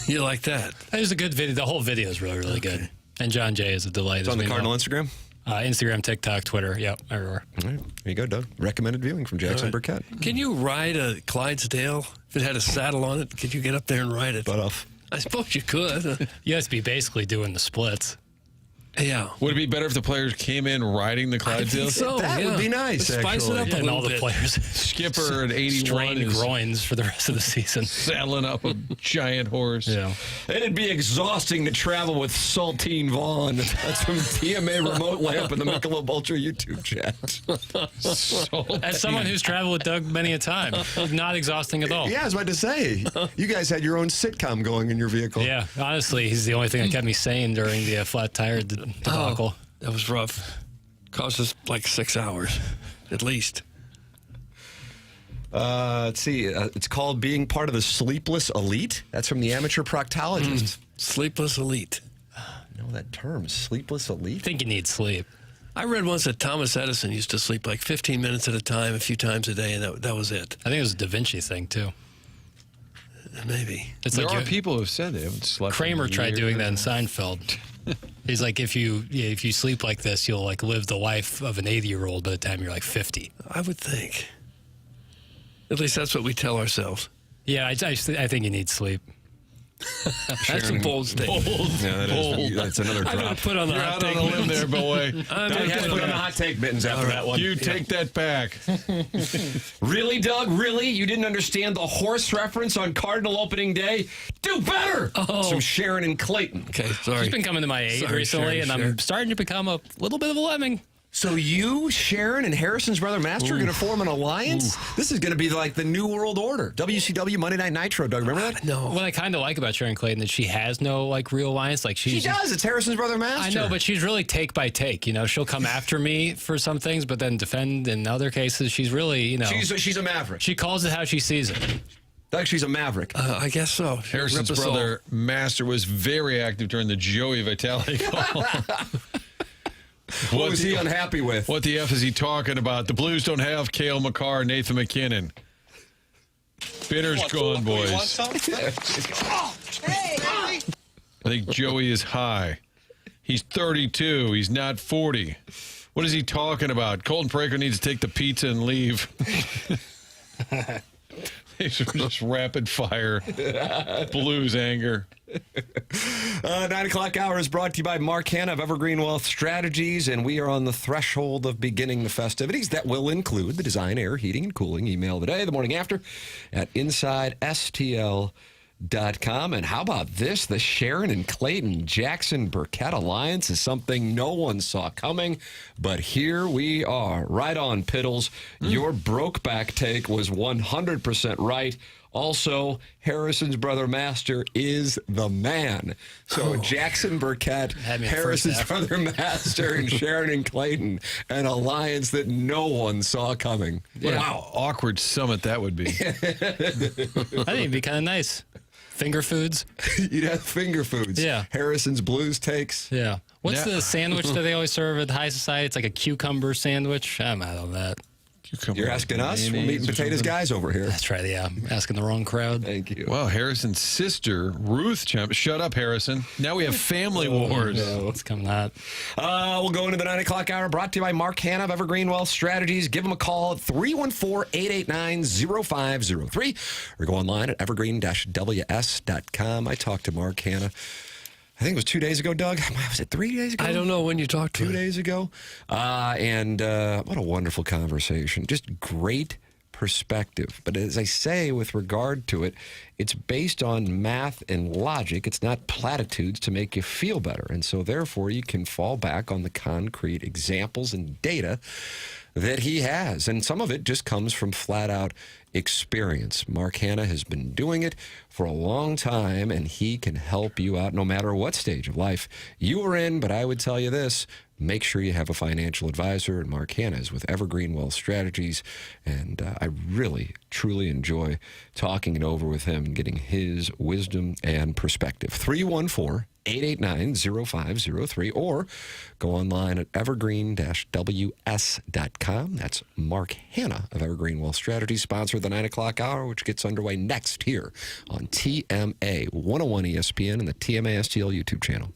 You like that? It was a good video. The whole video is really, really good. And John Jay is a delight. It's on the Cardinal Instagram? Instagram, TikTok, Twitter. Yep, everywhere. All right. There you go, Doug. Recommended viewing from Jackson Burkett. Can you ride a Clydesdale? If it had a saddle on it, could you get up there and ride it? Butt off. I suppose you could. You have to be basically doing the splits. Yeah. Would it be better if the players came in riding the Clydesdales? That would be nice, Spice it up actually. a And all little the bit. players Skipper at 81 strained is groins for the rest of the season. saddling up a giant horse. Yeah. It'd be exhausting to travel with Saltine Vaughn. That's from TMA Remote Lamp and the Michelob Ultra YouTube chat. As someone who's traveled with Doug many a time, not exhausting at all. Yeah, I was about to say, you guys had your own sitcom going in your vehicle. Yeah, honestly, he's the only thing that kept me sane during the flat tire debacle. That was rough. Cost us like 6 hours, at least. Let's see. It's called being part of the sleepless elite. That's from the amateur proctologist. Sleepless elite. You know that term, sleepless elite? I think you need sleep. I read once that Thomas Edison used to sleep like 15 minutes at a time, a few times a day, and that was it. I think it was a Da Vinci thing, too. Maybe. It's There like are people who have said they haven't slept. Kramer in tried years. doing that in Seinfeld. He's like, if you sleep like this, you'll like live the life of an 80-year-old by the time you're like 50. I would think. At least that's what we tell ourselves. Yeah, I think you need sleep. That's a bold statement. Yeah, that's another I'm going drop. to put on the You're hot out on take a limb mittens. there, boy. I'm Doug gonna had to put put on on the the hot take mittens after that one. You take that back. Really, Doug? Really? You didn't understand the horse reference on Cardinal opening day? Do better! Oh. Some Sharon and Clayton. Okay, sorry. He's been coming to my aid Sorry, recently, Sharon, and Sharon. I'm starting to become a little bit of a lemming. So you, Sharon, and Harrison's brother Master are going to form an alliance? This is going to be like the New World Order. WCW Monday Night Nitro, Doug. Remember that? No. What I kind of like about Sharon Clayton is she has no like real alliance. Like She does. It's Harrison's brother Master. I know, but she's really take by take. You know, she'll come after me for some things, but then defend in other cases. She's really, you know, she's a maverick. she calls it how she sees it. Doug, she's a maverick. I guess so. Harrison's Rip us all. brother Master was very active during the Joey Vitale call. What was he unhappy with? What the F is he talking about? The Blues don't have Cale McCarr, Nathan McKernan. Bitter's gone, boys. I think Joey is high. He's 32. He's not 40. What is he talking about? Colton Praker needs to take the pizza and leave. These are just rapid fire Blues anger. 9 o'clock hour is brought to you by Mark Hanna of Evergreen Wealth Strategies, and we are on the threshold of beginning the festivities that will include the design, air, heating, and cooling. Email today, the morning after, at InsideSTL.com. And how about this? The Sharon and Clayton Jackson Burkett alliance is something no one saw coming, but here we are. Right on, Piddles. Your Brokeback take was 100% right. Also, Harrison's brother Master is the man. So Jackson Burkett, Had me at Harrison's first half. brother Master, and Sharon and Clayton, an alliance that no one saw coming. What an awkward summit that would be. I think it'd be kind of nice. Finger foods. You'd have finger foods. Yeah. Harrison's Blues takes. Yeah. What's Yeah. the sandwich that they always serve at High Society? It's like a cucumber sandwich. I'm out on that. You're asking us? We're meat and potatoes guys over here. That's right. Yeah, I'm asking the wrong crowd. Thank you. Wow, Harrison's sister, Ruth, shut up, Harrison. Now we have family wars. It's coming out. We'll go into the 9 o'clock hour, brought to you by Mark Hanna of Evergreen Wealth Strategies. Give them a call at 314-889-0503 or go online at evergreen-ws.com. I talked to Mark Hanna. I think it was 2 days ago, Doug. Was it 3 days ago? I don't know when you talked to 2 him. days ago. And what a wonderful conversation. Just great perspective. But as I say, with regard to it, it's based on math and logic. It's not platitudes to make you feel better. And so therefore, you can fall back on the concrete examples and data that he has. And some of it just comes from flat out experience. Mark Hanna has been doing it for a long time, and he can help you out no matter what stage of life you are in. But I would tell you this, make sure you have a financial advisor, and Mark Hanna is with Evergreen Wealth Strategies. And I really, truly enjoy talking it over with him and getting his wisdom and perspective. 314-889-0503 or go online at evergreen-ws.com. That's Mark Hanna of Evergreen Wealth Strategies, sponsor of the 9 o'clock hour, which gets underway next here on TMA 101 ESPN and the TMA STL YouTube channel.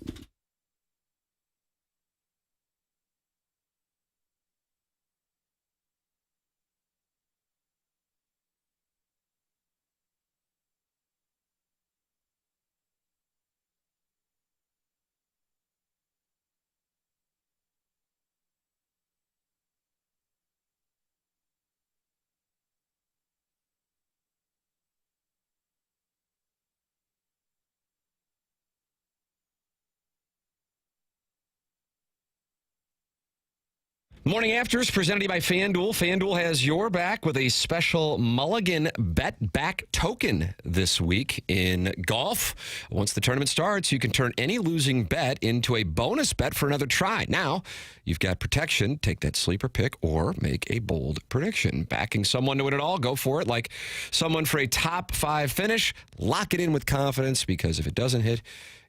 Morning After is presented to you by FanDuel. FanDuel has your back with a special Mulligan Bet Back token this week in golf. Once the tournament starts, you can turn any losing bet into a bonus bet for another try. Now, you've got protection. Take that sleeper pick or make a bold prediction. Backing someone to win it all, go for it. Like someone for a top 5 finish, lock it in with confidence because if it doesn't hit,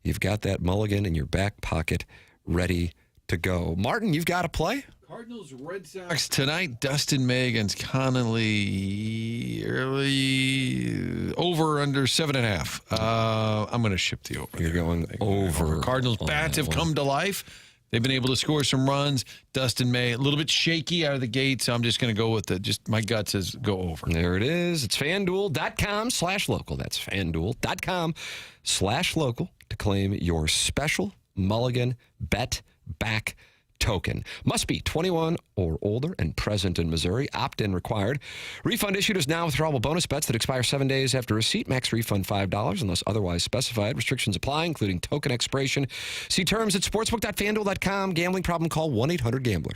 you've got that Mulligan in your back pocket ready to go. Martin, you've got to play? Cardinals, Red Sox tonight. Dustin May against Connolly. Early over under 7.5. I'm going to ship the over. You're going over. Cardinals bats have come to life. They've been able to score some runs. Dustin May a little bit shaky out of the gate, so I'm just going to go with just my gut says go over. There it is. It's FanDuel.com/local. That's FanDuel.com/local to claim your special Mulligan Bet Back token. Must be 21 or older and present in Missouri. Opt-in required. Refund issued is now withdrawable bonus bets that expire 7 days after receipt. Max refund $5 unless otherwise specified. Restrictions apply, including token expiration. See terms at sportsbook.fanduel.com. Gambling problem, call 1-800-GAMBLER.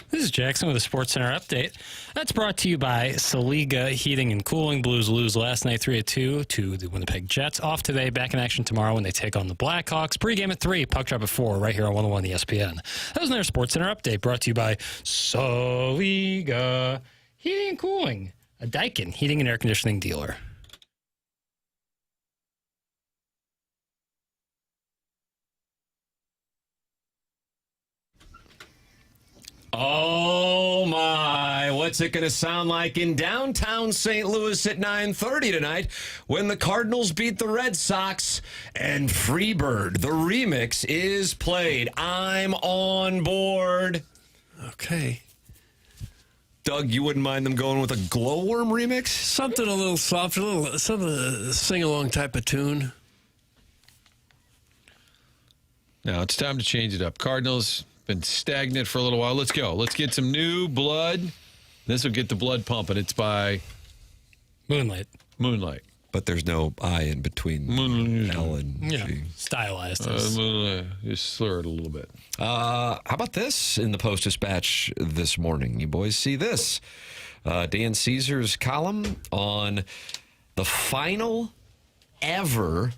This is Jackson with a Sports Center update. That's brought to you by Saliga Heating and Cooling. Blues lose last night 3-2 to the Winnipeg Jets. Off today, back in action tomorrow when they take on the Blackhawks. Pre-game at 3, puck drop at 4, right here on 101 ESPN. That was their Sports Center update, brought to you by Saliga Heating and Cooling, a Daikin heating and air conditioning dealer. Oh, my. What's it going to sound like in downtown St. Louis at 9:30 tonight when the Cardinals beat the Red Sox and Freebird, the remix, is played? I'm on board. Okay. Doug, you wouldn't mind them going with a Glowworm remix? Something a little soft, some sing-along type of tune. Now it's time to change it up. Cardinals been stagnant for a little while. Let's go. Let's get some new blood. This will get the blood pumping. It's by Moonlight. But there's no I in between L and G. Stylized. Just slur it a little bit. How about this in the Post-Dispatch this morning? You boys see this. Dan Caesar's column on the final ever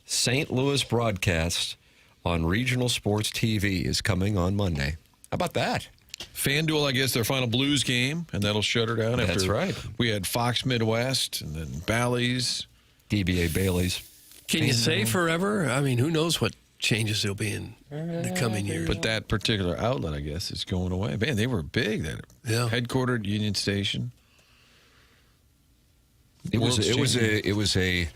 St. Louis broadcast on regional sports TV is coming on Monday. How about that? FanDuel, I guess, their final Blues game, and that'll shut her down. That's after right. We had Fox Midwest and then Bally's. DBA Bailey's. Can you say forever? I mean, who knows what changes there'll be in the coming years. But that particular outlet, I guess, is going away. Man, they were big. That headquartered Union Station. It was a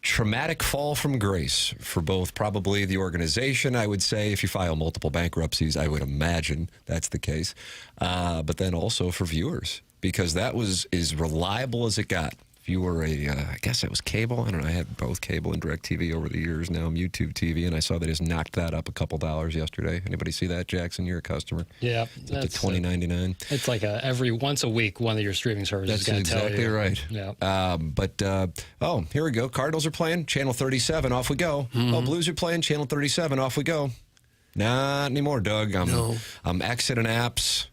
traumatic fall from grace for both probably the organization. I would say if you file multiple bankruptcies, I would imagine that's the case. But then also for viewers, because that was as reliable as it got. If you were I guess it was cable. I don't know. I had both cable and DirecTV over the years. Now I'm YouTube TV, and I saw they just knocked that up a couple dollars yesterday. Anybody see that, Jackson? You're a customer. Yeah. That's $20.99. It's like every once a week, one of your streaming services is going to tell you. That's exactly right. Yeah. Here we go. Cardinals are playing. Channel 37. Off we go. Mm-hmm. Oh, Blues are playing. Channel 37. Off we go. Not anymore, Doug. I'm exiting apps.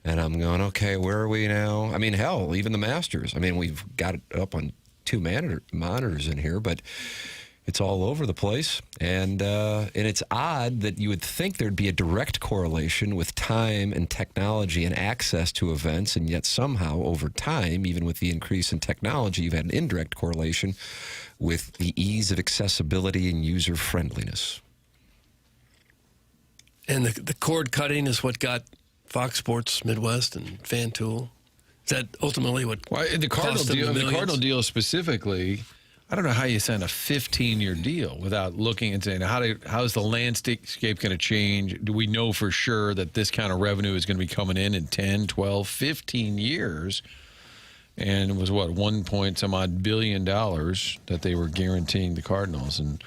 And I'm going, okay, where are we now? I mean, hell, even the Masters. I mean, we've got it up on 2 monitors in here, but it's all over the place. And it's odd that you would think there'd be a direct correlation with time and technology and access to events, and yet somehow over time, even with the increase in technology, you've had an indirect correlation with the ease of accessibility and user-friendliness. And the cord cutting is what got Fox Sports Midwest and FanDuel. Is that ultimately what the Cardinal deal specifically? I don't know how you sign a 15-year deal without looking and saying how's the landscape going to change? Do we know for sure that this kind of revenue is going to be coming in 10, 12, 15 years? And it was what, $1 billion that they were guaranteeing the Cardinals, and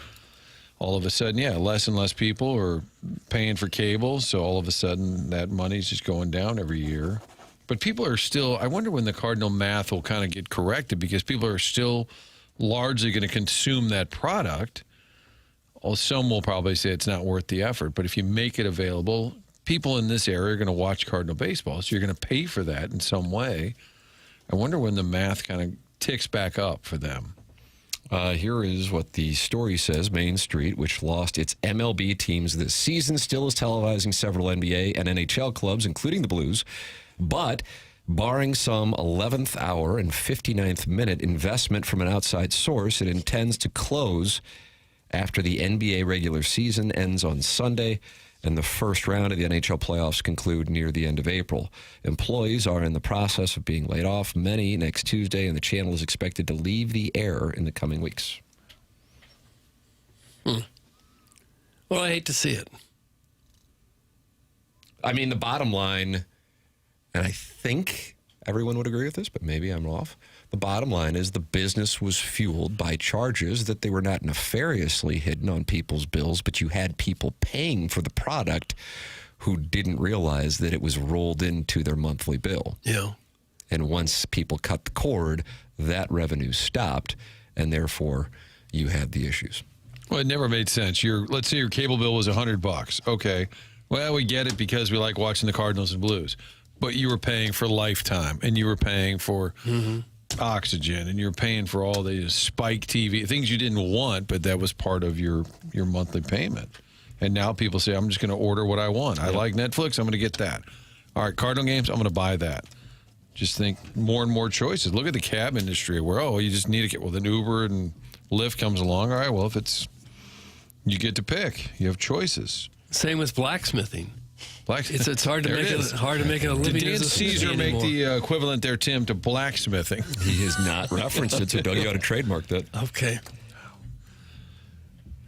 all of a sudden, less and less people are paying for cable, so all of a sudden that money's just going down every year. But people are still, I wonder when the Cardinal math will kind of get corrected, because people are still largely going to consume that product. Some will probably say it's not worth the effort, but if you make it available, people in this area are going to watch Cardinal baseball, so you're going to pay for that in some way. I wonder when the math kind of ticks back up for them. Here is what the story says. Main Street, which lost its MLB teams this season, still is televising several NBA and NHL clubs, including the Blues. But barring some 11th hour and 59th minute investment from an outside source, it intends to close after the NBA regular season ends on Sunday and the first round of the NHL playoffs conclude near the end of April. Employees are in the process of being laid off, many next Tuesday, and the channel is expected to leave the air in the coming weeks. Well, I hate to see it. I mean, the bottom line, and I think everyone would agree with this, but maybe I'm off. The bottom line is the business was fueled by charges that they were not nefariously hidden on people's bills, but you had people paying for the product who didn't realize that it was rolled into their monthly bill. Yeah. And once people cut the cord, that revenue stopped, and therefore you had the issues. Well, it never made sense. Let's say your cable bill was $100. Okay. Well, we get it because we like watching the Cardinals and Blues. But you were paying for Lifetime, and you were paying for Oxygen, and you were paying for all the Spike TV, things you didn't want, but that was part of your monthly payment. And now people say, I'm just going to order what I want. I like Netflix, I'm going to get that. All right, Cardinal games, I'm going to buy that. Just think more and more choices. Look at the cab industry where, you just need to get, then Uber and Lyft comes along. All right, well, if it's, you get to pick. You have choices. Same with blacksmithing. It's hard to make it hard to make it a living. Did Dan Caesar make the equivalent there, Tim, to blacksmithing? He has not referenced it, so Doug, you got to trademark that. Okay.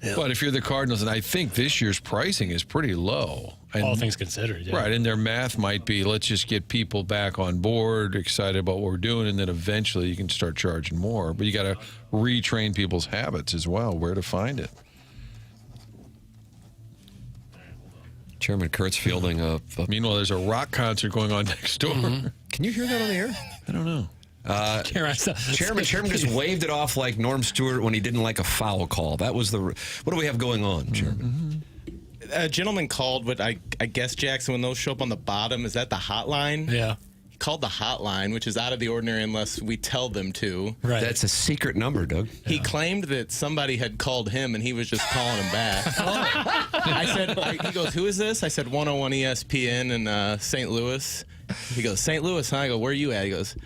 Yeah. But if you're the Cardinals, and I think this year's pricing is pretty low. And, all things considered, yeah. Right, and their math might be, let's just get people back on board, excited about what we're doing, and then eventually you can start charging more. But you got to retrain people's habits as well, where to find it. Chairman Kurtz fielding a... Meanwhile, there's a rock concert going on next door. Can you hear that on the air? I don't know. Chairman just waved it off like Norm Stewart when he didn't like a foul call. That was the... What do we have going on, Chairman? A gentleman called, but I guess, Jackson, when those show up on the bottom, is that the hotline? Yeah. He called the hotline, which is out of the ordinary unless we tell them to. Right. That's a secret number, Doug. He claimed that somebody had called him, and he was just calling him back. I said, he goes, who is this? I said, 101 ESPN in St. Louis. He goes, St. Louis, huh? I go, where are you at? He goes,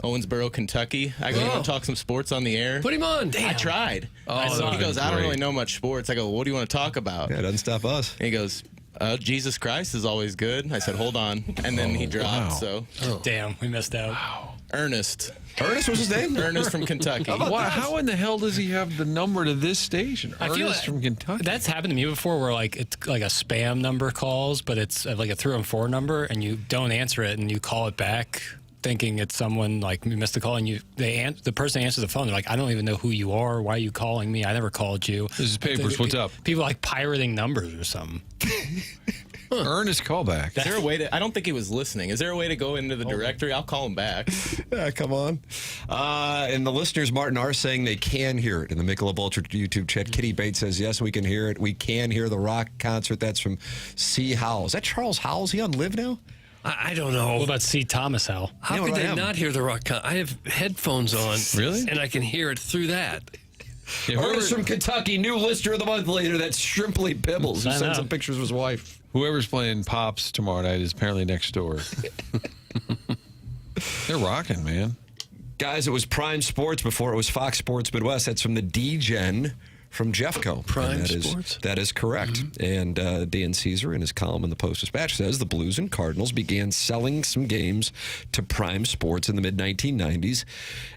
Owensboro, Kentucky. I go, you want to talk some sports on the air? Put him on. I tried. He goes, I don't really know much sports. I go, what do you want to talk about? Yeah, it doesn't stop us. And he goes, Jesus Christ is always good. I said, hold on. And then he dropped. So Damn, we missed out. Wow. Ernest. Ernest was his name? Ernest from Kentucky. How in the hell does he have the number to this station? I feel Ernest from Kentucky. That's happened to me before where it's like a spam number calls, but it's like a 314 number and you don't answer it and you call it back thinking it's someone like you missed the call and the person answers the phone. They're like, I don't even know who you are. Why are you calling me? I never called you. This is Papers. What's up? People like pirating numbers or something. Earnest callback. Is there a way to? I don't think he was listening. Is there a way to go into the directory? I'll call him back. Yeah, come on. And the listeners, Martin, are saying they can hear it in the Michelob Ultra YouTube chat. Kitty Bates says, yes, we can hear it. We can hear the rock concert. That's from C. Howell. Is that Charles Howell? Is he on Live now? I don't know. What about C. Thomas Howell? How could they not hear the rock concert? I have headphones on. Really? And I can hear it through that. Yeah, Ernest from Kentucky, new listener of the month later. That's Shrimply Pibbles, who sent some pictures of his wife. Whoever's playing Pops tomorrow night is apparently next door. They're rocking, man. Guys, it was Prime Sports before it was Fox Sports Midwest. That's from the D-Gen from Jeffco. Prime Sports? That is correct. And Dan Caesar, in his column in the Post-Dispatch, says the Blues and Cardinals began selling some games to Prime Sports in the mid-1990s.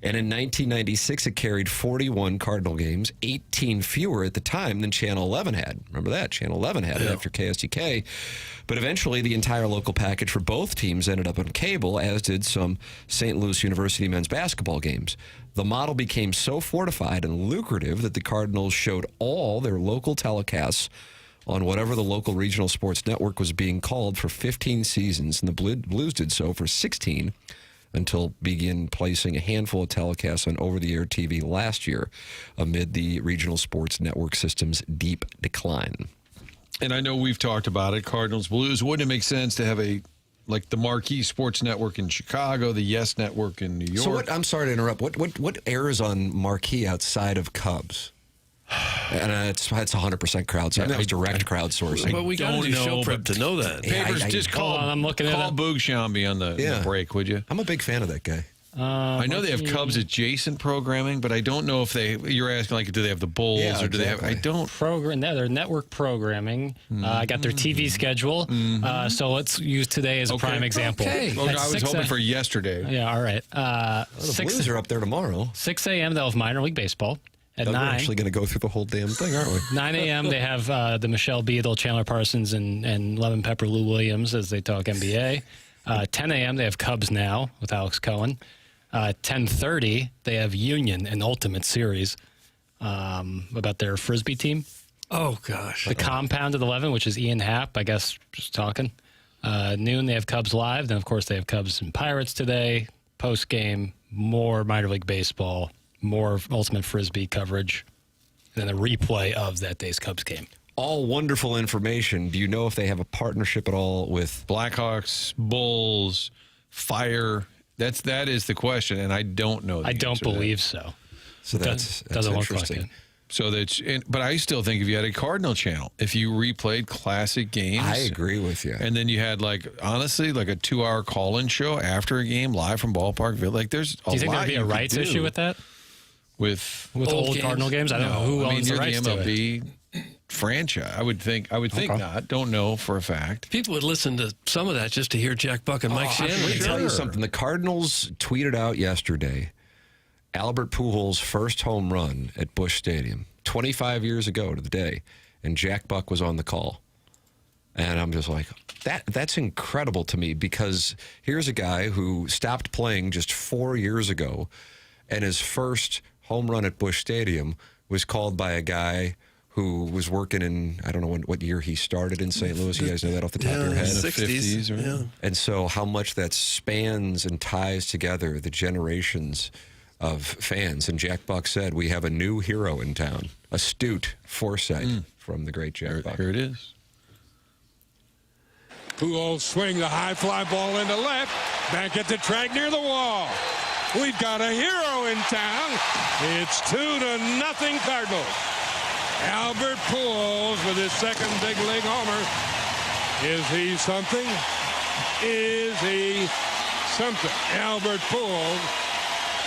And in 1996, it carried 41 Cardinal games, 18 fewer at the time than Channel 11 had. Remember that? Channel 11 had it after KSTK. But eventually, the entire local package for both teams ended up on cable, as did some St. Louis University men's basketball games. The model became so fortified and lucrative that the Cardinals showed all their local telecasts on whatever the local regional sports network was being called for 15 seasons, and the Blues did so for 16 until begin placing a handful of telecasts on over-the-air TV last year amid the regional sports network system's deep decline. And I know we've talked about it, Cardinals, Blues. Wouldn't it make sense to have like the Marquee Sports Network in Chicago, the Yes Network in New York? So I'm sorry to interrupt. What airs on Marquee outside of Cubs? And it's 100% crowdsourcing. That was direct crowdsourcing. But we got to do show prep to know that. Papers, just call. I'm looking call at it. Boog Shambi on the break, would you? I'm a big fan of that guy. I know they have Cubs adjacent programming, but I don't know if you're asking, like, do they have the Bulls or do they have, I don't. Their network programming. I got their TV schedule. So let's use today as a prime example. Okay. Well, I was hoping for yesterday. Yeah, all right. The Blues are up there tomorrow. 6 a.m. they'll have minor league baseball. At 9. We're actually going to go through the whole damn thing, aren't we? 9 a.m. they have the Michelle Beadle, Chandler Parsons, and Lemon Pepper Lou Williams as they talk NBA. 10 a.m. they have Cubs Now with Alex Cohen. 10:30 they have Union, an Ultimate Series about their Frisbee team. Oh, gosh. The Compound at 11, which is Ian Happ, I guess, just talking. Noon they have Cubs Live. Then, of course, they have Cubs and Pirates today. Post-game, more minor league baseball, more Ultimate Frisbee coverage, and then a replay of that day's Cubs game. all wonderful information. Do you know if they have a partnership at all with Blackhawks, Bulls, Fire? That is the question, and I don't know. I don't believe so. So that's doesn't look like interesting. it. So but I still think if you had a Cardinal channel, if you replayed classic games, I agree with you. And then you had honestly, a 2-hour call-in show after a game live from Ballpark. Like there's a lot. Do you think there'd be a rights issue with that? With old Cardinal games? I don't know who owns the rights to it. MLB franchise. I would think not. Don't know for a fact. People would listen to some of that just to hear Jack Buck and Mike Shannon. Let me tell you something. The Cardinals tweeted out yesterday Albert Pujols' first home run at Busch Stadium 25 years ago to the day, and Jack Buck was on the call. And I'm just like, that's incredible to me, because here's a guy who stopped playing just 4 years ago, and his first home run at Busch Stadium was called by a guy who was working in, I don't know what year he started in St. Louis. You guys know that off the top of your head? 60s. Right? Yeah. And so how much that spans and ties together the generations of fans. And Jack Buck said, we have a new hero in town. Astute foresight from the great Jack Buck. Here it is. Pujols swing the high fly ball into left. Back at the track near the wall. We've got a hero in town. It's 2-0 Cardinals. Albert Pujols with his second big league homer. Is he something? Is he something? Albert Pujols,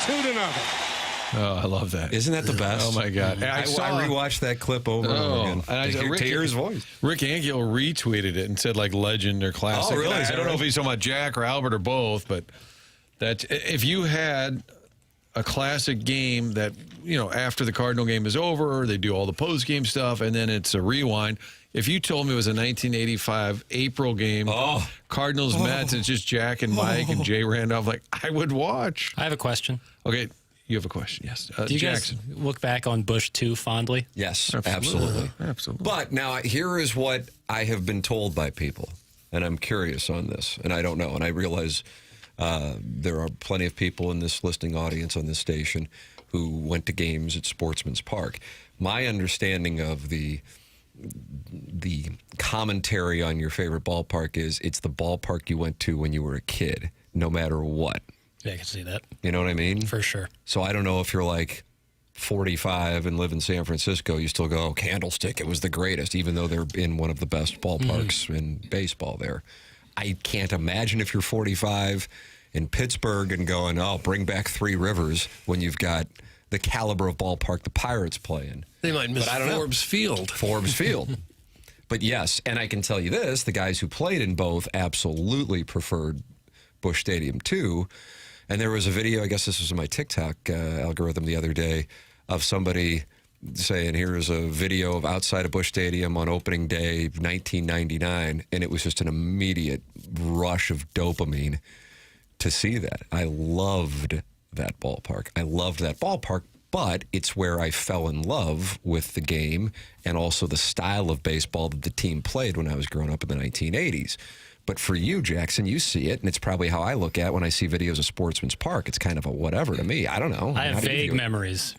2-0. Oh, I love that. Isn't that the best? Oh, my God. I rewatched that clip over and over again. And to hear his voice. Rick Ankiel retweeted it and said, legend or classic. Oh, really? I don't know if he's talking about Jack or Albert or both, but if you had a classic game that, after the Cardinal game is over, they do all the post-game stuff, and then it's a rewind. If you told me it was a 1985 April game, Cardinals Mets, and it's just Jack and Mike and Jay Randolph, I would watch. I have a question. Okay, you have a question, yes. Do you Jackson. guys look back on Busch 2 fondly? Yes, absolutely. But now here is what I have been told by people, and I'm curious on this, and I don't know, and I realize there are plenty of people in this listening audience on this station who went to games at Sportsman's Park. My understanding of the commentary on your favorite ballpark is it's the ballpark you went to when you were a kid, no matter what. Yeah, I can see that. You know what I mean? For sure. So I don't know if you're 45 and live in San Francisco, you still go, Candlestick, it was the greatest, even though they're in one of the best ballparks in baseball there. I can't imagine if you're 45 in Pittsburgh and going, bring back Three Rivers when you've got the caliber of ballpark the Pirates play in. They might miss Forbes Field. Forbes Field. But yes, and I can tell you this, the guys who played in both absolutely preferred Busch Stadium II. And there was a video, I guess this was in my TikTok algorithm the other day, of somebody saying, here's a video of outside of Busch Stadium on opening day 1999, and it was just an immediate rush of dopamine to see that. I loved that ballpark. But it's where I fell in love with the game and also the style of baseball that the team played when I was growing up in the 1980s. But for you, Jackson, you see it, and it's probably how I look at it when I see videos of Sportsman's Park. It's kind of a whatever to me. I don't know. I have vague memories.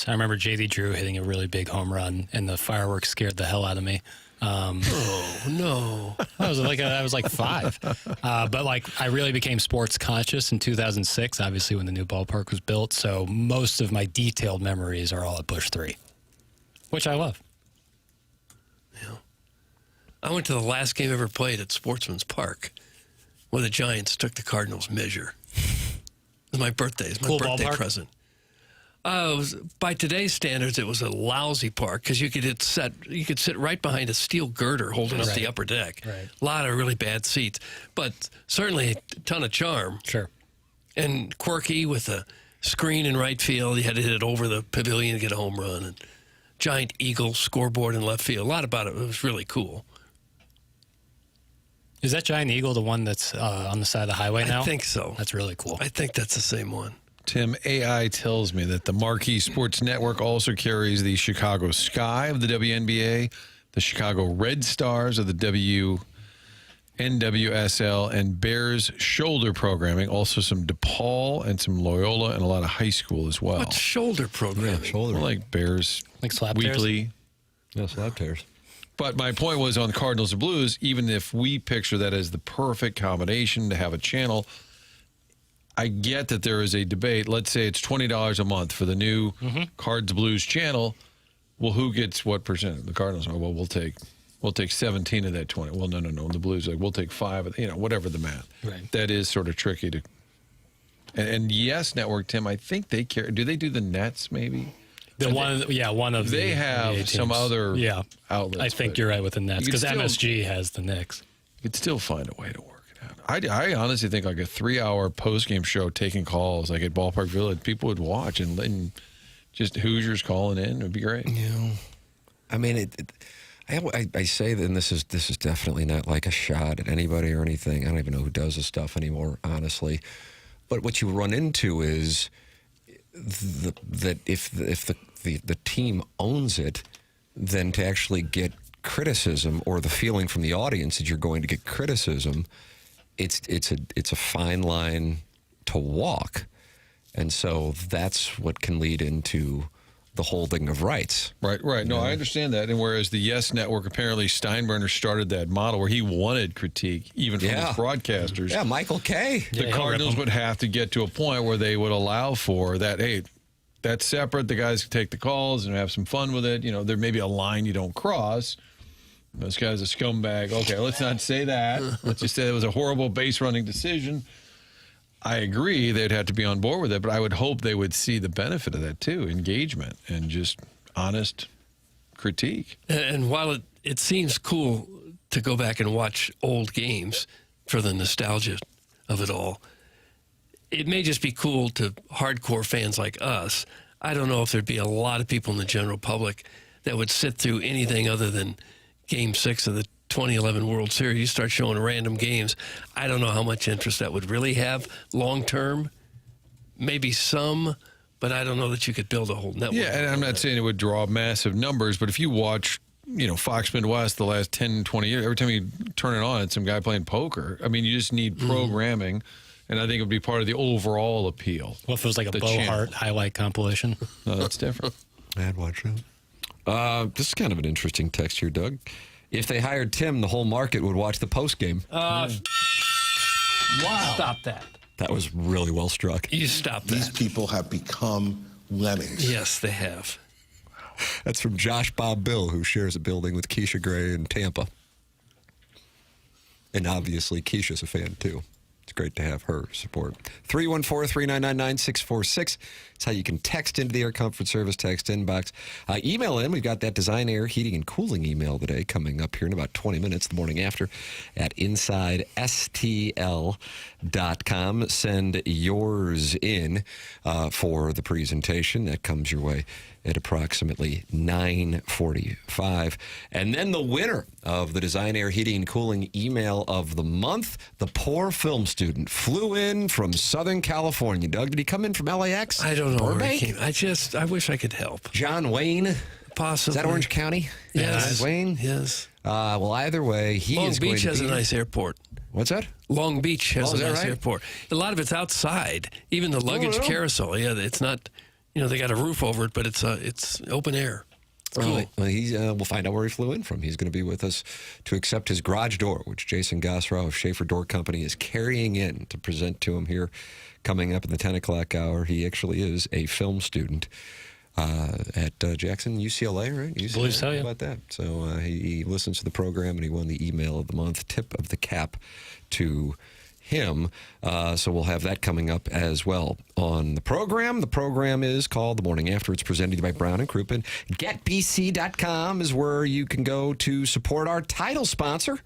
I remember J.D. Drew hitting a really big home run, and the fireworks scared the hell out of me. Oh, no. I was like 5. But I really became sports conscious in 2006, obviously, when the new ballpark was built. So most of my detailed memories are all at Busch 3, which I love. Yeah. I went to the last game ever played at Sportsman's Park, where the Giants took the Cardinals measure. It was my birthday. It was my birthday present. By today's standards, it was a lousy park because you could sit right behind a steel girder holding up the upper deck. Right. A lot of really bad seats, but certainly a ton of charm. Sure. And quirky with a screen in right field. You had to hit it over the pavilion to get a home run. And giant eagle scoreboard in left field. A lot about it. It was really cool. Is that giant eagle the one that's on the side of the highway now? I think so. That's really cool. I think that's the same one. Tim, AI tells me that the Marquee Sports Network also carries the Chicago Sky of the WNBA, the Chicago Red Stars of the NWSL, and Bears shoulder programming, also some DePaul and some Loyola and a lot of high school as well. What's shoulder programming? Yeah, shoulder. Like Bears like slap weekly. Yeah, slab tears. But my point was on Cardinals and Blues, even if we picture that as the perfect combination to have a channel, I get that there is a debate. Let's say it's $20 a month for the new Cards Blues channel. Well, who gets what percent? The Cardinals are, well, we'll take 17 of that 20. Well, no. The Blues are like, we'll take 5 of, whatever the math. Right. That is sort of tricky to. And Yes Network, Tim, I think they care. Do they do the Nets maybe? One of they have some other outlets. I think you're right with the Nets because MSG has the Knicks. You could still find a way to work it out. I honestly think like a 3-hour post-game show taking calls like at Ballpark Village, people would watch and just Hoosiers calling in. It would be great. Yeah. I mean, I say that, and this is definitely not like a shot at anybody or anything. I don't even know who does this stuff anymore, honestly. But what you run into is that if the team owns it, then to actually get criticism or the feeling from the audience that you're going to get criticism, it's a fine line to walk, and so that's what can lead into the holding of rights. Right. No, I understand that. And whereas the Yes Network, apparently Steinbrenner started that model where he wanted critique, even from his broadcasters. Yeah, Michael Kay. The Cardinals would have to get to a point where they would allow for that, hey, that's separate. The guys can take the calls and have some fun with it. There may be a line you don't cross. This guy's a scumbag. Okay, let's not say that. Let's just say it was a horrible base running decision. I agree they'd have to be on board with it, but I would hope they would see the benefit of that too, engagement and just honest critique. And while it seems cool to go back and watch old games for the nostalgia of it all, it may just be cool to hardcore fans like us. I don't know if there'd be a lot of people in the general public that would sit through anything other than Game 6 of the 2011 World Series. You start showing random games. I don't know how much interest that would really have long term. Maybe some, but I don't know that you could build a whole network. Yeah, and I'm not saying it would draw massive numbers, but if you watch, Fox Midwest the last 10, 20 years, every time you turn it on, it's some guy playing poker. I mean, you just need programming, and I think it would be part of the overall appeal. Well, if it was like a Bo Hart highlight compilation. No, that's different. I'd watch that. This is kind of an interesting text here, Doug. If they hired Tim, the whole market would watch the post game. Wow. Stop that. That was really well struck. You stop that. These people have become lemmings. Yes, they have. That's from Josh Bob Bill, who shares a building with Keisha Gray in Tampa. And obviously, Keisha's a fan, too. It's great to have her support. 314-399-9646. It's how you can text into the Air Comfort Service text inbox. Email in. We've got that Design Air Heating and Cooling email today coming up here in about 20 minutes, the morning after, at InsideSTL.com. Send yours in for the presentation. That comes your way at approximately 9:45. And then the winner of the Design Air Heating and Cooling email of the month, the poor film student, flew in from Southern California. Doug, did he come in from LAX? I don't know where he Burbank? came. I wish I could help. John Wayne? Possibly. Is that Orange County? Yes. Wayne? Yes. Well, either way, he Long is going Beach to has be... a nice airport. What's that? Long Beach has Oh, a is that nice right? airport. A lot of it's outside. Even the luggage no. carousel. Yeah, it's not... they got a roof over it, but it's open air. It's cool. Well, we'll find out where he flew in from. He's going to be with us to accept his garage door, which Jason Gosrow of Schaefer Door Company is carrying in to present to him here coming up in the 10 o'clock hour. He actually is a film student at Jackson, UCLA, right? UCLA, Believe so, yeah. How about that? So he listens to the program, and he won the email of the month, tip of the cap to him. So we'll have that coming up as well on the program. The program is called The Morning After. It's presented to you by Brown and Crouppen. GetBC.com is where you can go to support our title sponsor,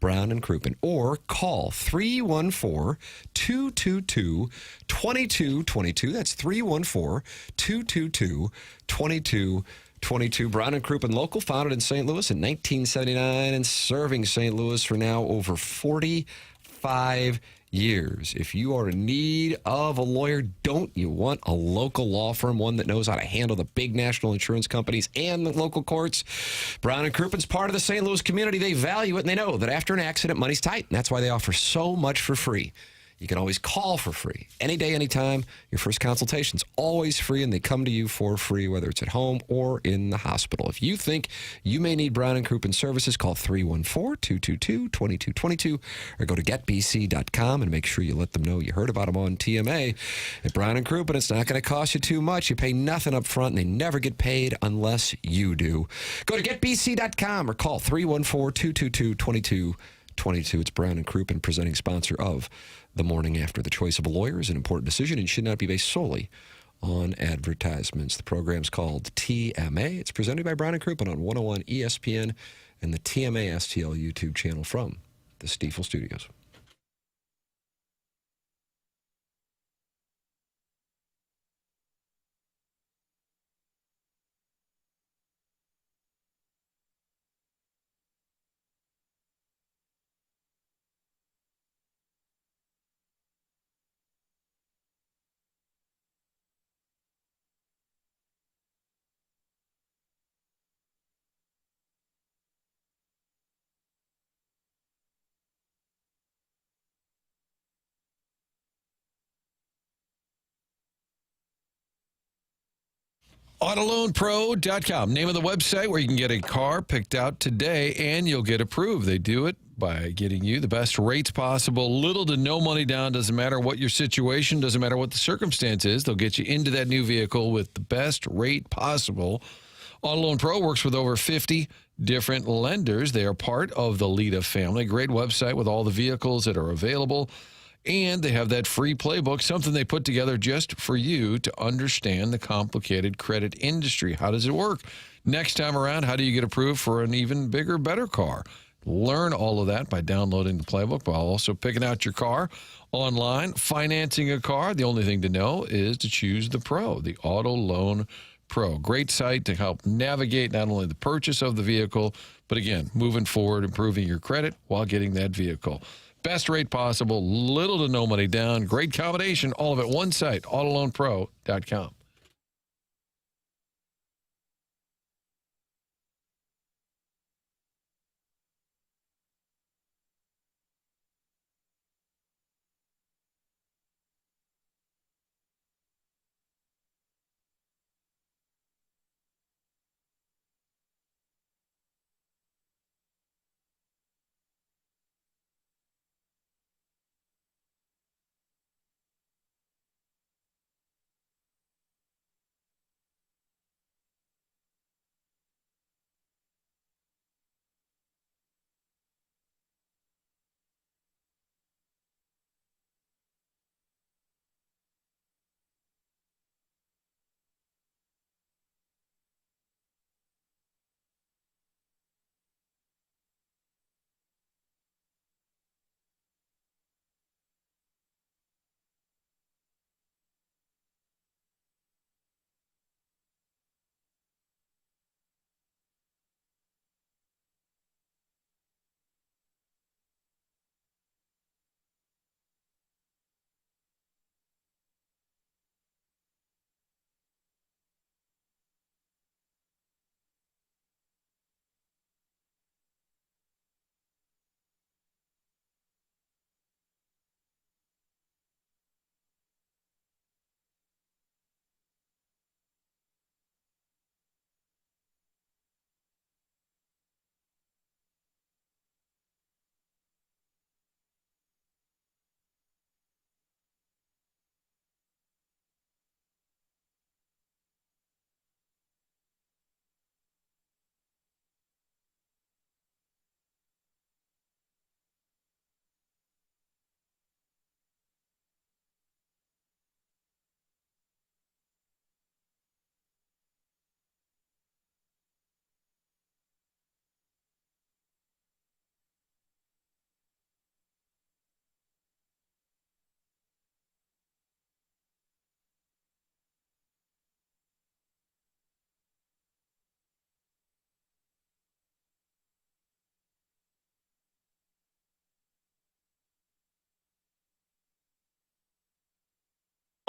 Brown and Crouppen, or call 314-222-2222. That's 314-222-2222. Brown and Crouppen Local, founded in St. Louis in 1979 and serving St. Louis for now over 45 years. If you are in need of a lawyer, don't you want a local law firm, one that knows how to handle the big national insurance companies and the local courts? Brown and Crouppen's part of the St. Louis community. They value it, and they know that after an accident, money's tight, and that's why they offer so much for free. You can always call for free. Any day, anytime. Your first consultation's always free, and they come to you for free, whether it's at home or in the hospital. If you think you may need Brown & Crouppen services, call 314-222-2222 or go to getbc.com and make sure you let them know you heard about them on TMA. At Brown & Crouppen, it's not going to cost you too much. You pay nothing up front, and they never get paid unless you do. Go to getbc.com or call 314-222-2222. It's Brown & Crouppen, presenting sponsor of The Morning After. The choice of a lawyer is an important decision and should not be based solely on advertisements. The program's called TMA. It's presented by Brown & Crouppen on 101 ESPN and the TMA STL YouTube channel from the Stiefel Studios. AutoloanPro.com, name of the website where you can get a car picked out today and you'll get approved. They do it by getting you the best rates possible, little to no money down. Doesn't matter what your situation, doesn't matter what the circumstance is. They'll get you into that new vehicle with the best rate possible. Auto Loan Pro works with over 50 different lenders. They are part of the Lita family. Great website with all the vehicles that are available. And they have that free playbook, something they put together just for you to understand the complicated credit industry. How does it work? Next time around, how do you get approved for an even bigger, better car? Learn all of that by downloading the playbook while also picking out your car online. Financing a car, the only thing to know is to choose the Pro, the Auto Loan Pro. Great site to help navigate not only the purchase of the vehicle, but again, moving forward, improving your credit while getting that vehicle. Best rate possible, little to no money down. Great combination, all of it one site, AutoloanPro.com.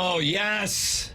Oh, yes.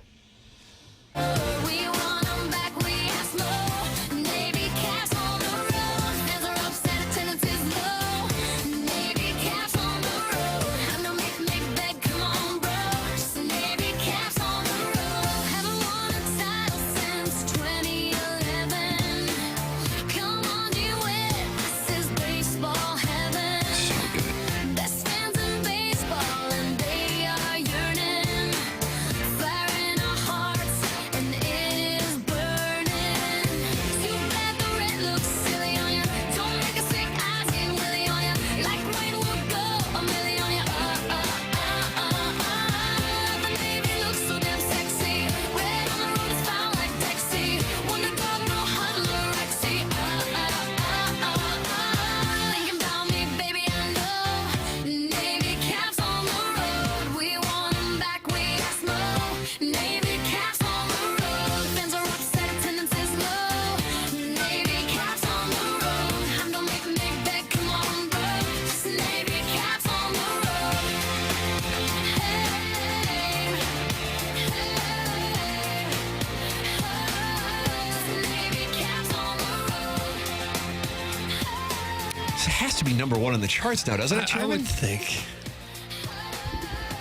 has to be number one on the charts now, doesn't it, I Chairman? would think.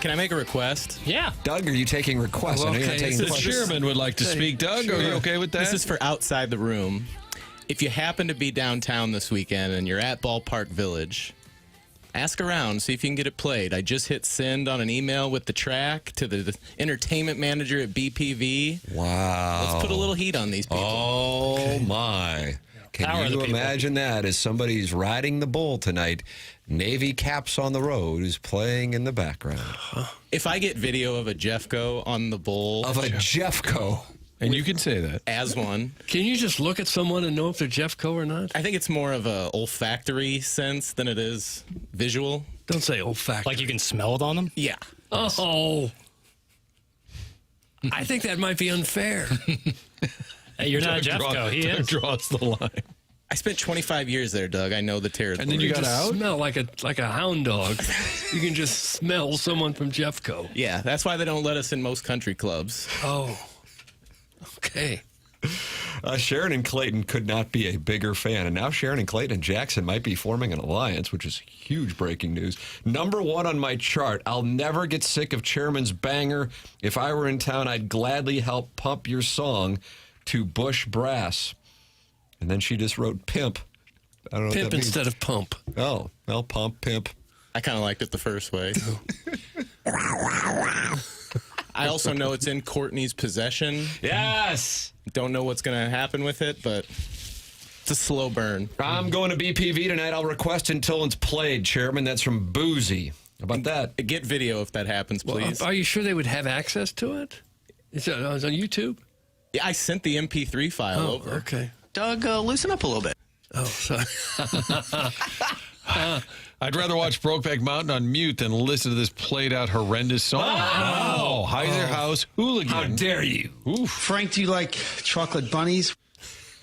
Can I make a request? Yeah. Doug, are you taking requests? I know you're not taking The questions. chairman would like to speak. Doug, are you okay with that? This is for outside the room. If you happen to be downtown this weekend and you're at Ballpark Village, ask around, see if you can get it played. I just hit send on an email with the track to the entertainment manager at BPV. Wow. Let's put a little heat on these people. Oh, my. Power Can of you the people. imagine that as somebody's riding the bull tonight? Navy caps on the road is playing in the background. If I get video of a Jeffco on the bull. Of a Jeffco. And you can say that. As one. Can you just look at someone and know if they're Jeffco or not? I think it's more of a olfactory sense than it is visual. Don't say olfactory. Like you can smell it on them? Yeah. Oh. I think that might be unfair. Hey, you're not a Jeffco. He Doug is. draws the line. I spent 25 years there, Doug. I know the territory. And then you got just out? smell like a hound dog. You can just smell someone from Jeffco. Yeah, that's why they don't let us in most country clubs. Oh. Okay. Sharon and Clayton could not be a bigger fan. And now Sharon and Clayton and Jackson might be forming an alliance, which is huge breaking news. Number one on my chart. I'll never get sick of Chairman's banger. If I were in town, I'd gladly help pump your song to Busch Brass. And then she just wrote pimp. I don't know Pimp what that means. instead of pump. Oh, well, pump, pimp. I kind of liked it the first way. I also know it's in Courtney's possession. Yes. Don't know what's going to happen with it, but it's a slow burn. I'm going to BPV tonight. I'll request until it's played, Chairman. That's from Boozy. How about that? Get video if that happens, please. Well, are you sure they would have access to it? Is it on YouTube? Yeah, I sent the MP3 file over. Okay. Doug, loosen up a little bit. Oh, sorry. I'd rather watch Brokeback Mountain on mute than listen to this played out horrendous song. Oh, Heiser House Hooligan. How dare you? Oof. Frank, do you like chocolate bunnies?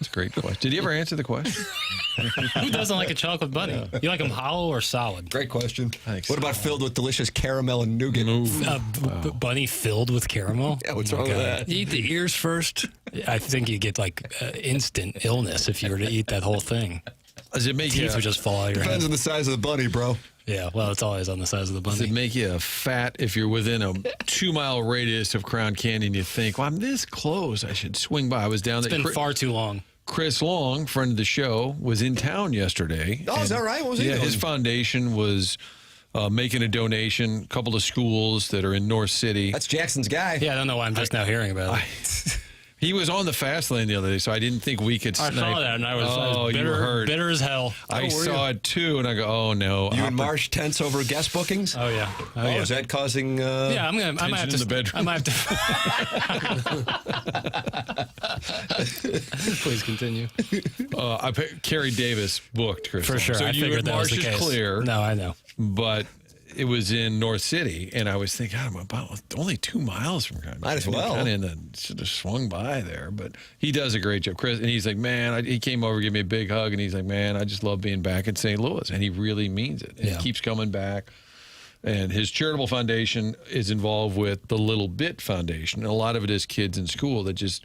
That's a great question. Did you ever answer the question? Who doesn't like a chocolate bunny? You like them hollow or solid? Great question. think What about filled with delicious caramel and nougat? Bunny filled with caramel? Yeah, what's wrong with that? You eat the ears first. I think you get like instant illness if you were to eat that whole thing. Does it make Teeth would just fall out of your Depends head. on the size of the bunny, bro. Yeah, well, it's always on the size of the Does it bunny. make you fat if you're within a 2-mile radius of Crown Canyon? You think, well, I'm this close. I should swing by. I was down It's there. been far too long. Chris Long, friend of the show, was in town yesterday. Oh, is that right? What was he Yeah, doing? his foundation was making a donation, a couple of schools that are in North City. That's Jackson's guy. Yeah, I don't know why I'm just now hearing about it. He was on the fast lane the other day, so I didn't think we could I snipe. saw that, and I was you were hurt. bitter as hell. I saw it too, and I go, oh no. You and Marsh tense over guest bookings? Oh, yeah. Oh, yeah. is that causing... Yeah, I might have tension to. in the bedroom. I might have to. Please continue. Kerry Davis booked Chris For Long. sure, So I you figured and that was Marsh the is case. clear. No, I know. But it was in North City, and I was thinking, God, I'm about only 2 miles from Crown. Might as well. Kind of in the should have swung by there, but he does a great job, Chris. And he's like, man, he came over, gave me a big hug, and he's like, man, I just love being back in St. Louis, and he really means it. And Yeah. He keeps coming back. And his charitable foundation is involved with the Little Bit Foundation. And a lot of it is kids in school that just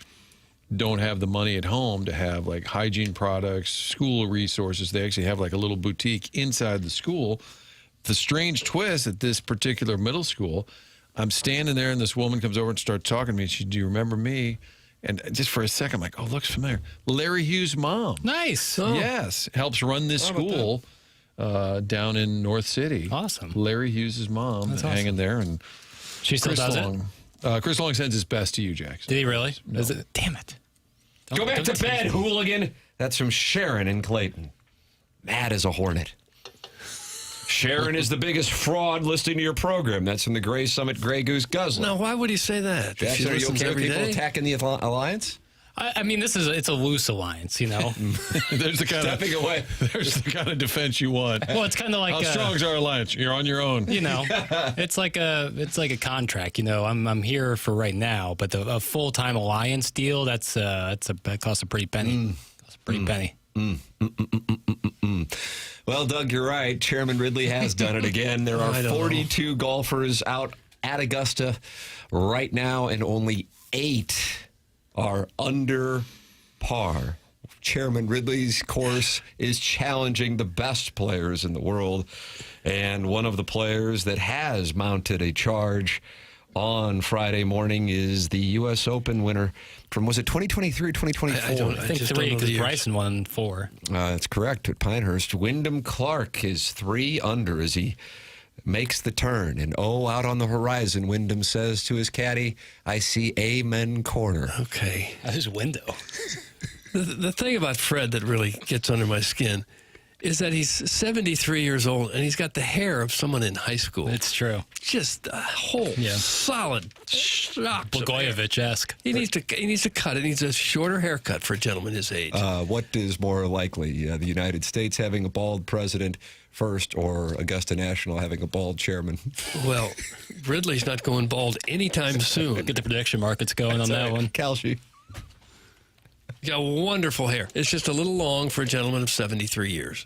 don't have the money at home to have like hygiene products, school resources. They actually have like a little boutique inside the school. The strange twist at this particular middle school, I'm standing there and this woman comes over and starts talking to me. She, do you remember me? And just for a second, I'm like, oh, looks familiar. Larry Hughes' mom. Nice. Yes. Helps run this school down in North City. Awesome. Larry Hughes' mom That's hanging awesome. there. And She still Chris does Long, Chris Long sends his best to you, Jackson. Did he really? No. Is it? Damn it. Go back Don't to tease bed, me. hooligan. That's from Sharon and Clayton. Mad as a hornet. Sharon is the biggest fraud listening to your program. That's from the Gray Summit Grey Goose Guzzler. Now, why would he say that? If she Jackson, are you listens okay with every people day? attacking the alliance? I mean, it's a loose alliance, you know. There's the kind Stepping away. There's the kind of defense you want. Well, it's kind of like How strong is our alliance? You're on your own. you know, it's like a contract. You know, I'm here for right now, but a full-time alliance deal that costs a pretty penny. Costs a pretty penny. Well, Doug, you're right. Chairman Ridley has done it again. There are 42 golfers out at Augusta right now, and only 8 are under par Chairman Ridley's course is challenging the best players in the world. And one of the players that has mounted a charge on Friday morning is the U.S. Open winner from, was it 2023 or 2024? I think 3, because Bryson won 4. That's correct. At Pinehurst, Wyndham Clark is 3 under as he makes the turn. And out on the horizon, Wyndham says to his caddy, I see Amen corner. Okay. His window. The thing about Fred that really gets under my skin is that he's 73 years old and he's got the hair of someone in high school. It's true. Just a whole solid shock. Blagojevich-esque. He needs to cut it. He needs a shorter haircut for a gentleman his age. What is more likely, the United States having a bald president first, or Augusta National having a bald chairman? Well, Ridley's not going bald anytime soon. Get the prediction markets going on that one. Kalshi. You got wonderful hair. It's just a little long for a gentleman of 73 years.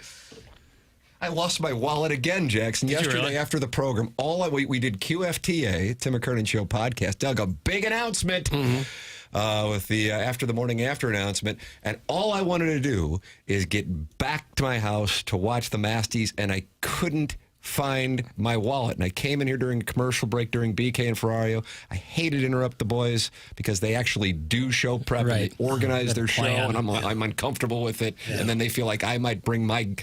I lost my wallet again, Jackson. Yesterday after the program, we did QFTA, Tim McKernan Show podcast. Doug, a big announcement with the after the morning after announcement, and all I wanted to do is get back to my house to watch the Masties, and I couldn't find my wallet. And I came in here during a commercial break during BK and Ferrario. I hated to interrupt the boys because they actually do show prep and they organize their show, and I'm uncomfortable with it. Yeah. And then they feel like I might bring my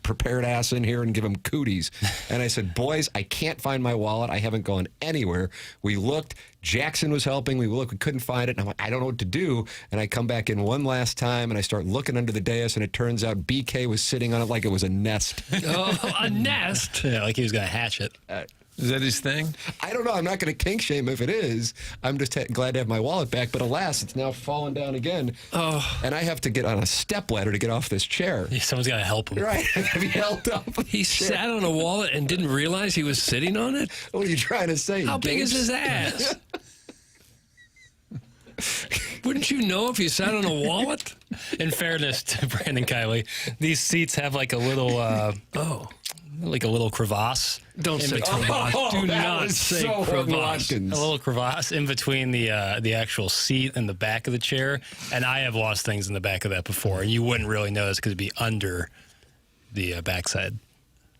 prepared ass in here and give them cooties. And I said, boys, I can't find my wallet. I haven't gone anywhere. We looked. Jackson was helping. We looked. We couldn't find it. And I'm like, I don't know what to do. And I come back in one last time, and I start looking under the dais, and it turns out BK was sitting on it like it was a nest. Oh, a nest? Yeah, like he was going to hatch it. Is that his thing? I don't know. I'm not going to kink shame if it is. I'm just glad to have my wallet back. But alas, it's now fallen down again. Oh. And I have to get on a stepladder to get off this chair. Yeah, someone's got to help him. Right. I have to be held up. He sat on a wallet and didn't realize he was sitting on it? What are you trying to say? How big is his ass? Wouldn't you know if you sat on a wallet? In fairness to Brandon Kiley, these seats have like a little, like a little crevasse. Don't say crevasse. Do not say crevasse. A little crevasse in between the actual seat and the back of the chair. And I have lost things in the back of that before, and you wouldn't really notice because it'd be under the backside.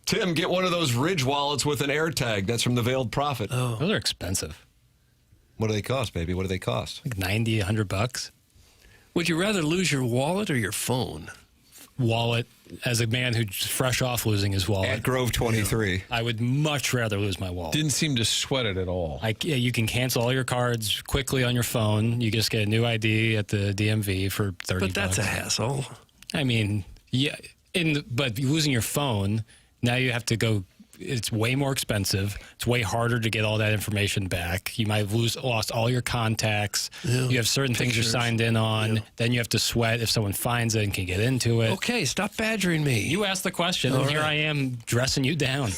Tim, get one of those Ridge wallets with an air tag. That's from the Veiled Prophet. Oh, those are expensive. What do they cost, baby? What do they cost? Like $90, $100. Would you rather lose your wallet or your phone? Wallet. As a man who's fresh off losing his wallet. At Grove 23. I would much rather lose my wallet. Didn't seem to sweat it at all. You can cancel all your cards quickly on your phone. You just get a new ID at the DMV for $30. But that's a hassle. I mean, yeah. But losing your phone, now you have to go. It's way more expensive. It's way harder to get all that information back. You might have lost all your contacts. Yeah. You have certain things you're signed in on. Yeah. Then you have to sweat if someone finds it and can get into it. Okay, stop badgering me. You asked the question, and here I am dressing you down.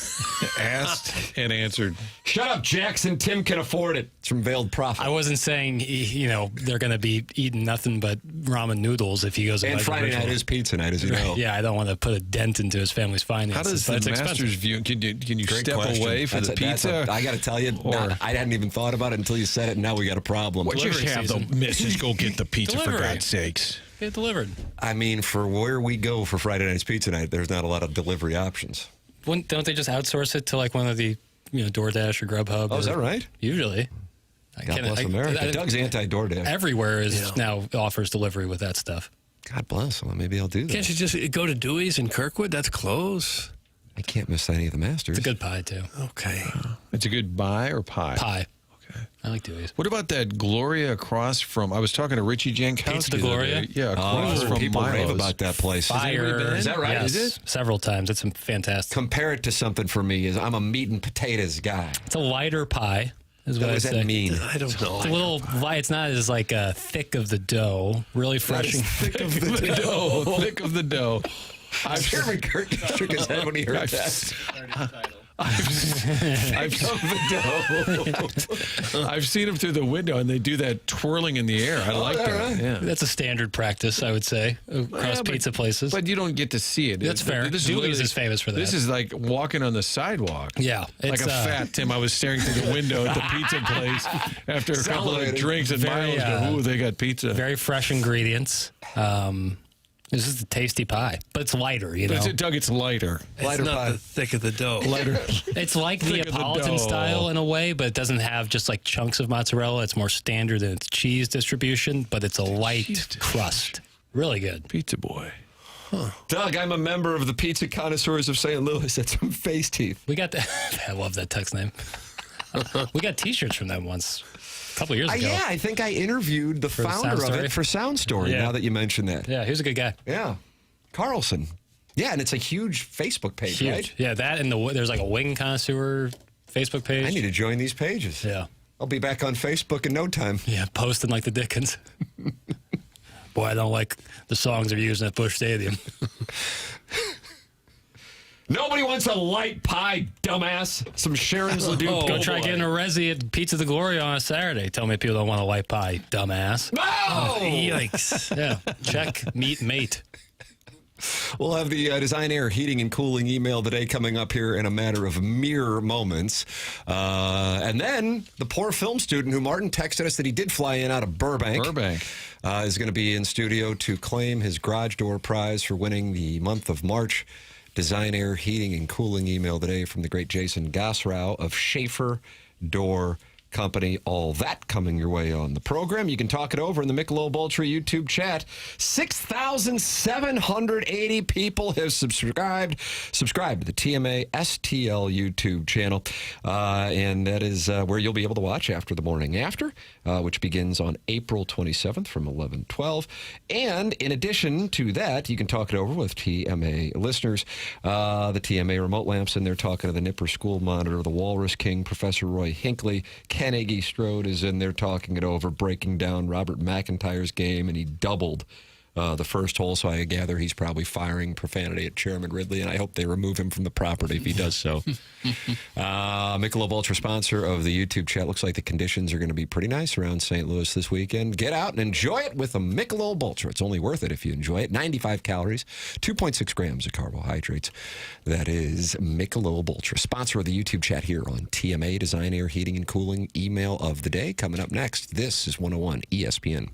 Asked and answered. Shut up, Jackson. Tim can afford it. It's from Veiled Prophet. I wasn't saying, they're going to be eating nothing but ramen noodles if he goes. And Friday night is pizza night, as you know. Yeah, I don't want to put a dent into his family's finances. How does the Masters view? Can you Great step question. Away for the pizza? I got to tell you, I hadn't even thought about it until you said it, and now we got a problem. Just have the missus go get the pizza for God's sakes. Get it delivered. I mean, for where we go for Friday night's pizza night, there's not a lot of delivery options. Don't they just outsource it to like one of the DoorDash or Grubhub? Oh, is that right? Usually. God bless America. Doug's anti-DoorDash. Everywhere now offers delivery with that stuff. God bless. Well, maybe I'll do that. Can't you just go to Dewey's in Kirkwood? That's close. I can't miss any of the Masters. It's a good pie, too. Okay. It's a good buy or pie? Pie. Okay. I like Dewey's. What about that Gloria across from, I was talking to Richie Jankowski. Pizza de Gloria? Yeah, across from people Milo's. rave about that place. Fire. Is that right? Yes, Is it? Several times. It's fantastic. Compare it to something for me. I'm a meat and potatoes guy. It's a lighter pie. What does that mean? I don't know. It's a little. It's not as like thick of the dough. Really fresh. Thick of the dough. Thick of the dough. Chairman Kurt shook his head when he heard that. I've seen them through the window, and they do that twirling in the air. I like that. Right. Yeah. That's a standard practice, I would say, across pizza places. But you don't get to see it. That's fair. Dooley's is famous for that. This is like walking on the sidewalk. Yeah. Like a fat Tim. I was staring through the window at the pizza place after a couple of drinks, and Miles go, ooh, they got pizza. Very fresh ingredients. This is the tasty pie, but it's lighter, you know. Doug, it's lighter. It's not the thick of the dough. Lighter. It's like Thick of the Neapolitan dough. style in a way, but it doesn't have just like chunks of mozzarella. It's more standard in its cheese distribution, but it's a light crust. Really good. Pizza boy. Huh. Doug, I'm a member of the Pizza Connoisseurs of St. Louis. That's some face teeth. We got that. I love that text name. We got T-shirts from them once. A couple years ago. Yeah, I think I interviewed the founder of it for Sound Story, now that you mention that. Yeah, he was a good guy. Yeah. Carlson. Yeah, and it's a huge Facebook page, Huge. right? Yeah, that and there's like a wing connoisseur Facebook page. I need to join these pages. Yeah. I'll be back on Facebook in no time. Yeah, posting like the Dickens. Boy, I don't like the songs they're using at Busch Stadium. Nobody wants a light pie, dumbass. Some Sharon's Ledoux. Go try getting a resi at Pizza de Gloria on a Saturday. Tell me people don't want a light pie, dumbass. No! Yikes. Yeah, check, meet, mate. We'll have the Design Air Heating and Cooling email today coming up here in a matter of mere moments. And then the poor film student who Martin texted us that he did fly in out of Burbank. Is going to be in studio to claim his garage door prize for winning the month of March Design Air Heating and Cooling email today from the great Jason Gosrow of Schaefer Door Company. All that coming your way on the program. You can talk it over in the Michelob Ultra YouTube chat. 6,780 people have subscribed to the TMA STL YouTube channel. And that is where you'll be able to watch After the Morning After, which begins on April 27th from 11:12. And in addition to that, you can talk it over with TMA listeners. The TMA remote lamps in there talking to the Nipper School Monitor, the Walrus King, Professor Roy Hinckley. Ken Agee Strode is in there talking it over, breaking down Robert McIntyre's game, and he doubled the first hole, so I gather he's probably firing profanity at Chairman Ridley, and I hope they remove him from the property if he does so. Michelob Ultra, sponsor of the YouTube chat. Looks like the conditions are going to be pretty nice around St. Louis this weekend. Get out and enjoy it with a Michelob Ultra. It's only worth it if you enjoy it. 95 calories, 2.6 grams of carbohydrates. That is Michelob Ultra, sponsor of the YouTube chat here on TMA Design Air Heating and Cooling. Email of the day coming up next. This is 101 ESPN.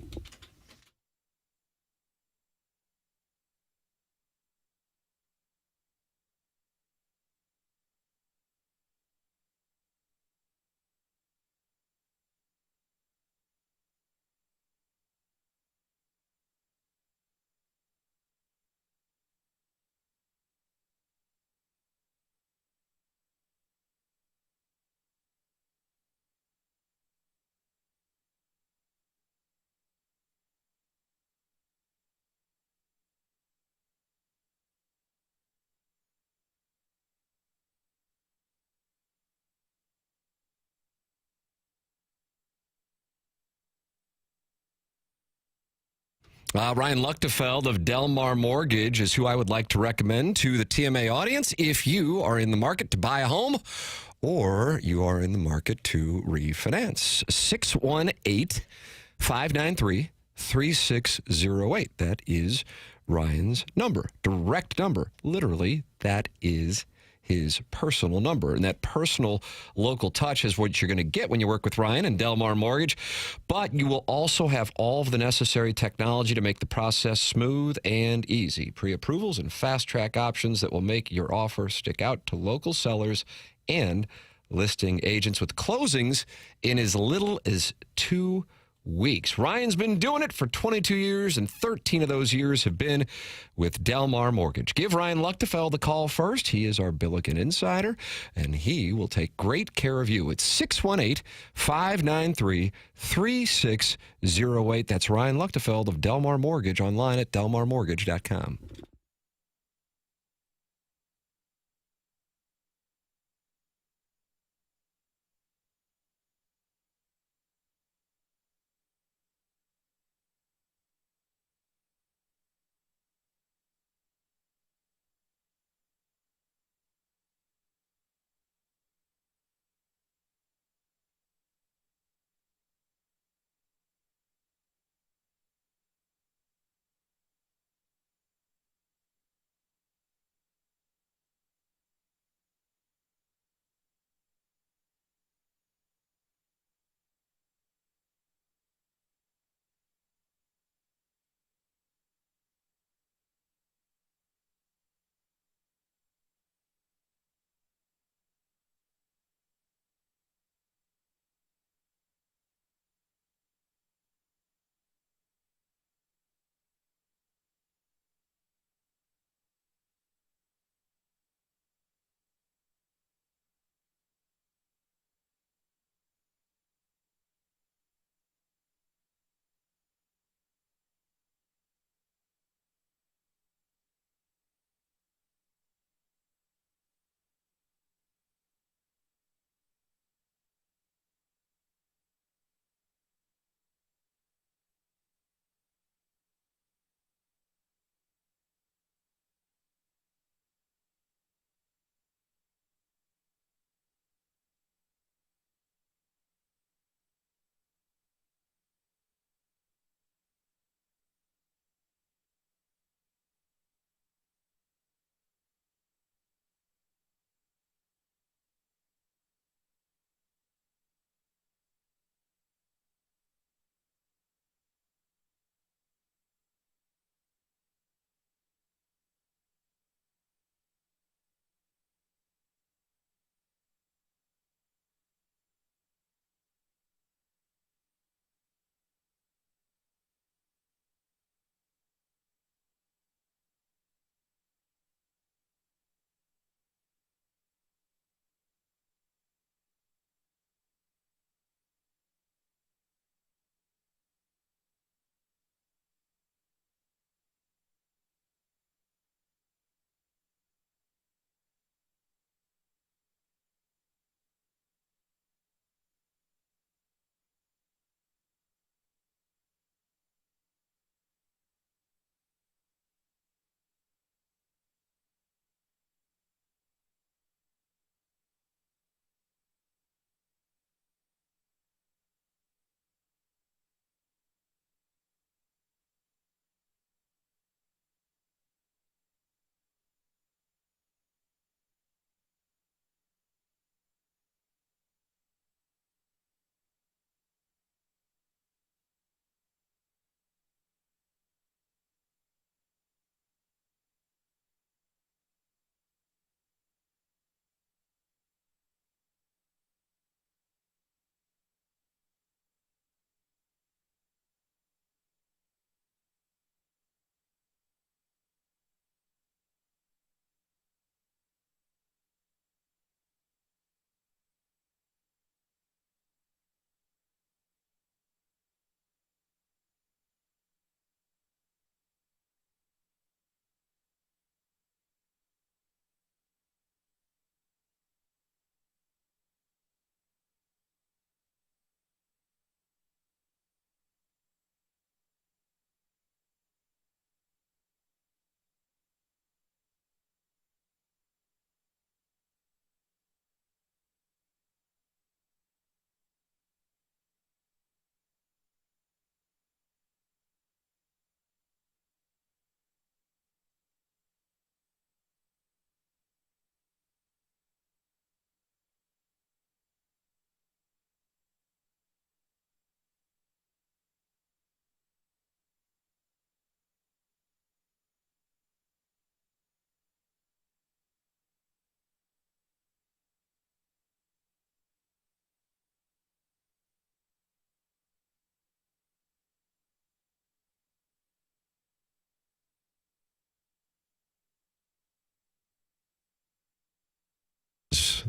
Ryan Luchtefeld of Delmar Mortgage is who I would like to recommend to the TMA audience if you are in the market to buy a home or you are in the market to refinance. 618-593-3608. That is Ryan's number, direct number. Literally, that is his personal number. And that personal local touch is what you're going to get when you work with Ryan and Delmar Mortgage. But you will also have all of the necessary technology to make the process smooth and easy. Pre-approvals and fast-track options that will make your offer stick out to local sellers and listing agents with closings in as little as 2 weeks. Ryan's been doing it for 22 years, and 13 of those years have been with Delmar Mortgage. Give Ryan Luchtefeld a call first. He is our Billiken insider, and he will take great care of you. It's 618-593-3608. That's Ryan Luchtefeld of Delmar Mortgage, online at delmarmortgage.com.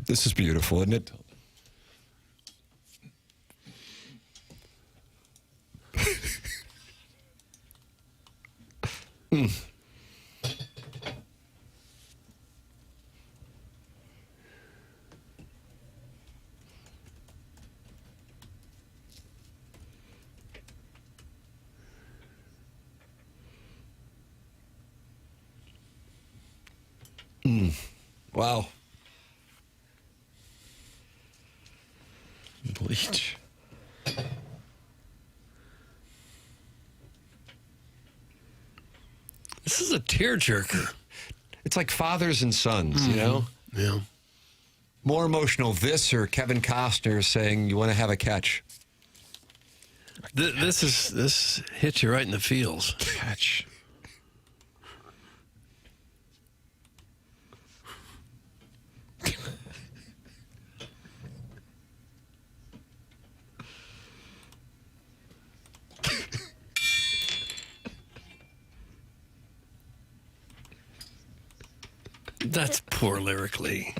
This is beautiful, isn't it? Wow. Bleach. This is a tearjerker. It's like fathers and sons, you know? Yeah. More emotional, this or Kevin Costner saying, you want to have a catch? This hits you right in the feels. Catch. That's poor lyrically.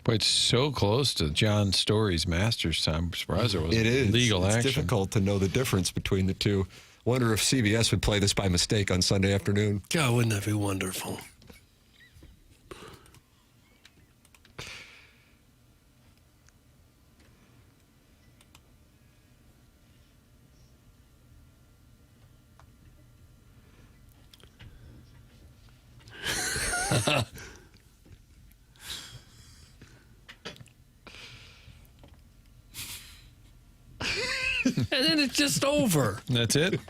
Boy, it's so close to John Story's Masters time. I'm surprised there wasn't It is. legal It's action. difficult to know the difference between the two. Wonder if CBS would play this by mistake on Sunday afternoon. God, wouldn't that be wonderful? And then it's just over. That's it?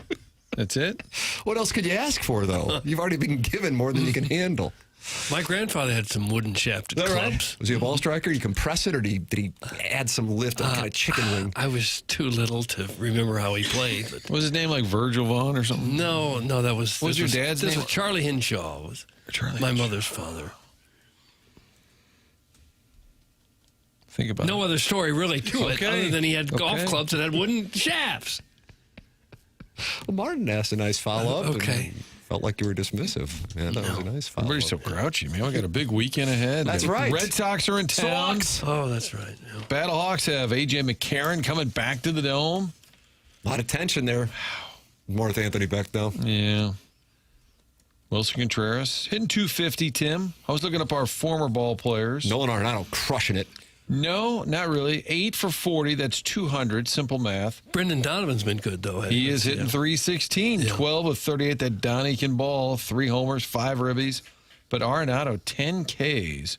That's it? What else could you ask for, though? You've already been given more than you can handle. My grandfather had some wooden shafted Is that right? clubs. Was he a ball striker? You compress it, or did he add some lift on kind of chicken wing? I was too little to remember how he played. But Was his name like Virgil Vaughn or something? no, that was. What was your dad's this name? was Charlie Hinshaw. Was Charlie my Hinshaw. mother's father. Think about No it. other story really to it, Okay. other than he had golf Okay. clubs that had wooden shafts. Well, Martin asked a nice follow-up. Okay. and felt like you were dismissive. Yeah, that was a nice follow-up. Everybody's so grouchy, man. We got a big weekend ahead. That's The right. Red Sox are in town. Oh, that's right. Yeah. Battlehawks have A.J. McKernan coming back to the Dome. A lot of tension there. More with Anthony Beck, though. Yeah. Wilson Contreras hitting 250, Tim. I was looking up our former ball players. Nolan Arenado crushing it. No, not really. 8 for 40. That's 200. Simple math. Brendan Donovan's been good, though. He is hitting 316. 12 of 38. That Donnie can ball. 3 homers, 5 ribbies. But Arenado, 10 Ks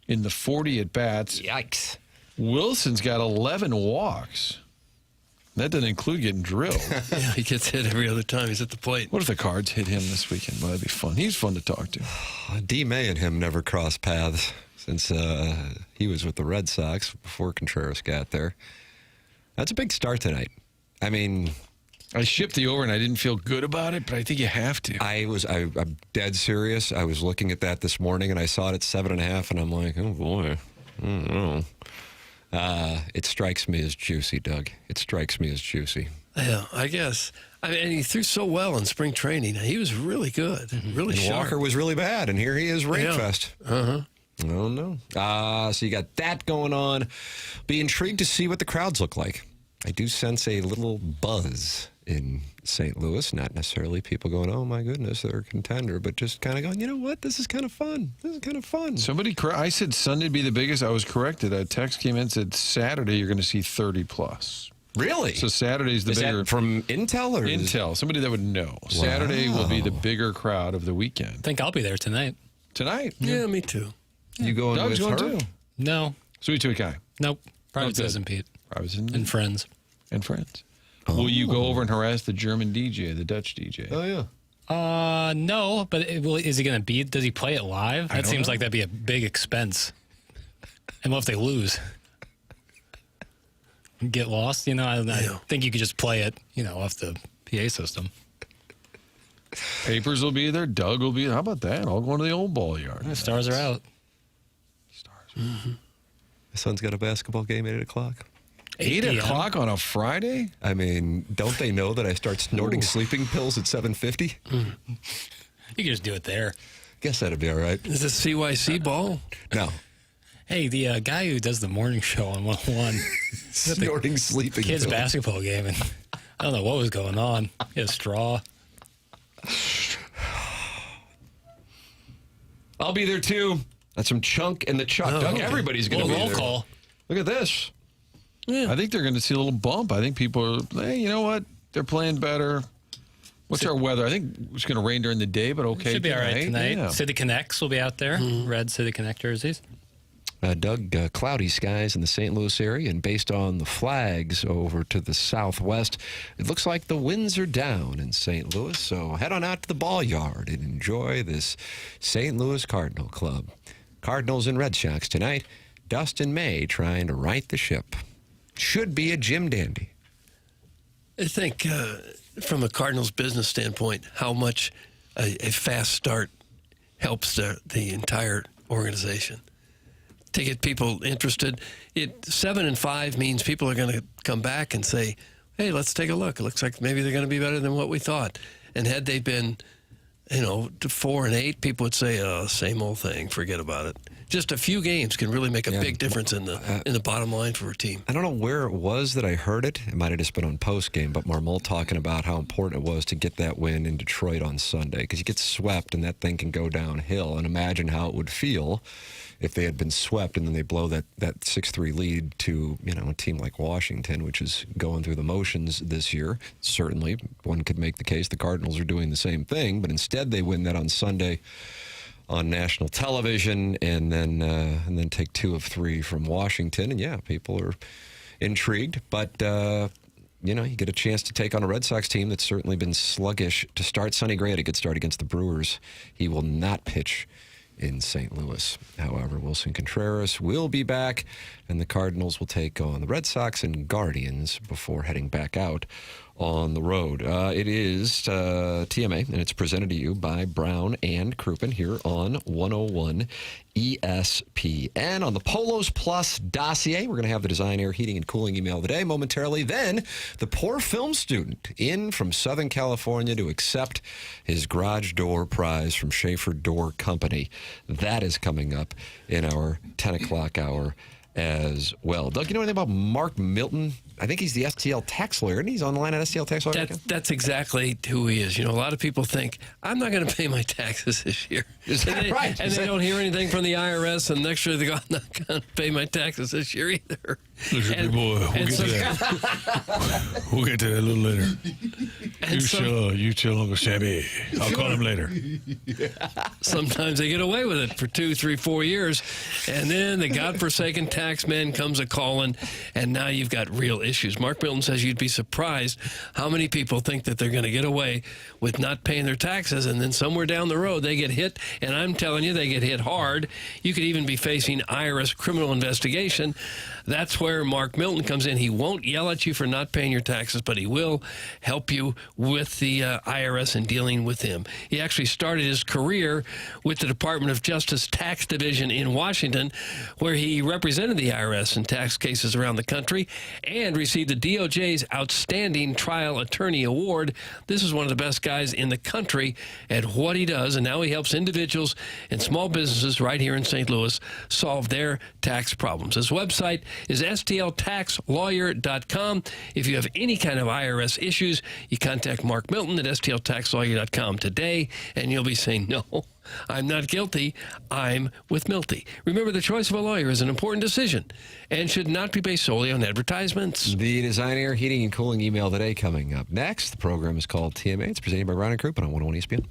in the 40 at-bats. Yikes. Wilson's got 11 walks. That doesn't include getting drilled. Yeah, he gets hit every other time he's at the plate. What if the Cards hit him this weekend? Well, that'd be fun. He's fun to talk to. D. May and him never crossed paths since he was with the Red Sox before Contreras got there. That's a big start tonight. I mean, I shipped the over and I didn't feel good about it, but I think you have to. I'm dead serious. I was looking at that this morning and I saw it at 7.5 and I'm like, oh boy, I don't know. It strikes me as juicy, Doug. It strikes me as juicy. Yeah, I guess. I mean, and he threw so well in spring training. He was really good, really And sharp. Walker was really bad, and here he is, Rakefest. Uh-huh. Oh, no. So you got that going on. Be intrigued to see what the crowds look like. I do sense a little buzz in St. Louis. Not necessarily people going, oh, my goodness, they're a contender, but just kind of going, you know what? This is kind of fun. This is kind of fun. I said Sunday would be the biggest. I was corrected. A text came in and said Saturday you're going to see 30 plus. Really? So Saturday's the is bigger. that from Intel or Intel, somebody that would know. Wow. Saturday will be the bigger crowd of the weekend. I think I'll be there tonight. Tonight? Yeah, me too. You going Doug's with going her? too. No. Sweet Tooth Guy. Nope. Private Okay. Citizen Pete. Private Citizen And friends. And friends. Will you go over and harass the German DJ, the Dutch DJ? Oh, yeah. No, but is he going to beat? Does he play it live? That seems like that'd be a big expense. And what if they lose? Get lost? You know, I think you could just play it, off the PA system. Papers will be there. Doug will be there. How about that? I'll go to the old ball yard. Yeah, stars are out. My son's got a basketball game at 8 o'clock. 8 p.m. o'clock on a Friday? I mean, don't they know that I start snorting sleeping pills at 7:50? You can just do it there. Guess that'd be all right. Is this CYC ball? No. Hey, the guy who does the morning show on 101 Snorting sleeping kids pills. basketball game, and I don't know what was going on. He had a straw. I'll be there too. That's from Chunk and the Chuck. Oh, Doug, okay. everybody's going to be Roll there. call. Look at this. I think they're going to see a little bump. I think people are, hey, you know what? They're playing better. What's our weather? I think it's going to rain during the day, but okay. Should be all right tonight. Yeah. City Connects will be out there. Red City Connect jerseys. Doug, cloudy skies in the St. Louis area, and based on the flags over to the southwest, it looks like the winds are down in St. Louis. So head on out to the ball yard and enjoy this St. Louis Cardinal Club. Cardinals and Red Sox tonight. Dustin May trying to right the ship. Should be a Jim Dandy. I think from a Cardinals business standpoint, how much a fast start helps the entire organization. To get people interested, 7-5 means people are going to come back and say, hey, let's take a look. It looks like maybe they're going to be better than what we thought. And had they been, to 4-8, people would say, oh, same old thing, forget about it. Just a few games can really make a big difference in the bottom line for a team. I don't know where it was that I heard it. It might have just been on post game, but Marmol talking about how important it was to get that win in Detroit on Sunday, because you get swept and that thing can go downhill. And imagine how it would feel if they had been swept and then they blow that 6-3 lead to a team like Washington, which is going through the motions this year. Certainly, one could make the case the Cardinals are doing the same thing, but instead they win that on Sunday on national television, and then take 2 of 3 from Washington. And people are intrigued, but you get a chance to take on a Red Sox team that's certainly been sluggish to start. Sonny Gray had a good start against the Brewers. He will not pitch in St. Louis. However, Wilson Contreras will be back, and the Cardinals will take on the Red Sox and Guardians before heading back out on the road. It is TMA, and it's presented to you by Brown and Crouppen here on 101 ESPN. On the Polos Plus dossier, we're going to have the Design, Air, Heating, and Cooling email of the day momentarily. Then, the poor film student in from Southern California to accept his garage door prize from Schaefer Door Company. That is coming up in our 10 o'clock hour as well. Doug, you know anything about Mark Milton? I think he's the STL tax lawyer, and he's on the line at STL tax lawyer. That's exactly who he is. A lot of people think, I'm not going to pay my taxes this year. Is that right? And they don't hear anything from the IRS, and next year they go, I'm not going to pay my taxes this year either. Listen, people, we'll get to that. We'll get to that a little later. You tell Uncle Sammy. I'll call him later. Sometimes they get away with it for 2, 3, 4 years, and then the godforsaken tax man comes a-calling, and now you've got real issues. Mark Milton says you'd be surprised how many people think that they're going to get away with not paying their taxes, and then somewhere down the road they get hit, and I'm telling you, they get hit hard. You could even be facing IRS criminal investigation. That's where Mark Milton comes in. He won't yell at you for not paying your taxes, but he will help you with the IRS and dealing with him. He actually started his career with the Department of Justice Tax Division in Washington, where he represented the IRS in tax cases around the country and received the DOJ's Outstanding Trial Attorney Award. This is one of the best guys in the country at what he does, and now he helps individuals and small businesses right here in St. Louis solve their tax problems. His website is stltaxlawyer.com. If you have any kind of IRS issues, you contact Mark Milton at stltaxlawyer.com today, and you'll be saying, no, I'm not guilty. I'm with Milty. Remember, the choice of a lawyer is an important decision and should not be based solely on advertisements. The Design, Air, Heating, and Cooling email today coming up next. The program is called TMA. It's presented by Brown and Crouppen on 101 ESPN.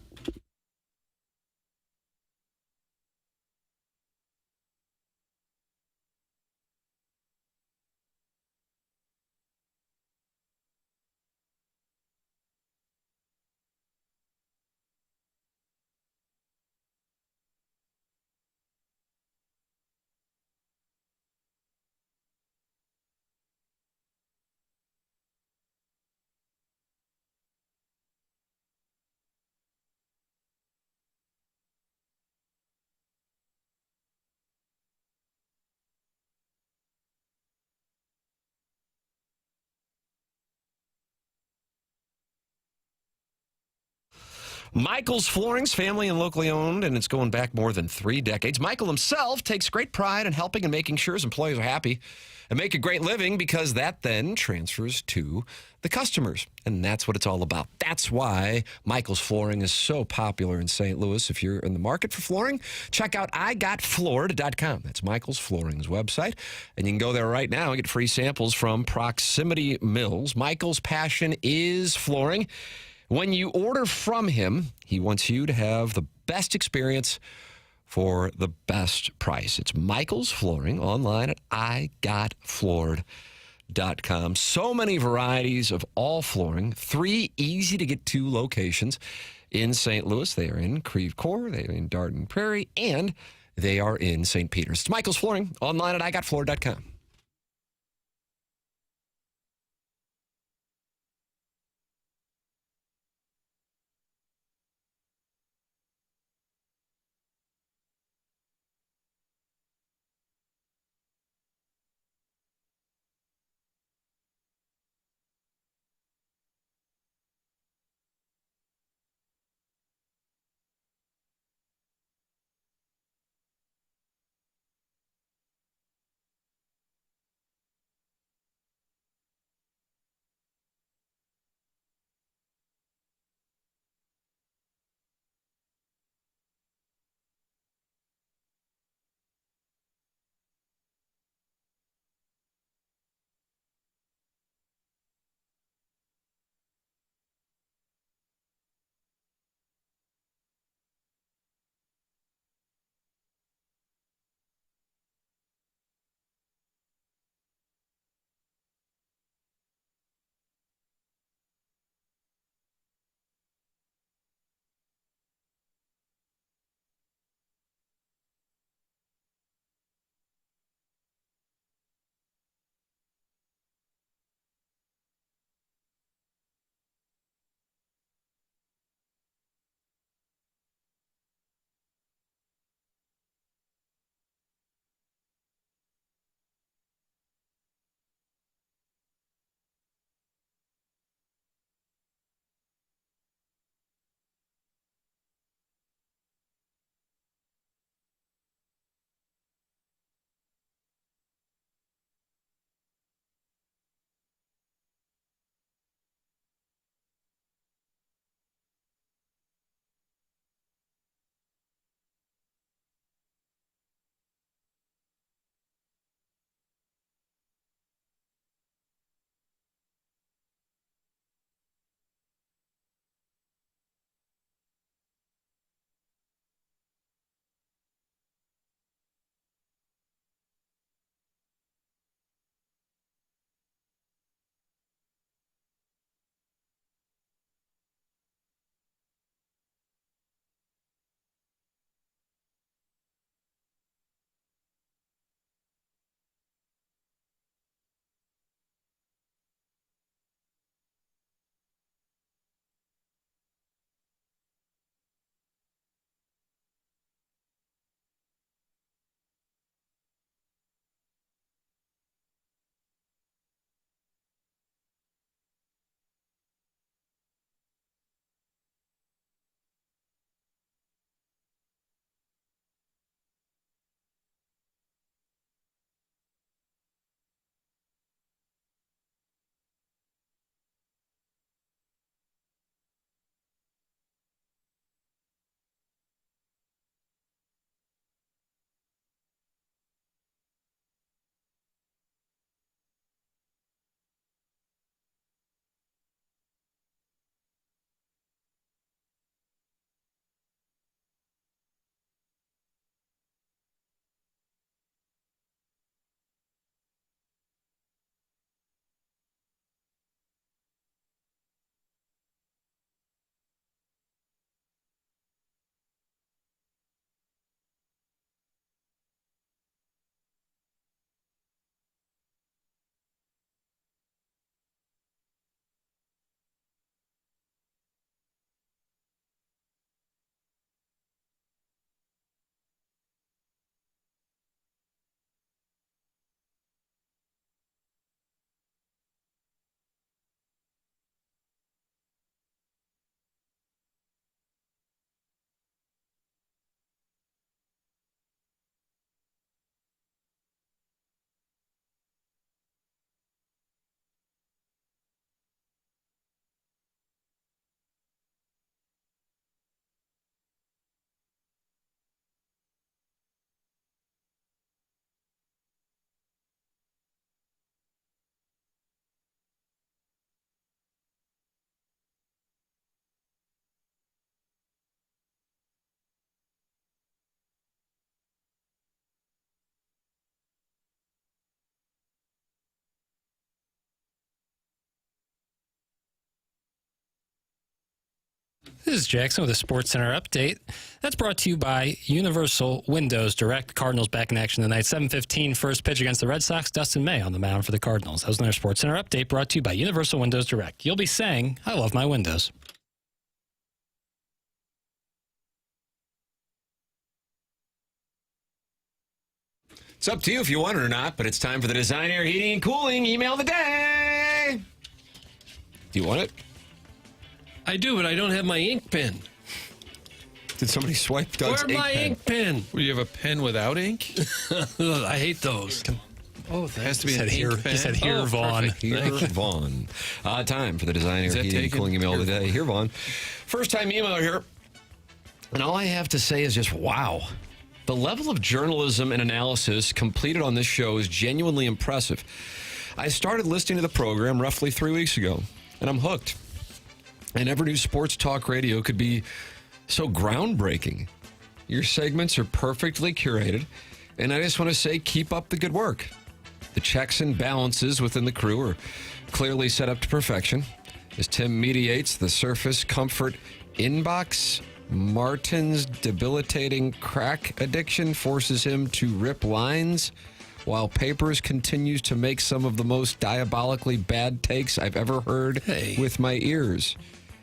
Michael's Flooring's family and locally owned, and it's going back more than 3 decades. Michael himself takes great pride in helping and making sure his employees are happy and make a great living, because that then transfers to the customers. And that's what it's all about. That's why Michael's Flooring is so popular in St. Louis. If you're in the market for flooring, check out IGotFloored.com. That's Michael's Flooring's website. And you can go there right now and get free samples from Proximity Mills. Michael's passion is flooring. When you order from him, he wants you to have the best experience for the best price. It's Michael's Flooring online at IGotFloored.com. So many varieties of all flooring. 3 easy-to-get-to locations in St. Louis. They are in Creve Coeur, they are in Darden Prairie, and they are in St. Peter's. It's Michael's Flooring online at IGotFloored.com. This is Jackson with a Sports Center update. That's brought to you by Universal Windows Direct. Cardinals back in action tonight. 7:15 first pitch against the Red Sox. Dustin May on the mound for the Cardinals. That was another Sports Center update brought to you by Universal Windows Direct. You'll be saying, I love my windows. It's up to you if you want it or not, but it's time for the Design Air Heating and Cooling email of the day. Do you want it? I do, but I don't have my ink pen. Did somebody swipe Doug's Where's my ink pen? Well, you have a pen without ink? I hate those. Oh, it has to be He an said ink here, pen. he said here, Vaughn. Perfect. Here, Vaughn. Time for the Design Air that Heating and taken? Cooling email of the Here, day. Here, Vaughn. First time email here. And all I have to say is just wow. The level of journalism and analysis completed on this show is genuinely impressive. I started listening to the program roughly 3 weeks ago, and I'm hooked. I never knew sports talk radio could be so groundbreaking. Your segments are perfectly curated, and I just want to say keep up the good work. The checks and balances within the crew are clearly set up to perfection. As Tim mediates the surface comfort inbox, Martin's debilitating crack addiction forces him to rip lines, while Papers continues to make some of the most diabolically bad takes I've ever heard with my ears.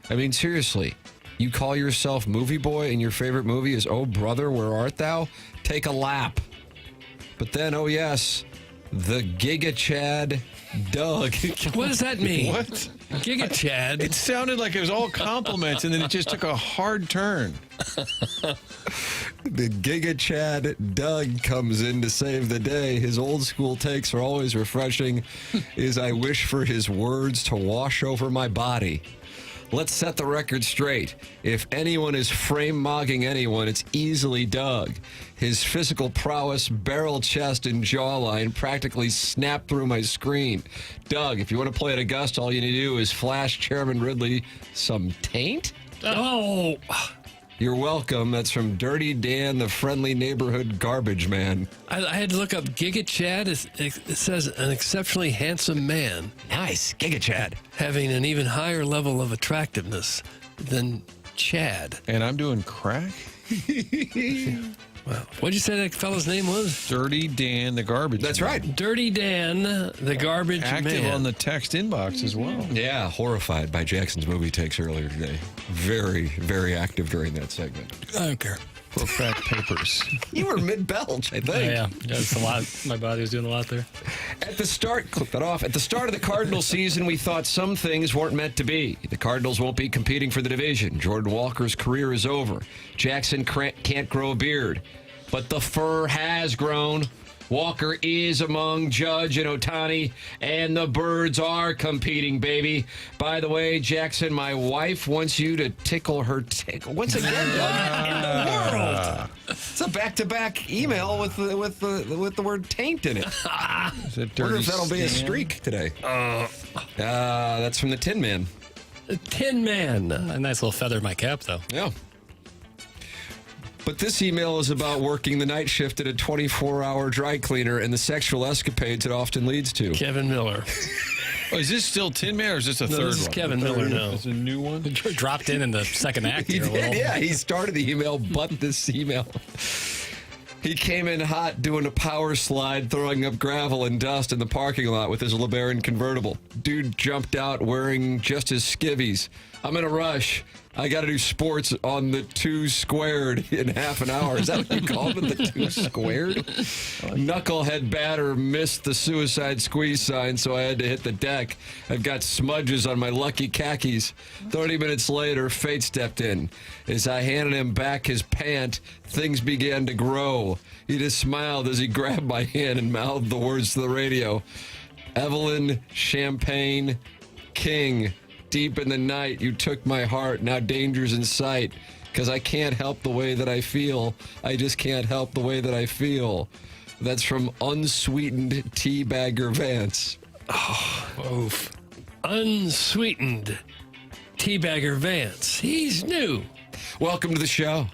I mean, seriously, you call yourself movie boy and your favorite movie is Oh Brother, Where Art Thou? Take a lap. But then, oh yes, the Giga Chad Doug. What does that mean? What? Giga Chad. It sounded like it was all compliments, and then it just took a hard turn. The Giga Chad Doug comes in to save the day. His old school takes are always refreshing. Is I wish for his words to wash over my body. Let's set the record straight. If anyone is frame-mogging anyone, it's easily Doug. His physical prowess, barrel chest, and jawline practically snapped through my screen. Doug, if you want to play at Augusta, all you need to do is flash Chairman Ridley some taint? Oh, You're welcome. That's from Dirty Dan, the friendly neighborhood garbage man. I had to look up Giga Chad. It says an exceptionally handsome man. Nice. Giga Chad. Having an even higher level of attractiveness Chad. And I'm doing crack? Wow. What'd you say that fellow's name was? Dirty Dan, the garbage That's man. right. Dirty Dan, the garbage Active man. on the text inbox as well. Yeah, horrified by Jackson's movie takes earlier today. Very, very active during that segment. I don't care. For crack papers. You were mid-belch, I think. Yeah, it's a lot. My body was doing a lot there. At the start, clip that off. At the start of the Cardinals season, we thought some things weren't meant to be. The Cardinals won't be competing for the division. Jordan Walker's career is over. Jackson can't grow a beard. But the fur has grown. Walker is among Judge and Ohtani, and the birds are competing, baby. By the way, Jackson, my wife wants you to tickle her tickle. Once again, Doug, in the world. It's a back-to-back email with the word taint in it. Is it Wonder Dirty if that'll be a Stan? streak today. That's from the Tin Man. Tin Man. A nice little feather in my cap, though. Yeah. But this email is about working the night shift at a 24-hour dry cleaner and the sexual escapades it often leads to. Kevin Miller. Oh, is this still Tin Man or is this a third one? This is Kevin Miller now. It's a new one? Dropped in the second act He here a little. did, yeah. He started the email, but this email. He came in hot doing a power slide, throwing up gravel and dust in the parking lot with his LeBaron convertible. Dude jumped out wearing just his skivvies. I'm in a rush. I got to do sports on the 2 squared in half an hour. Is that what you called it, the 2 squared? Knucklehead batter missed the suicide squeeze sign, so I had to hit the deck. I've got smudges on my lucky khakis. 30 minutes later, fate stepped in. As I handed him back his pant, things began to grow. He just smiled as he grabbed my hand and mouthed the words to the radio. Evelyn Champagne King. Deep in the night, you took my heart. Now danger's in sight. Because I can't help the way that I feel. I just can't help the way that I feel. That's from Unsweetened Teabagger Vance. Oh, oof. Unsweetened Teabagger Vance. He's new. Welcome to the show.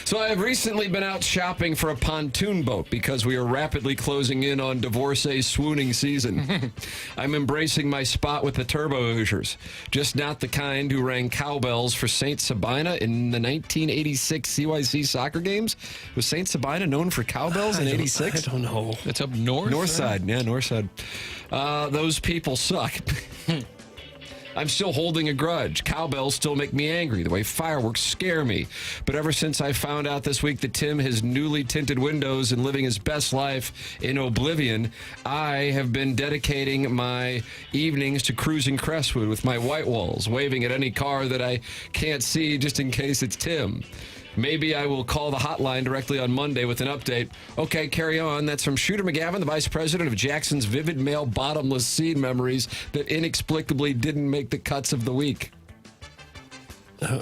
So I have recently been out shopping for a pontoon boat because we are rapidly closing in on divorcee's swooning season. I'm embracing my spot with the Turbo Hoosiers, just not the kind who rang cowbells for St. Sabina in the 1986 CYC soccer games. Was St. Sabina known for cowbells in 86? I don't know. It's up north? North side, yeah, north side. Those people suck. I'm still holding a grudge. Cowbells still make me angry, the way fireworks scare me. But ever since I found out this week that Tim has newly tinted windows and living his best life in oblivion, I have been dedicating my evenings to cruising Crestwood with my white walls, waving at any car that I can't see just in case it's Tim. Maybe I will call the hotline directly on Monday with an update. Okay, carry on. That's from Shooter McGavin, the vice president of Jackson's Vivid Male Bottomless Seed Memories that inexplicably didn't make the cuts of the week. Shooter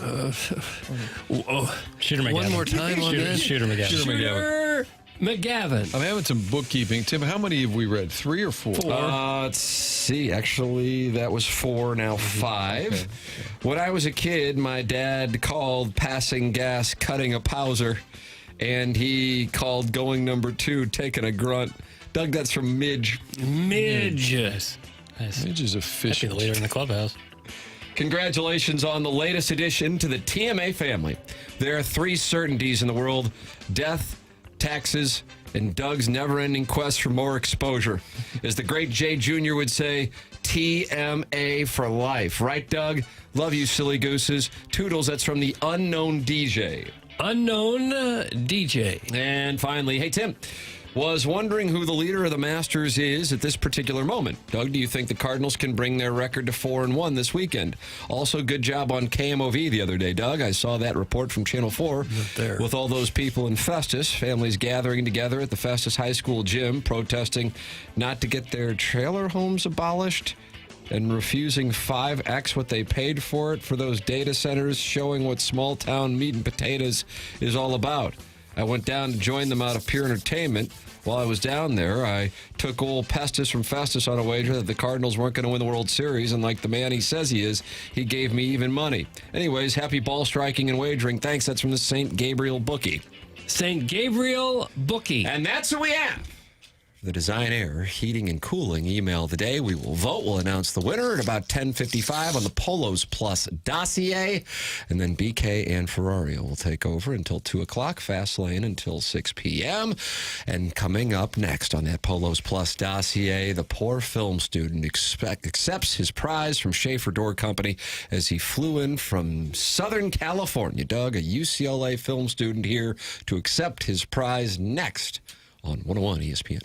McGavin. One more time on this. Shooter McGavin. Shooter McGavin. I'm having some bookkeeping. Tim, how many have we read? 3 or 4? Let's see. Actually, that was 4, now 5. Okay. When I was a kid, my dad called passing gas cutting a Pauser, and he called going number 2 taking a grunt. Doug, that's from Midge. Midge. Yes. Nice. Midge is efficient. The leader in the clubhouse. Congratulations on the latest addition to the TMA family. There are 3 certainties in the world: death, taxes, and Doug's never-ending quest for more exposure. As the great Jay Jr. would say, TMA for life. Right, Doug? Love you, silly gooses. Toodles, that's from the Unknown DJ. Unknown DJ. And finally, hey, Tim, was wondering who the leader of the Masters is at this particular moment. Doug, do you think the Cardinals can bring their record to 4-1 this weekend? Also, good job on KMOV the other day, Doug. I saw that report from Channel 4 with all those people in Festus, families gathering together at the Festus High School gym, protesting not to get their trailer homes abolished and refusing 5x what they paid for it for those data centers, showing what small-town meat and potatoes is all about. I went down to join them out of pure entertainment. While I was down there, I took old Pestis from Festus on a wager that the Cardinals weren't going to win the World Series, and like the man he says he is, he gave me even money. Anyways, happy ball striking and wagering. Thanks. That's from the St. Gabriel Bookie. St. Gabriel Bookie. And that's who we have. The Design Air Heating and Cooling email of the day. We will vote. We'll announce the winner at about 10:55 on the Polos Plus dossier. And then BK and Ferrario will take over until 2 o'clock. Fast Lane until 6 p.m. And coming up next on that Polos Plus dossier, the poor film student accepts his prize from Schaefer Door Company as he flew in from Southern California. Doug, a UCLA film student here to accept his prize next on 101 ESPN.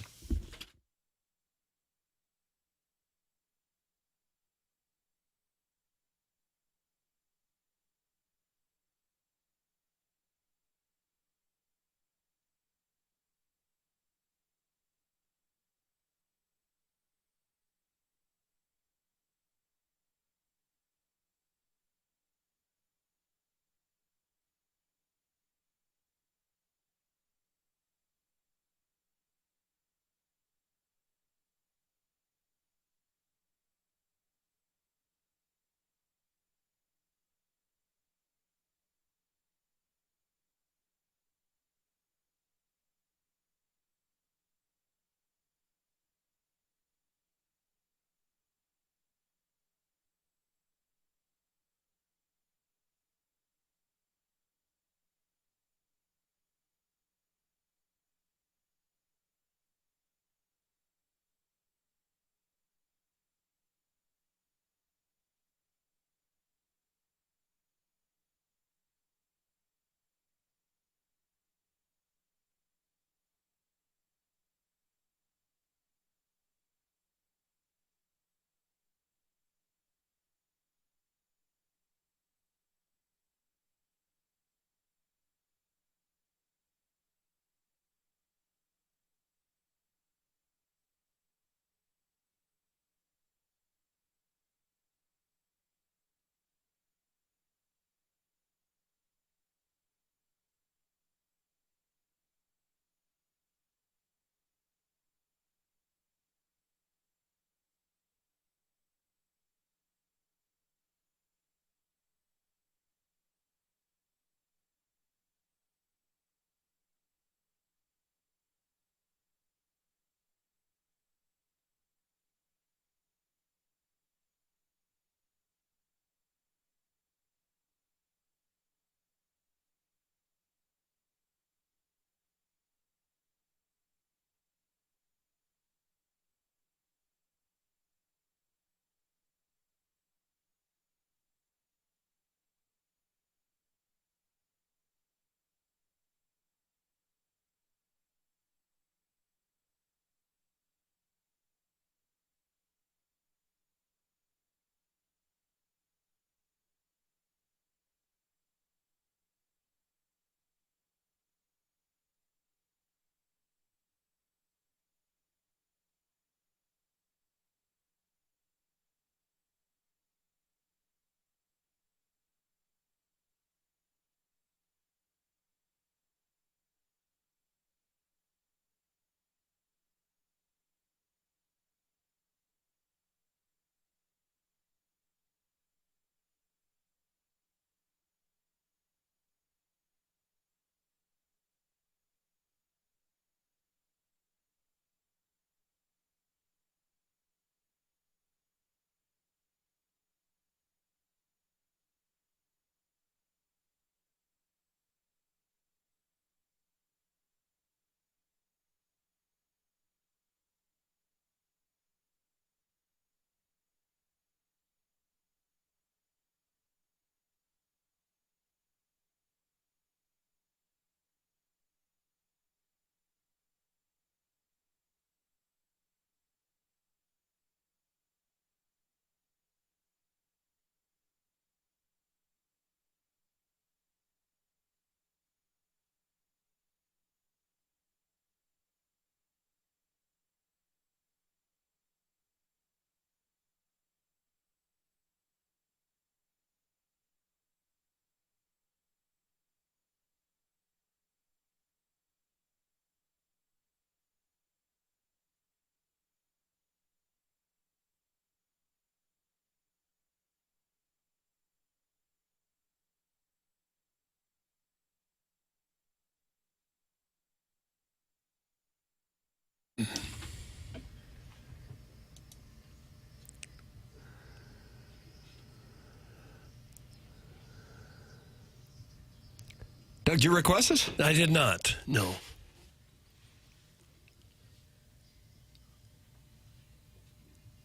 Doug, did you request this? I did not. No.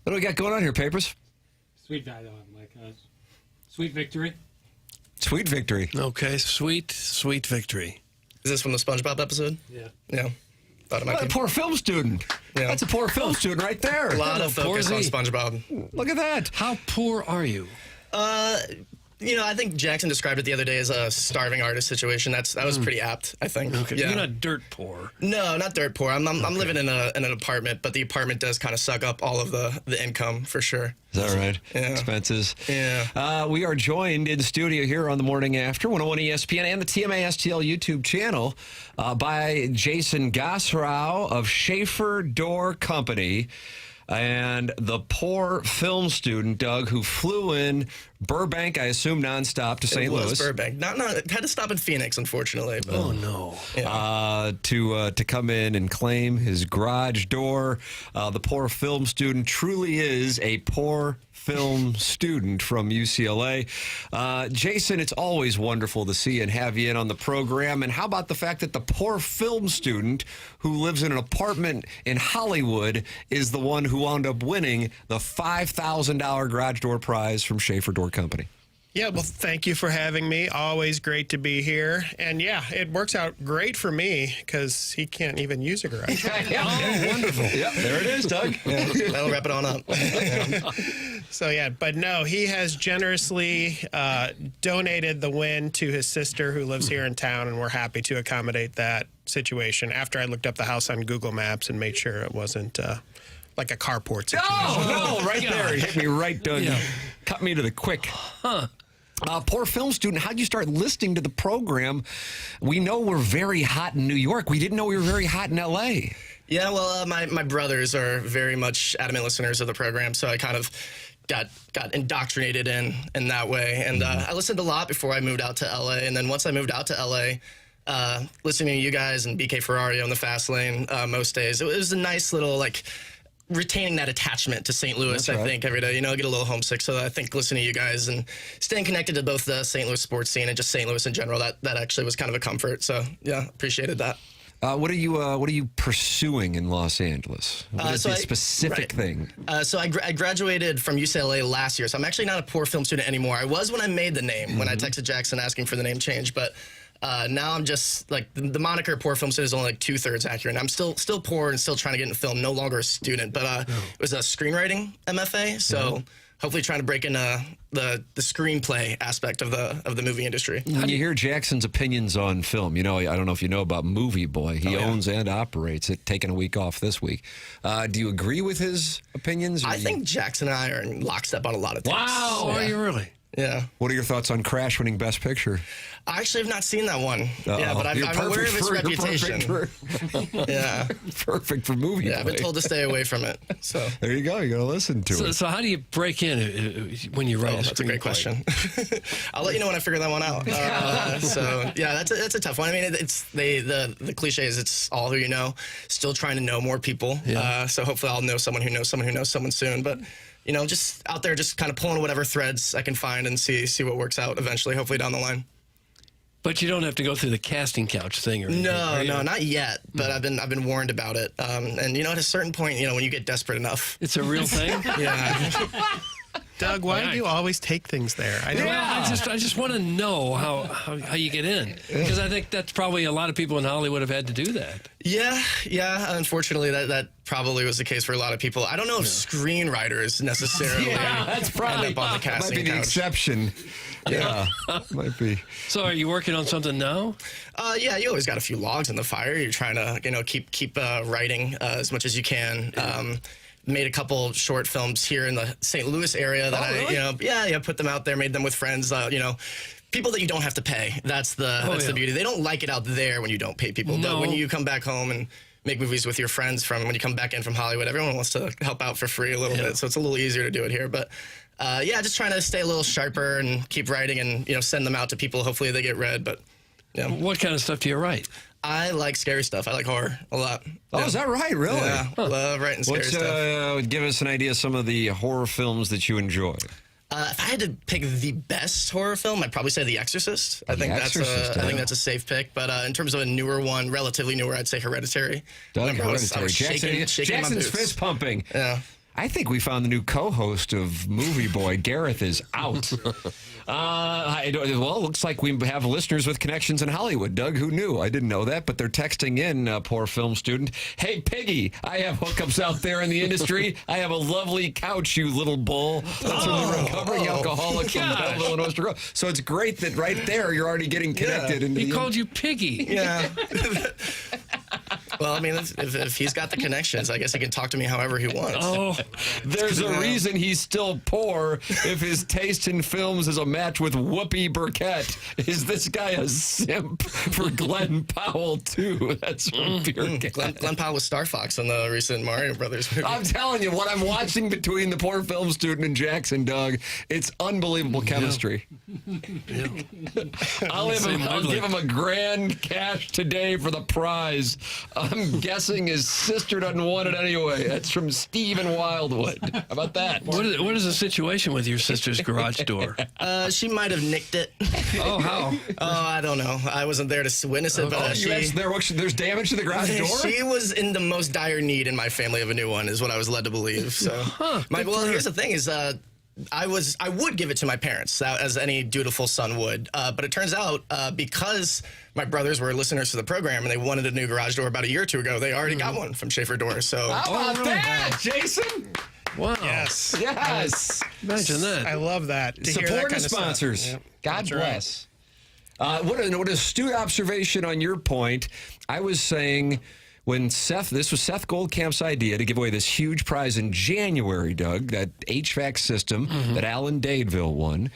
What do we got going on here, Papers? Sweet Vitale, Sweet Victory. Sweet Victory. Okay, sweet victory. Is this from the SpongeBob episode? Yeah. Yeah. Thought it might be. A poor film student. Yeah. That's a poor film student right there. A lot of focus on SpongeBob. Look at that. How poor are you? I think Jackson described it the other day as a starving artist situation. That was pretty apt, I think. Okay. Yeah. You're not dirt poor. No, not dirt poor. I'm living in an apartment, but the apartment does kind of suck up all of the income for sure. Is that right? Yeah. Expenses. Yeah. We are joined in studio here on the Morning After 101 ESPN and the TMA STL YouTube channel by Jason Gosrow of Schaefer Door Company. And the poor film student, Doug, who flew in Burbank, I assume nonstop to St. Louis. Burbank. Not had to stop in Phoenix, unfortunately. But, Oh, no. Yeah. To come in and claim his garage door. The poor film student truly is a poor film student from UCLA. Jason, it's always wonderful to see and have you in on the program. And how about the fact that the poor film student who lives in an apartment in Hollywood is the one who wound up winning the $5,000 garage door prize from Schaefer Door Company? Yeah, well, thank you for having me. Always great to be here. And yeah, it works out great for me because he can't even use a garage. Oh, wonderful. Yep, there it is, Doug. Yeah, that'll wrap it on up. So yeah, but no, he has generously donated the win to his sister who lives here in town, and we're happy to accommodate that situation after I looked up the house on Google Maps and made sure it wasn't like a carport situation. Oh, no, right there. It hit me right, Doug. Yeah. Cut me to the quick. Huh. Poor film student, how'd you start listening to the program? We know we're very hot in New York. We didn't know we were very hot in L.A. Yeah, well, my brothers are very much adamant listeners of the program, so I kind of got indoctrinated in that way. And I listened a lot before I moved out to LA. And then once I moved out to LA, listening to you guys and BK Ferrari on the fast lane most days, it was a nice little, retaining that attachment to St. Louis. That's I right. think every day, I get a little homesick. So I think listening to you guys and staying connected to both the St. Louis sports scene and just St. Louis in general, that actually was kind of a comfort. So yeah, appreciated that. What are you pursuing in Los Angeles? What is the specific thing? So I graduated from UCLA last year, so I'm actually not a poor film student anymore. I was when I made the name, when I texted Jackson asking for the name change, but now I'm just the moniker poor film student is only 2/3 accurate. And I'm still poor and still trying to get into film, no longer a student, but it was a screenwriting MFA, so hopefully trying to break in the screenplay aspect of the movie industry. When you hear Jackson's opinions on film, I don't know if you know about Movie Boy. He owns and operates it, taking a week off this week. Do you agree with his opinions? I think Jackson and I are in lockstep on a lot of things. Wow, are you really? Yeah. What are your thoughts on Crash winning Best Picture? I actually have not seen that one. Yeah, but I'm aware of its reputation. Yeah. Perfect for Movie Boy. Yeah, I've been told to stay away from it. So there you go. You got to listen to it. So how do you break in when you write? That's a great question. I'll let you know when I figure that one out. So yeah, that's a tough one. I mean, it's the cliche is it's all who you know. Still trying to know more people. Yeah. So hopefully I'll know someone who knows someone who knows someone soon. But just out there, just kind of pulling whatever threads I can find and see what works out eventually. Hopefully down the line. But you don't have to go through the casting couch thing or anything. No, not yet. But I've been warned about it. And at a certain point, when you get desperate enough, it's a real thing. Yeah. Doug, why do you always take things there? I just want to know how you get in, because I think that's probably a lot of people in Hollywood have had to do that. Yeah. Unfortunately, that probably was the case for a lot of people. I don't know if screenwriters necessarily that's probably end up on the casting might be the couch. exception. Yeah, might be. So, are you working on something now? Yeah, you always got a few logs in the fire. You're trying to keep writing as much as you can. Made a couple short films here in the St. Louis area that really? I put them out there, made them with friends, people that you don't have to pay. That's the beauty. They don't like it out there when you don't pay people. No. But when you come back home and make movies with your friends when you come back in from Hollywood, everyone wants to help out for free a little bit. So it's a little easier to do it here. But just trying to stay a little sharper and keep writing and, send them out to people. Hopefully they get read. But yeah. What kind of stuff do you write? I like scary stuff. I like horror a lot. Oh, is that right? Really? Yeah, love writing scary stuff. Give us an idea of some of the horror films that you enjoy. If I had to pick the best horror film, I'd probably say The Exorcist. I think that's a safe pick. But in terms of a newer one, relatively newer, I'd say Hereditary. Doug, I was Hereditary. shaking my Jackson's boots. fist pumping. Yeah. I think we found the new co-host of Movie Boy. Gareth is out. Well, it looks like we have listeners with connections in Hollywood. Doug, who knew? I didn't know that, but they're texting in, poor film student. Hey, Piggy, I have hookups out there in the industry. I have a lovely couch, you little bull. That's from the recovering alcoholic from Belleville and Oyster Grove. So it's great that right there you're already getting connected. Yeah. He called you Piggy. Yeah. Well, I mean, if he's got the connections, I guess he can talk to me however he wants. Oh, there's a reason he's still poor if his taste in films is a match with Whoopi Burkett. Is this guy a simp for Glenn Powell, too? That's from Pure Cat. Glenn Powell was Star Fox in the recent Mario Brothers movie. I'm telling you, what I'm watching between the poor film student and Jackson, Doug, it's unbelievable chemistry. Yeah. I'll give him a grand cash today for the prize. I'm guessing his sister doesn't want it anyway. That's from Steve in Wildwood. How about that? What is the situation with your sister's garage door? She might have nicked it. Oh, how? Oh, I don't know. I wasn't there to witness it, but there's damage to the garage door? She was in the most dire need in my family of a new one, is what I was led to believe. So, here's the thing: is I would give it to my parents, as any dutiful son would. But it turns out because my brothers were listeners to the program and they wanted a new garage door about a year or two ago, they already got one from Schaefer Doors. So how about that, Jason? Wow. Yes. Yes. Imagine that. I love that. To hear that Support kind the of stuff. sponsors. Yep. God That's bless. What an astute observation on your point. I was saying when this was Seth Goldcamp's idea to give away this huge prize in January, Doug, that HVAC system that Alan Dadeville won.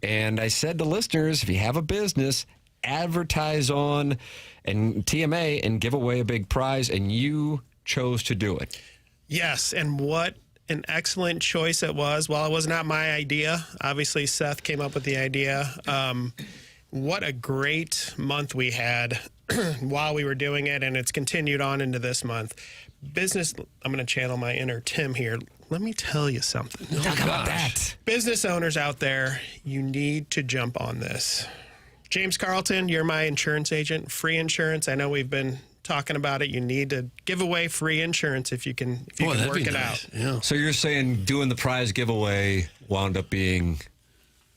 And I said to listeners, if you have a business, advertise on and TMA and give away a big prize, and you chose to do it. Yes, and what an excellent choice it was. While it was not my idea, obviously Seth came up with the idea. What a great month we had while we were doing it, and it's continued on into this month. Business, I'm going to channel my inner Tim here. Let me tell you something. Talk about that. Business owners out there, you need to jump on this. James Carlton, you're my insurance agent. Free insurance. I know we've been talking about it. You need to give away free insurance if you can work it out. Yeah. So you're saying doing the prize giveaway wound up being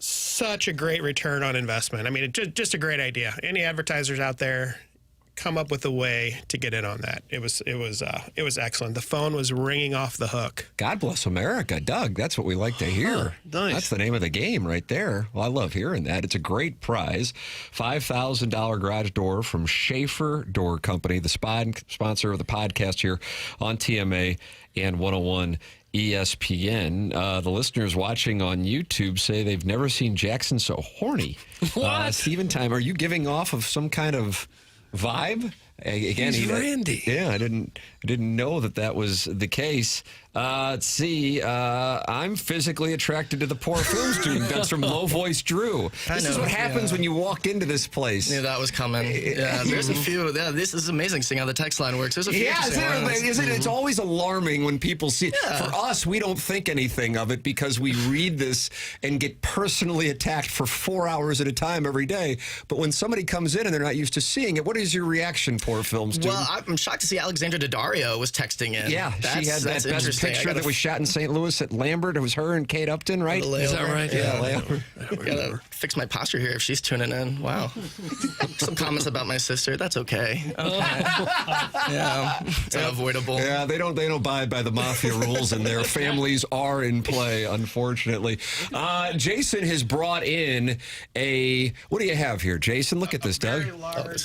such a great return on investment. I mean, just a great idea. Any advertisers out there, come up with a way to get in on that. It was excellent. The phone was ringing off the hook. God bless America, Doug. That's what we like to hear. Nice. That's the name of the game right there. Well, I love hearing that. It's a great prize. $5,000 garage door from Schaefer Door Company, the sponsor of the podcast here on TMA and 101 ESPN. The listeners watching on YouTube say they've never seen Jackson so horny. What? Steven Time, are you giving off of some kind of vibe? Again, He's Randy. Yeah, I didn't know that was the case. Let's see. I'm physically attracted to the poor film student. That's from Low Voice Drew. This is what happens when you walk into this place. Yeah, that was coming. Yeah, there's a few. Yeah, this is amazing seeing how the text line works. There's a few. Yeah, isn't it? It's always alarming when people see it. Yeah. For us, we don't think anything of it because we read this and get personally attacked for 4 hours at a time every day. But when somebody comes in and they're not used to seeing it, what is your reaction, poor film student? Well, I'm shocked to see Alexandra Daddario was texting in. Yeah, she had that best picture that was shot in St. Louis at Lambert. It was her and Kate Upton, right? Is that right? Yeah, layover. Gotta fix my posture here if she's tuning in. Wow. Some comments about my sister. That's okay. Yeah, it's unavoidable. Yeah, they don't abide by the mafia rules, and their families are in play, unfortunately. Jason has brought in what do you have here, Jason? Look at this, Doug.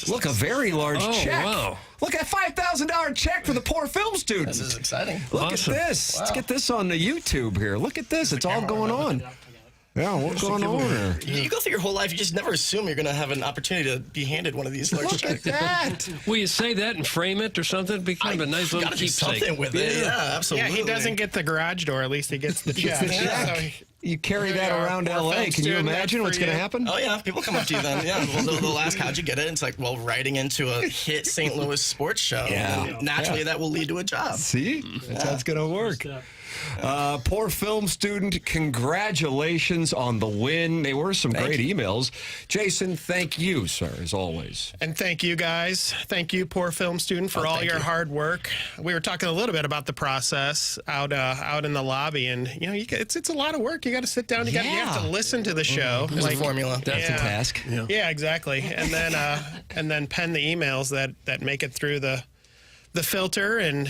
Look, a very large check. Wow. Look, a $5,000 check for the poor film student. This is exciting. Look at this. Let's get this on the YouTube here. Look at this. It's all going on. Yeah, what's going on here? You go through your whole life, you just never assume you're going to have an opportunity to be handed one of these large Look checks. at that. Will you say that and frame it or something? It'd be kind of a nice little Gotta do keepsake. something with it. Yeah, absolutely. Yeah, he doesn't get the garage door. At least he gets the check. You carry that around L.A. Can you imagine what's going to happen? Oh, yeah. People come up to you then. Yeah. Well, they'll ask, how'd you get it? And it's like, well, writing into a hit St. Louis sports show. Yeah. Naturally, that will lead to a job. See? That's how it's going to work. Poor film student, congratulations on the win. They were some great emails. Jason, thank you, sir, as always. And thank you guys. Thank you, poor film student, for all your hard work. We were talking a little bit about the process out in the lobby, and it's a lot of work. You got to sit down. You have to listen to the show. There's a formula. That's a task. Yeah, exactly. And then pen the emails that make it through the filter. And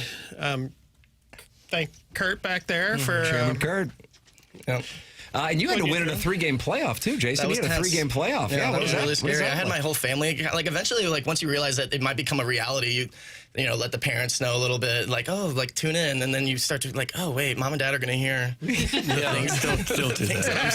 thank Kurt back there for Chairman Kurt. Yep. And you had to win in a 3-game playoff, too, Jason. You had a 3-game playoff. Yeah, that was really scary. I had like? my whole family. Like, eventually, like, once you realize that it might become a reality, you let the parents know a little bit, like, oh, like, tune in. And then you start to, like, oh, wait, mom and dad are going to hear things. Don't do things that I'm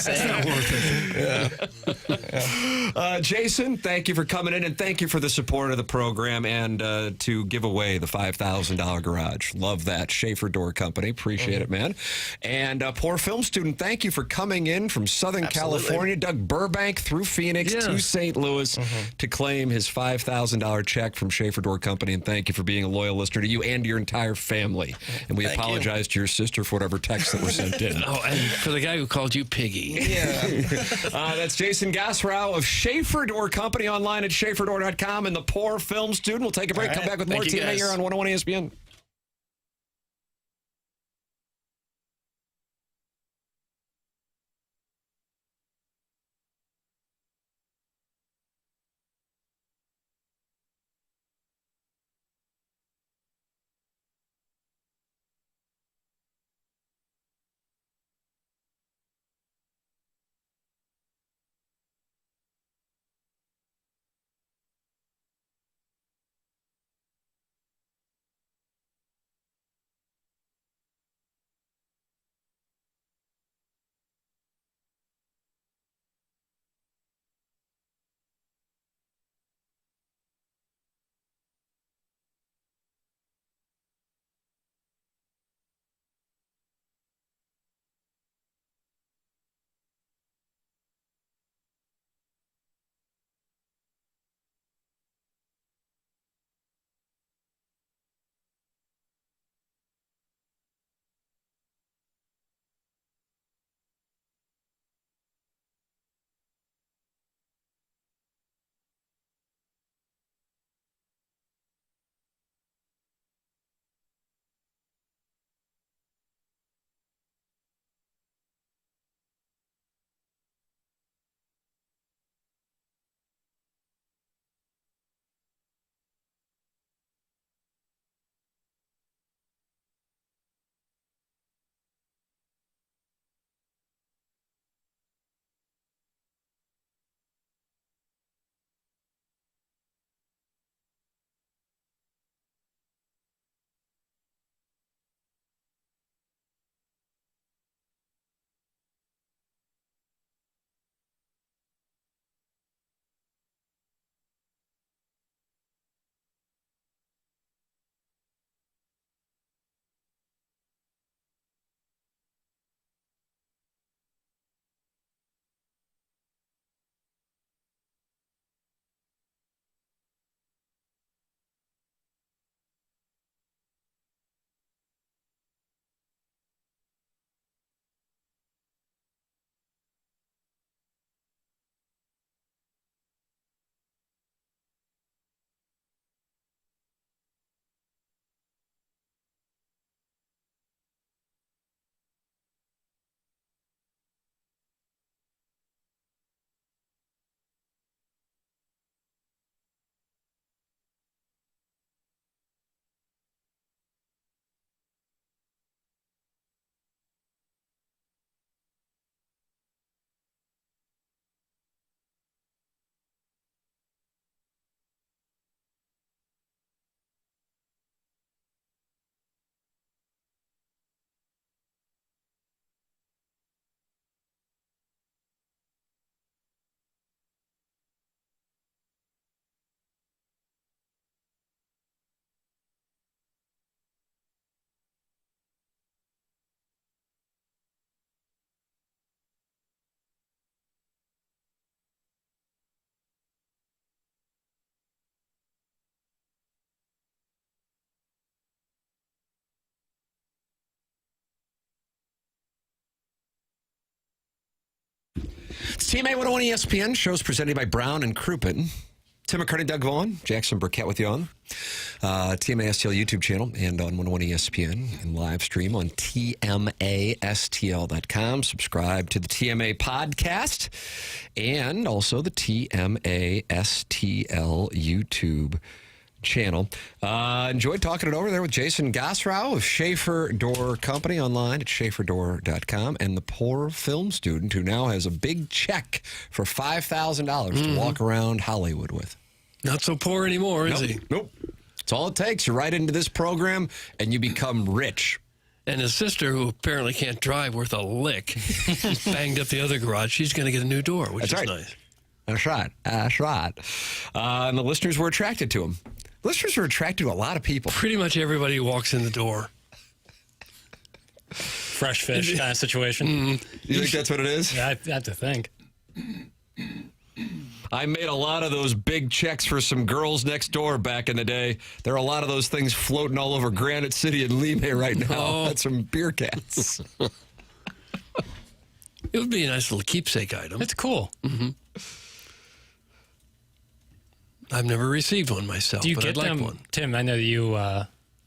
saying. Jason, thank you for coming in, and thank you for the support of the program and to give away the $5,000 garage. Love that. Schaefer Door Company. Appreciate it, man. And poor film student, thank you for coming in from Southern California, Doug Burbank, through Phoenix to St. Louis to claim his $5,000 check from Schaefer Door Company. And thank you for being a loyal listener to you and your entire family. And we apologize to your sister for whatever texts that were sent in. Oh, and for the guy who called you Piggy. That's Jason Gassrow of Schaefer Door Company, online at schaeferdoor.com, and the poor film student. We'll take a break. Come back with more TNA here on 101 ESPN. It's TMA 101 ESPN. Shows presented by Brown and Crouppen. Tim McKernan, Doug Vaughn, Jackson Burkett with you on TMA STL YouTube channel and on 101 ESPN and live stream on TMASTL.com. Subscribe to the TMA podcast and also the TMA STL YouTube channel. Enjoyed talking it over there with Jason Gosrow of Schaefer Door Company online at schaeferdoor.com and the poor film student who now has a big check for $5,000 to walk around Hollywood with. Not so poor anymore, is he? Nope. It's all it takes. You're right into this program and you become rich. And his sister, who apparently can't drive worth a lick, banged up the other garage. She's going to get a new door, which is nice. That's right. And the listeners were attracted to him. Listeners are attracted to a lot of people. Pretty much everybody who walks in the door. Fresh fish kind of situation. You think that's what it is? Yeah, I have to think. I made a lot of those big checks for some girls next door back in the day. There are a lot of those things floating all over Granite City and Lehigh right now. Oh. That's from beer cats. It would be a nice little keepsake item. It's cool. Mm-hmm. I've never received one myself. Do you but get I'd like them, one. Tim? I know that you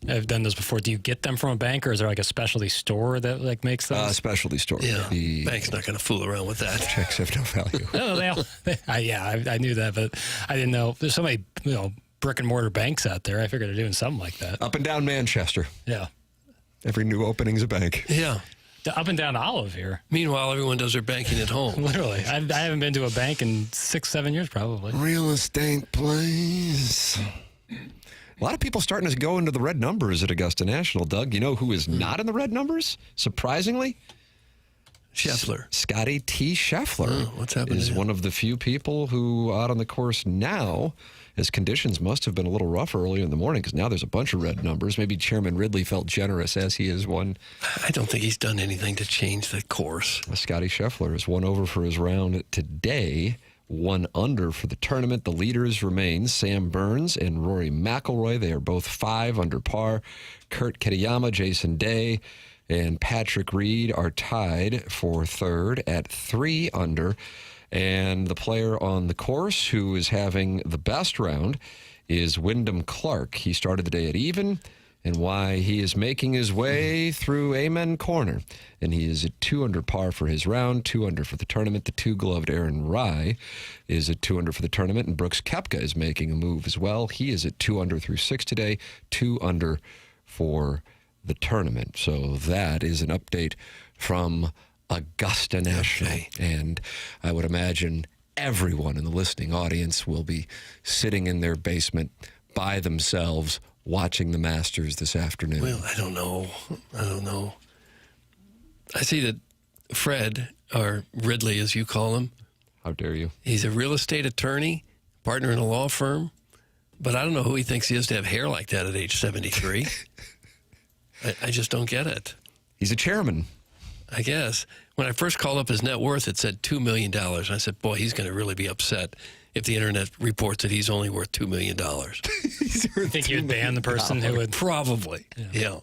have done this before. Do you get them from a bank, or is there like a specialty store that like makes those? Specialty store. Yeah, The bank's not going to fool around with that. checks have no value. No, I knew that, but I didn't know. There's so many, brick and mortar banks out there. I figured they're doing something like that. Up and down Manchester. Yeah. Every new opening's a bank. Yeah. Up and down Olive here. Meanwhile, everyone does their banking at home. Literally. I haven't been to a bank in 6-7 years, probably. Real estate, please. A lot of people starting to go into the red numbers at Augusta National. Doug, you know who is not in the red numbers? Surprisingly? Scheffler. Scotty T. Scheffler what's happening is to him? one of the few people who out on the course now, as conditions must have been a little rough earlier in the morning because now there's a bunch of red numbers. Maybe Chairman Ridley felt generous as he is one. I don't think he's done anything to change the course. Scotty Scheffler is 1 over for his round today. 1 under for the tournament. The leaders remain Sam Burns and Rory McIlroy. They are both 5 under par. Kurt Kitayama, Jason Day, and Patrick Reed are tied for third at 3 under. And the player on the course who is having the best round is Wyndham Clark. He started the day at even, and why he is making his way through Amen Corner. And he is at 2 under par for his round, 2 under for the tournament. The 2-gloved Aaron Rye is at 2 under for the tournament, and Brooks Koepka is making a move as well. He is at 2 under through 6 today, 2 under for the tournament. So that is an update from Augusta National. Okay. And I would imagine everyone in the listening audience will be sitting in their basement by themselves watching the Masters this afternoon. Well, I don't know. I see that Fred, or Ridley as you call him. How dare you? He's a real estate attorney, partner in a law firm, but I don't know who he thinks he is to have hair like that at age 73. I just don't get it. He's a chairman. I guess. When I first called up his net worth, it said $2 million. I said, boy, he's going to really be upset if the internet reports that he's only worth $2 million. You think you'd ban the person who would? Probably. Yeah.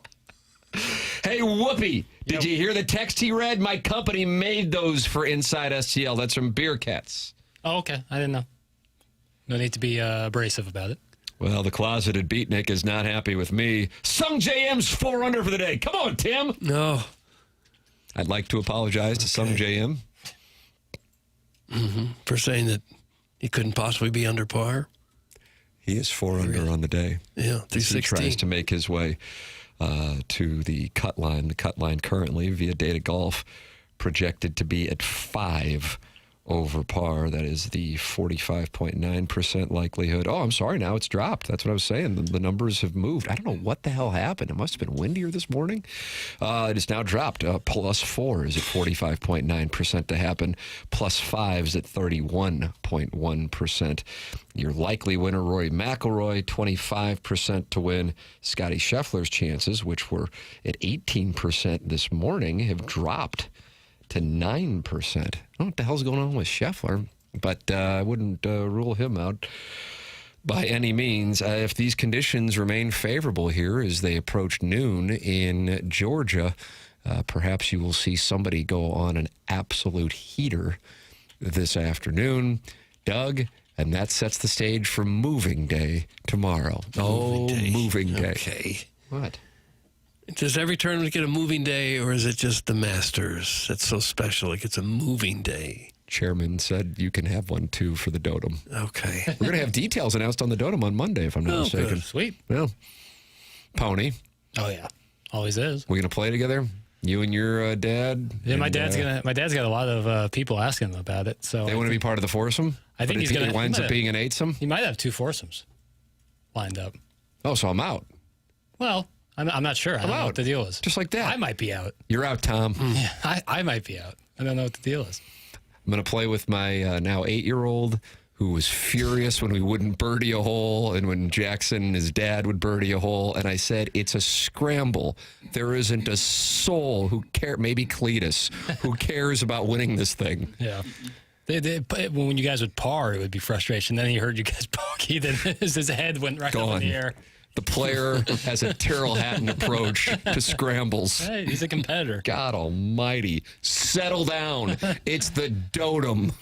Hey, Whoopi, did you hear the text he read? My company made those for Inside STL. That's from Beer Cats. Oh, okay. I didn't know. No need to be abrasive about it. Well, the closeted beatnik is not happy with me. Sung JM's 4 under for the day. Come on, Tim. No. I'd like to apologize to Sung JM. For saying that he couldn't possibly be under par. He is 4 under on the day. Yeah, He 316. tries to make his way to the cut line. The cut line currently via Data Golf projected to be at 5 over par. That is the 45.9% likelihood. Oh, I'm sorry. Now it's dropped. That's what I was saying. The numbers have moved. I don't know what the hell happened. It must have been windier this morning. It is now dropped. +4 is at 45.9% to happen. +5 is at 31.1%. Your likely winner, Rory McIlroy, 25% to win. Scotty Scheffler's chances, which were at 18% this morning, have dropped to 9%. I don't know what the hell's going on with Scheffler, but I wouldn't rule him out by any means. If these conditions remain favorable here as they approach noon in Georgia, perhaps you will see somebody go on an absolute heater this afternoon. Doug, and that sets the stage for moving day tomorrow. Moving day. Okay. What? Does every tournament get a moving day, or is it just the Masters that's so special it gets a moving day? Chairman said you can have one, too, for the Dotem. Okay. We're going to have details announced on the Dotem on Monday, if I'm not mistaken. Good. Sweet. Well, Pony. Oh, yeah. Always is. We're going to play together? You and your dad? Yeah, my and, dad's got a lot of people asking him about it. So They want to be part of the foursome? I think But he's it going to. winds up being an eightsome? He might have 2 foursomes lined up. Oh, so I'm out. Well, I'm not sure. I don't know what the deal is. Just like that. I might be out. You're out, Tom. Yeah, I might be out. I don't know what the deal is. I'm going to play with my now 8-year-old who was furious when we wouldn't birdie a hole and when Jackson and his dad would birdie a hole. And I said, it's a scramble. There isn't a soul who cares, maybe Cletus, who cares about winning this thing. Yeah. When you guys would par, it would be frustration. Then he heard you guys bogey, then his head went right up in the air. The player has a Terrell Hatton approach to scrambles. Hey, he's a competitor. God almighty. Settle down. It's the Dotem.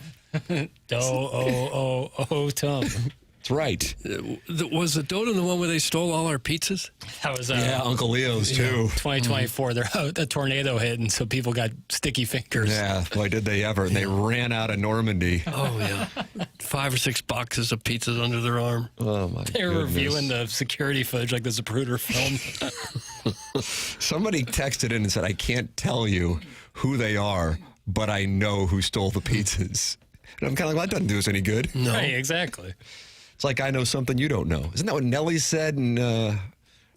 Tom. That's right. Was the Dotem the one where they stole all our pizzas? That was Uncle Leo's too. 2024. A tornado hit, and so people got sticky fingers. Yeah, boy, did they ever. And they ran out of Normandy. Oh, yeah. 5 or 6 boxes of pizzas under their arm. Oh, my They were reviewing the security footage like the Zapruder film. Somebody texted in and said, I can't tell you who they are, but I know who stole the pizzas. And I'm kind of like, well, that doesn't do us any good. No. Right, exactly. It's like I know something you don't know. Isn't that what Nelly said in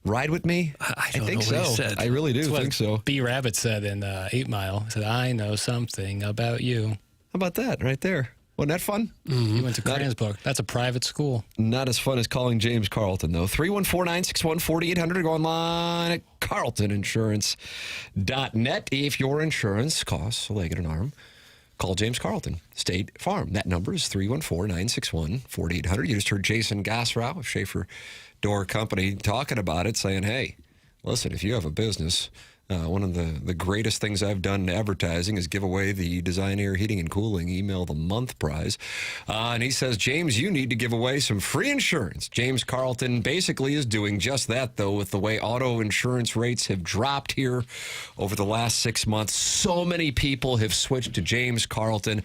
Ride With Me? I don't think know what so. he said. I really do think so. B. Rabbit said in 8 Mile. He said, I know something about you. How about that right there? Wasn't that fun? He went to Cransbrook. That's a private school. Not as fun as calling James Carlton, though. 314-961-4800. Go online at carltoninsurance.net. If your insurance costs a leg and an arm, call James Carlton, State Farm. That number is 314-961-4800. You just heard Jason Gosrow of Schaefer Door Company talking about it, saying, hey, listen, if you have a business, one of the greatest things I've done in advertising is give away the Design Air Heating and Cooling Email of the Month prize. And he says, James, you need to give away some free insurance. James Carlton basically is doing just that, though, with the way auto insurance rates have dropped here over the last 6 months. So many people have switched to James Carlton.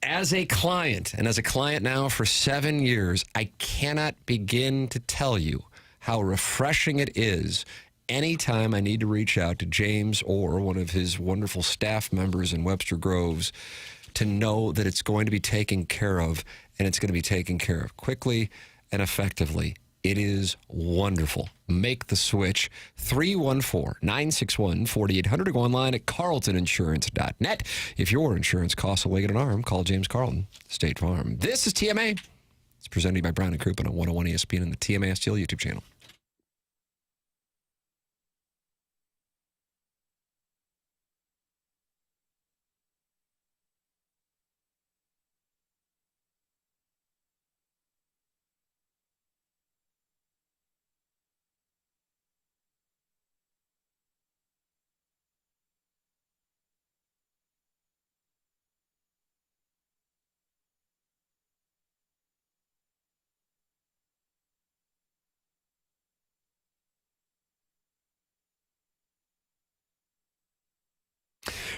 As a client, and as a client now for 7 years, I cannot begin to tell you how refreshing it is anytime I need to reach out to James or one of his wonderful staff members in Webster Groves to know that it's going to be taken care of, and it's going to be taken care of quickly and effectively. It is wonderful. Make the switch. 314-961-4800. Go online at carltoninsurance.net. If your insurance costs a leg and an arm, call James Carlton, State Farm. This is TMA. It's presented by Brown & Crouppen on 101 ESPN and the TMA STL YouTube channel.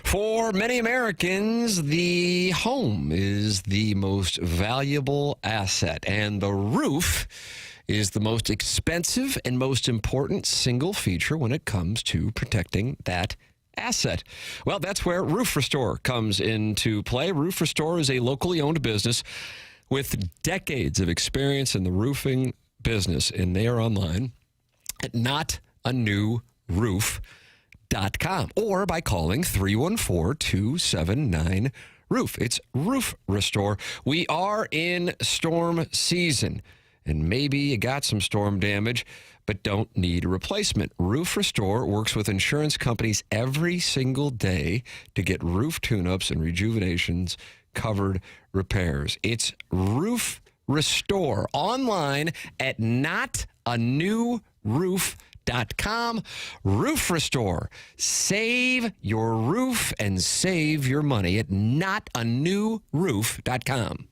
For many Americans, the home is the most valuable asset, and the roof is the most expensive and most important single feature when it comes to protecting that asset. Well, that's where Roof Restore comes into play. Roof Restore is a locally owned business with decades of experience in the roofing business, and they are online at notanewroof.com or by calling 314-279-ROOF. It's Roof Restore. We are in storm season, and maybe you got some storm damage, but don't need a replacement. Roof Restore works with insurance companies every single day to get roof tune-ups and rejuvenations covered repairs. It's Roof Restore online at notanewroof.com. roofrestore.com. Roof Restore. Save your roof and save your money at notanewroof.com.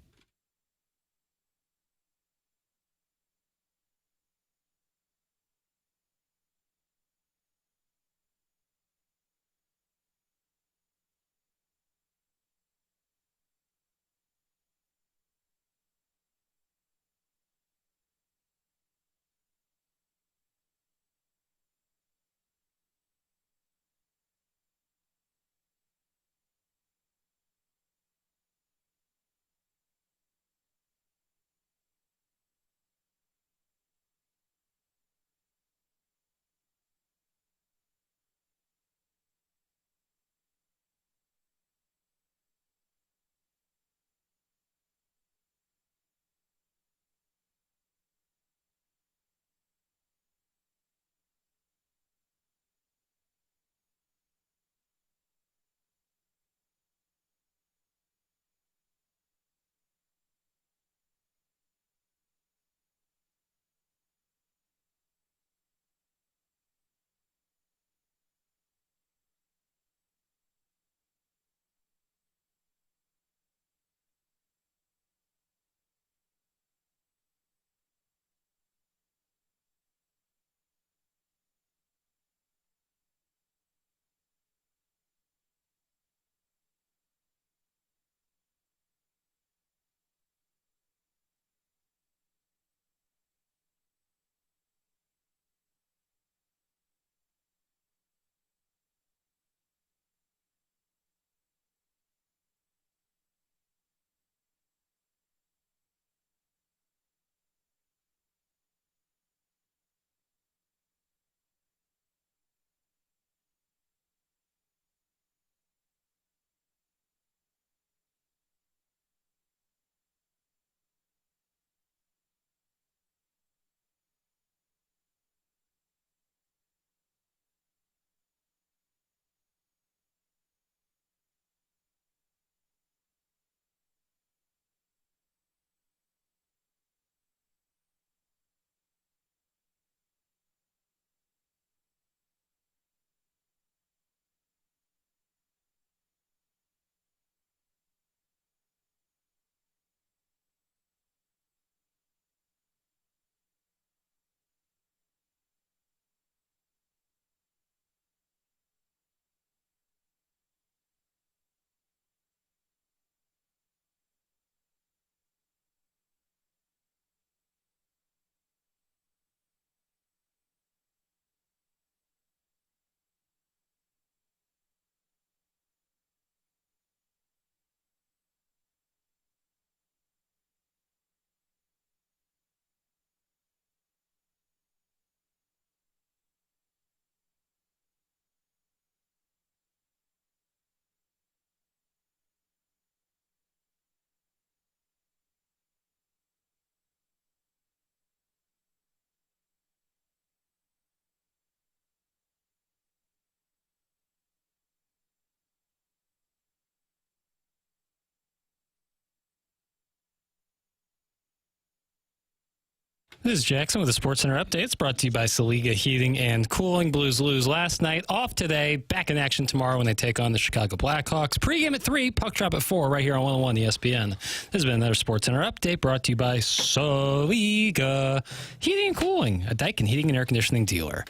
This is Jackson with the Sports Center update. It's brought to you by Saliga Heating and Cooling. Blues lose last night, off today, back in action tomorrow when they take on the Chicago Blackhawks. Pre-game at 3, puck drop at 4, right here on 101 ESPN. This has been another Sports Center update brought to you by Saliga Heating and Cooling, a Daikin heating and air conditioning dealer.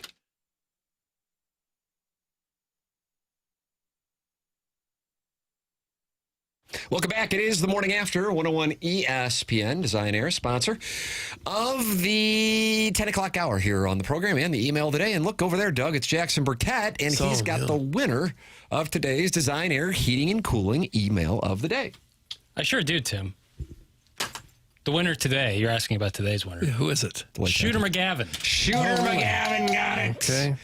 Welcome back. It is the morning after 101 ESPN, Design Air, sponsor of the 10 o'clock hour here on the program and the email today. And look over there, Doug, it's Jackson Burkett, and he's got the winner of today's Design Air Heating and Cooling email of the day. I sure do, Tim. The winner today, you're asking about today's winner. Yeah, who is it? Shooter McGavin. Shooter McGavin got it. Okay.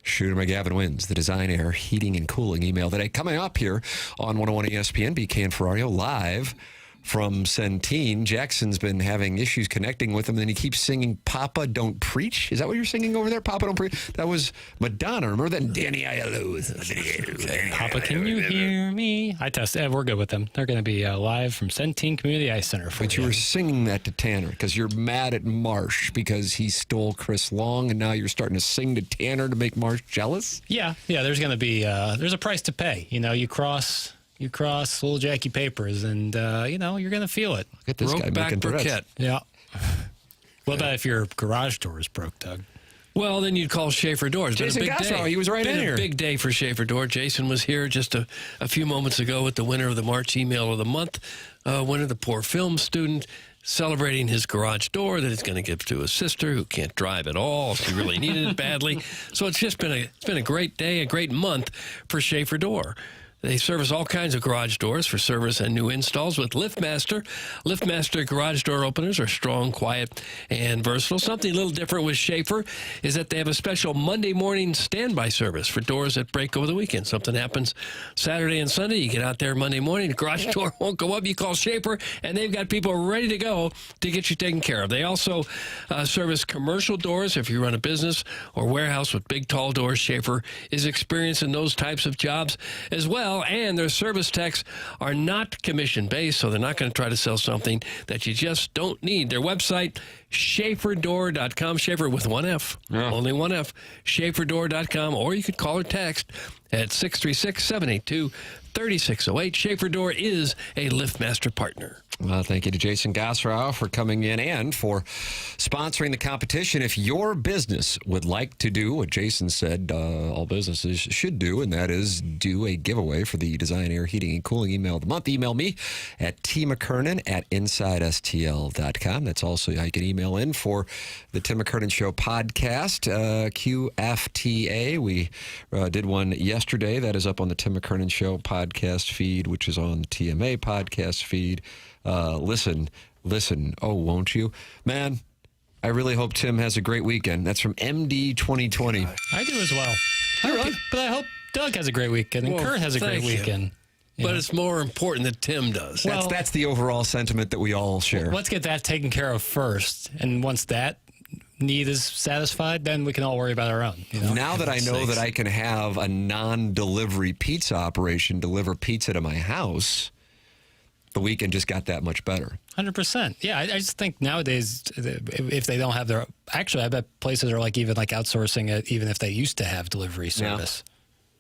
Shooter McGavin wins the Design Air Heating and Cooling email today. Coming up here on 101 ESPN, BK and Ferrario live from Centene. Jackson's been having issues connecting with him, and then he keeps singing Papa Don't Preach. Is that what you're singing over there? Papa Don't Preach? That was Madonna. Remember that? Danny Aiello. Papa, can you hear me? I tested. We're good with them. They're going to be live from Centene Community Ice Center. But you were singing that to Tanner because you're mad at Marsh because he stole Chris Long, and now you're starting to sing to Tanner to make Marsh jealous? Yeah. There's going to be there's a price to pay. You cross little Jackie Papers, and you're going to feel it. Look at this guy making Burkett. Yeah. What about if your garage door is broke, Doug? Well, then you'd call Schaefer Door. It's Jason been a big Gassrow, day. he was right It's been in here. a big day for Schaefer Door. Jason was here just a few moments ago with the winner of the March Email of the Month, winner, the poor film student, celebrating his garage door that he's going to give to his sister who can't drive at all. She really needed it badly. So it's just been a great day, a great month for Schaefer Door. They service all kinds of garage doors for service and new installs with LiftMaster. LiftMaster garage door openers are strong, quiet, and versatile. Something a little different with Schaefer is that they have a special Monday morning standby service for doors that break over the weekend. Something happens Saturday and Sunday. You get out there Monday morning, the garage door won't go up. You call Schaefer, and they've got people ready to go to get you taken care of. They also service commercial doors. If you run a business or warehouse with big, tall doors, Schaefer is experienced in those types of jobs as well. And their service techs are not commission-based, so they're not going to try to sell something that you just don't need. Their website, SchaeferDoor.com, Schaefer with one F, only one F, SchaeferDoor.com, or you could call or text at 636-782-3608. Schaefer Door is a LiftMaster partner. Well, thank you to Jason Gassrow for coming in and for sponsoring the competition. If your business would like to do what Jason said all businesses should do, and that is do a giveaway for the Design, Air, Heating, and Cooling Email of the Month, email me at tmckernan@insidestl.com. That's also how you can email in for the Tim McKernan Show podcast, QFTA. We did one yesterday that is up on the Tim McKernan Show podcast feed, which is on the TMA podcast feed. Listen, oh, won't you? Man, I really hope Tim has a great weekend. That's from MD 2020. I do as well. But I hope Doug has a great weekend and Kurt has a great weekend. But it's more important that Tim does. That's the overall sentiment that we all share. Let's get that taken care of first. And once that need is satisfied, then we can all worry about our own. Now that I know that I can have a non-delivery pizza operation deliver pizza to my house, the weekend just got that much better. 100%. Yeah, I just think nowadays, if they don't have their... Actually, I bet places are even outsourcing it, even if they used to have delivery service.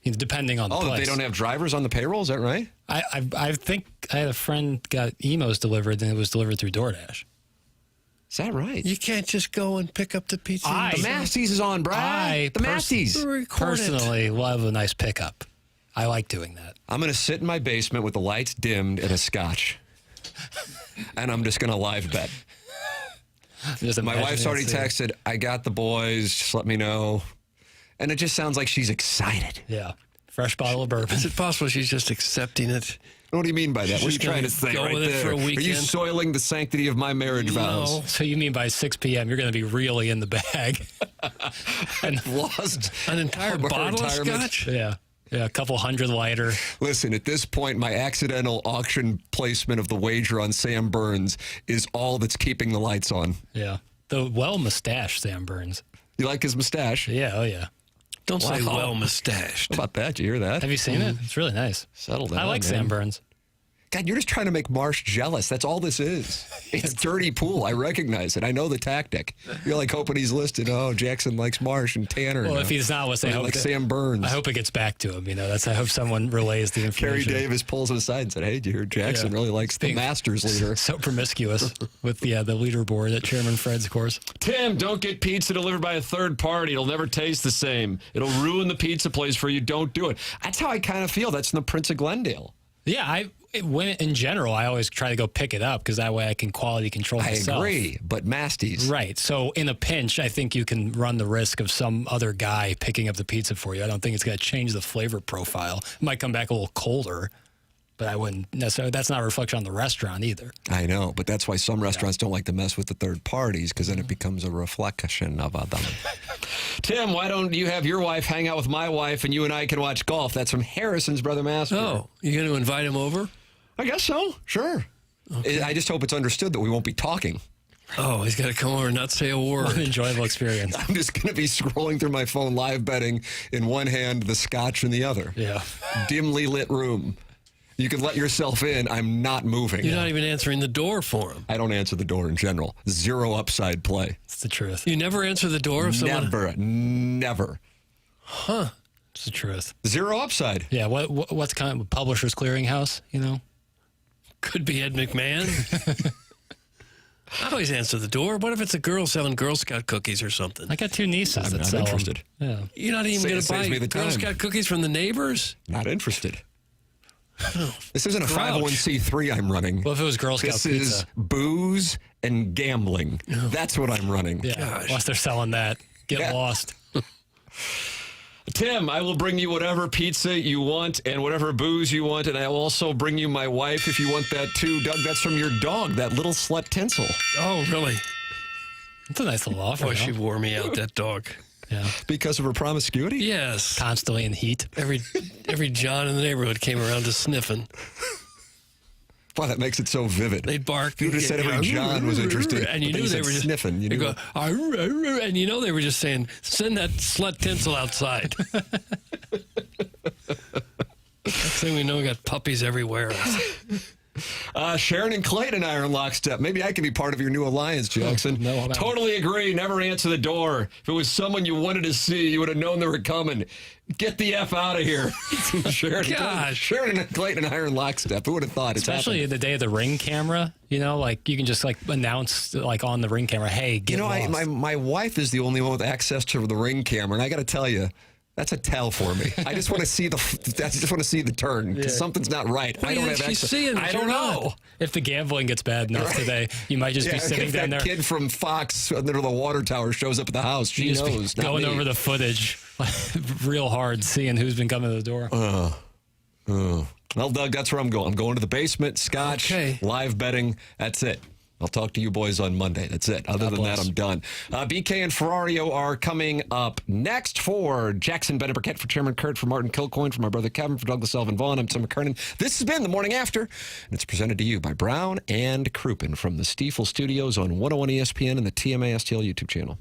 Yeah. Depending on the place. They don't have drivers on the payroll? Is that right? I think I had a friend got emos delivered, and it was delivered through DoorDash. Is that right? You can't just go and pick up the pizza. The Masties is on, Brad. The Masties. Personally love a nice pickup. I like doing that. I'm going to sit in my basement with the lights dimmed and a scotch. And I'm just going to live bet. My wife's already texted, I got the boys, just let me know. And it just sounds like she's excited. Yeah. Fresh bottle of bourbon. Is it possible she's just accepting it? What do you mean by that? What are you trying to say right there? Are you soiling the sanctity of my marriage vows? So you mean by 6 p.m. you're going to be really in the bag? And lost an entire bottle of scotch? Yeah. Yeah, a couple hundred lighter. Listen, at this point, my accidental auction placement of the wager on Sam Burns is all that's keeping the lights on. Yeah. The well-mustached Sam Burns. You like his mustache? Yeah, oh yeah. Don't say well-mustached. How about that? Did you hear that? Have you seen it? It's really nice. Settle down, I like Sam Burns. God, you're just trying to make Marsh jealous. That's all this is. It's dirty pool. I recognize it. I know the tactic. You're like hoping he's listed. Oh, Jackson likes Marsh and Tanner. Well, if he's not, let's say like Sam Burns. I hope it gets back to him. I hope someone relays the information. Kerry Davis pulls him aside and said, "Hey, did you hear Jackson really likes the Masters leader?" So promiscuous with the leaderboard at Chairman Fred's course. Tim, don't get pizza delivered by a third party. It'll never taste the same. It'll ruin the pizza place for you. Don't do it. That's how I kind of feel. That's in the Prince of Glendale. Yeah, in general, I always try to go pick it up because that way I can quality control myself. I agree, but Masties. Right. So in a pinch, I think you can run the risk of some other guy picking up the pizza for you. I don't think it's going to change the flavor profile. It might come back a little colder, but I wouldn't necessarily. That's not a reflection on the restaurant either. I know, but that's why some restaurants don't like to mess with the third parties because then it becomes a reflection of them. Tim, why don't you have your wife hang out with my wife and you and I can watch golf? That's from Harrison's brother Master. Oh, you going to invite him over? I guess so. Sure. Okay. I just hope it's understood that we won't be talking. Oh, he's got to come over and not say a word. What an enjoyable experience. I'm just going to be scrolling through my phone, live betting in one hand, the scotch in the other. Yeah. Dimly lit room. You can let yourself in. I'm not moving. You're not even answering the door for him. I don't answer the door in general. Zero upside play. It's the truth. You never answer the door if someone... Never. Huh. It's the truth. Zero upside. Yeah, what's kind of Publishers Clearinghouse, you know? Could be Ed McMahon. I always answer the door. What if it's a girl selling Girl Scout cookies or something? I got 2 nieces I'm that not sell interested. them. Yeah. You're not even going to buy me the Girl time. Scout cookies from the neighbors? Not interested. This isn't a Grouch. 501c3 I'm running. What if it was Girl Scout This pizza? is booze and gambling. That's what I'm running. Yeah, unless they're selling that. Get lost. Tim, I will bring you whatever pizza you want and whatever booze you want, and I will also bring you my wife if you want that too. Doug, that's from your dog, that little slut Tinsel. Oh, really? That's a nice little offer. Boy, though. she wore me out, that dog. Yeah. Because of her promiscuity? Yes. Constantly in heat. Every John in the neighborhood came around to sniffing. Wow, that makes it so vivid. They'd bark. You would have said every John was interested. And you but knew then they were just sniffing. You they knew go, and you know they were just saying, send that slut Tinsel outside. Next thing we know, we got puppies everywhere. Sharon and Clayton and I are in lockstep. Maybe I can be part of your new alliance, Jackson. No, totally agree. Never answer the door. If it was someone you wanted to see, you would have known they were coming. Get the F out of here. Sharon and Clayton and I are in lockstep. Who would have thought? Especially the day of the Ring camera. You know, like you can just like announce like on the Ring camera, hey, get lost. My wife is the only one with access to the Ring camera, and I got to tell you, that's a tell for me. I just want to see the turn. Yeah. Something's not right. I don't have access. I don't know. If the gambling gets bad enough today, you might just be sitting down there. If that kid from Fox under the water tower shows up at the house, she knows. Going over the footage real hard, seeing who's been coming to the door. Well, Doug, that's where I'm going. I'm going to the basement, scotch, live betting. That's it. I'll talk to you boys on Monday. That's it. Other than that, I'm done. BK and Ferrario are coming up next for Jackson Burkett, for Chairman Kurt, for Martin Kilcoyne, for my brother Kevin, for Douglas Elvin Vaughn. I'm Tim McKernan. This has been The Morning After, and it's presented to you by Brown and Crouppen from the Stiefel Studios on 101 ESPN and the TMA STL YouTube channel.